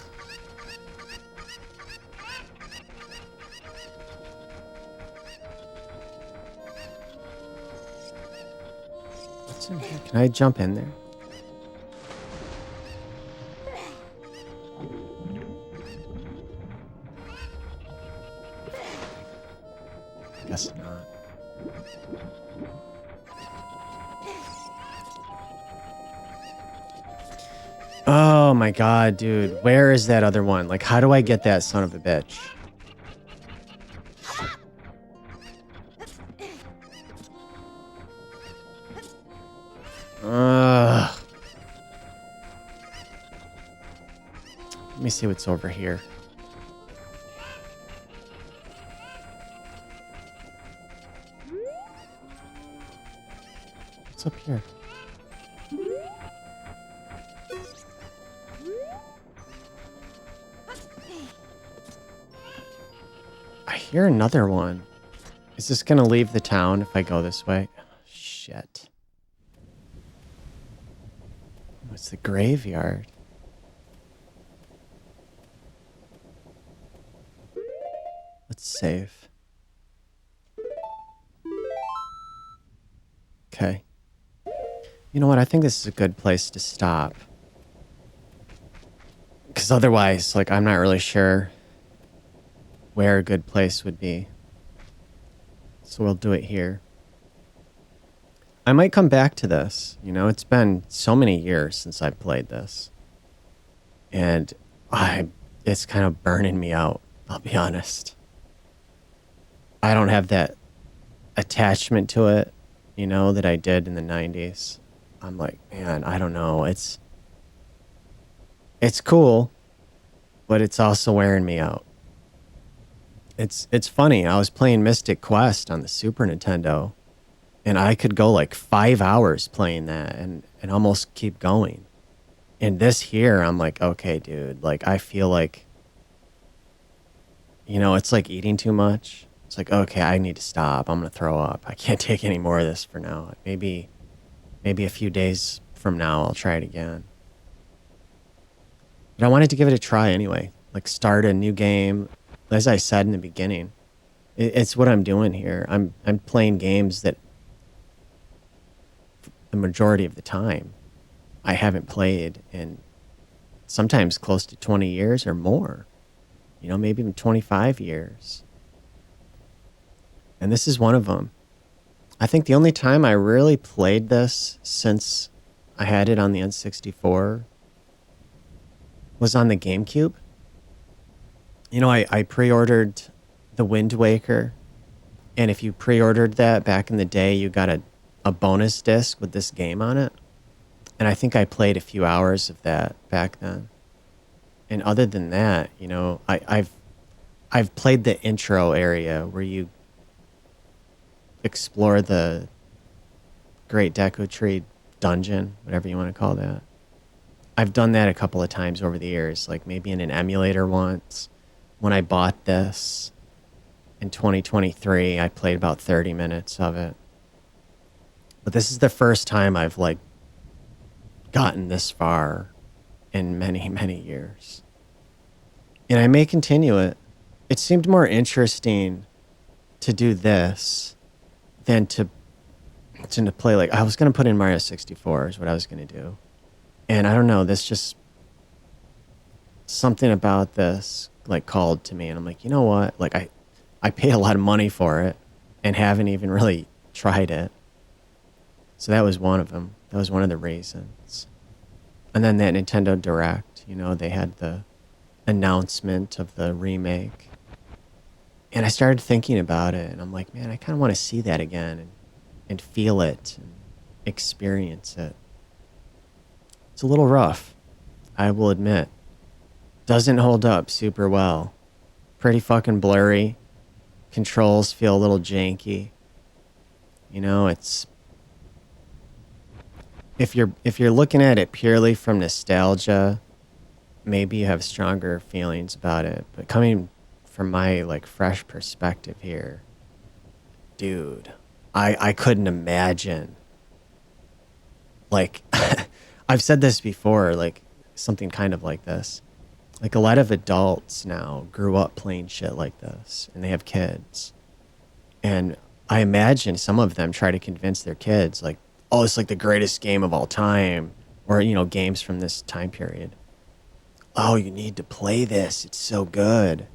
What's in here? Can I jump in there? Guess not. Oh my god, dude. Where is that other one? Like, how do I get that son of a bitch? Let me see what's over here. What's up here? I hear another one. Is this gonna leave the town if I go this way? Oh, shit. What's the graveyard? Let's save. Okay. You know what? I think this is a good place to stop. Because otherwise, like, I'm not really sure where a good place would be. So we'll do it here. I might come back to this. You know, it's been so many years since I've played this. And it's kind of burning me out, I'll be honest. I don't have that attachment to it, you know, that I did in the 90s. I'm like, man, I don't know. It's cool, but it's also wearing me out. It's funny. I was playing Mystic Quest on the Super Nintendo, and I could go like 5 hours playing that and almost keep going. And this here, I'm like, okay, dude, like, I feel like, you know, it's like eating too much. It's like, okay, I need to stop. I'm going to throw up. I can't take any more of this for now. Maybe a few days from now, I'll try it again. But I wanted to give it a try anyway. Like start a new game. As I said in the beginning, it's what I'm doing here. I'm playing games that the majority of the time I haven't played in sometimes close to 20 years or more. You know, maybe even 25 years. And this is one of them. I think the only time I really played this since I had it on the N64 was on the GameCube. You know, I pre-ordered the Wind Waker. And if you pre-ordered that back in the day, you got a bonus disc with this game on it. And I think I played a few hours of that back then. And other than that, you know, I've played the intro area where you explore the Great Deku Tree dungeon, whatever you want to call that. I've done that a couple of times over the years, like maybe in an emulator once. When I bought this in 2023, I played about 30 minutes of it. But this is the first time I've like gotten this far in many, many years. And I may continue it. It seemed more interesting to do this than to play like I was going to put in Mario 64 is what I was going to do. And I don't know, this just something about this like called to me and I'm like, you know what? Like I paid a lot of money for it and haven't even really tried it. So that was one of them. That was one of the reasons. And then that Nintendo Direct, you know, they had the announcement of the remake. And I started thinking about it and I'm like, man, I kind of want to see that again and feel it and experience it. It's a little rough, I will admit. Doesn't hold up super well. Pretty fucking blurry. Controls feel a little janky. You know, it's if you're looking at it purely from nostalgia, maybe you have stronger feelings about it. But coming from my like fresh perspective here, dude, I couldn't imagine. Like I've said this before, like something kind of like this. Like a lot of adults now grew up playing shit like this and they have kids. And I imagine some of them try to convince their kids like, oh, it's like the greatest game of all time or, you know, games from this time period. Oh, you need to play this. It's so good.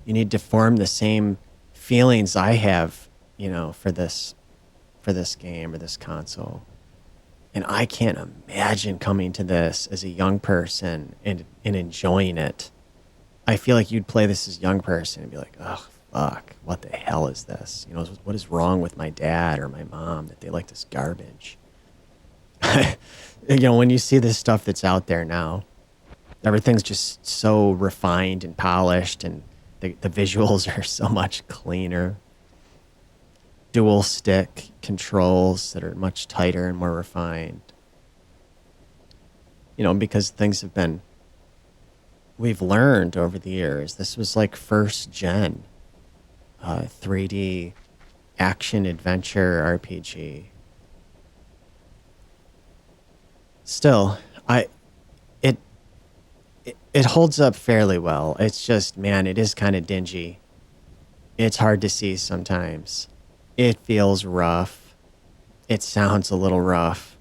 You need to form the same feelings I have, you know, for this game or this console. And I can't imagine coming to this as a young person and enjoying it. I feel like you'd play this as a young person and be like, oh, fuck, what the hell is this? You know, what is wrong with my dad or my mom that they like this garbage? You know, when you see this stuff that's out there now, everything's just so refined and polished and the visuals are so much cleaner. Dual stick controls that are much tighter and more refined. You know, because we've learned over the years, this was like first gen 3D action adventure RPG. Still, it holds up fairly well. It's just, man, it is kind of dingy. It's hard to see sometimes. It feels rough. It sounds a little rough.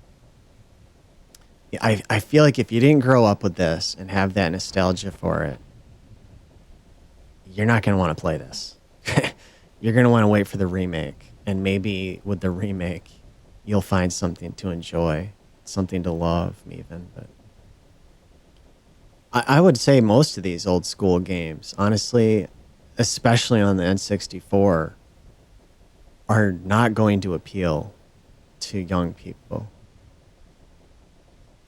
I feel like if you didn't grow up with this and have that nostalgia for it, you're not going to want to play this. You're going to want to wait for the remake. And maybe with the remake, you'll find something to enjoy, something to love even. But I would say most of these old school games, honestly, especially on the N64, are not going to appeal to young people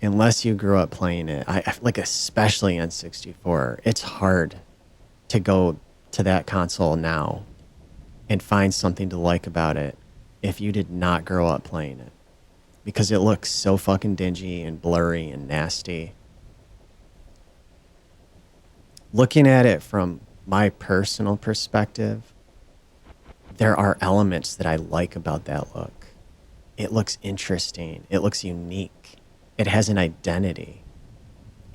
unless you grew up playing it. I like, especially N64, it's hard to go to that console now and find something to like about it if you did not grow up playing it, because it looks so fucking dingy and blurry and nasty. Looking at it from my personal perspective, there are elements that I like about that look. It looks interesting. It looks unique. It has an identity.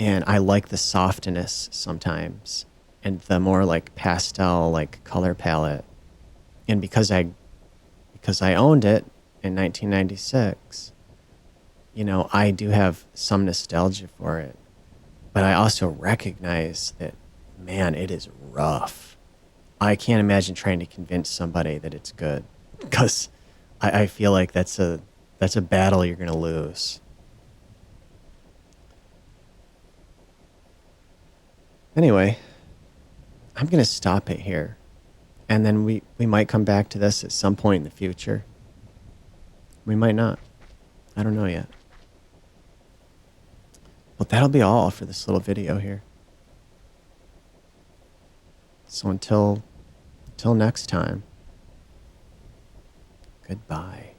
And I like the softness sometimes and the more like pastel like color palette. And because I owned it in 1996, you know, I do have some nostalgia for it. But I also recognize that, man, it is rough. I can't imagine trying to convince somebody that it's good, because I feel like that's a battle you're going to lose. Anyway, I'm going to stop it here. And then we might come back to this at some point in the future. We might not. I don't know yet. But that'll be all for this little video here. So until next time, goodbye.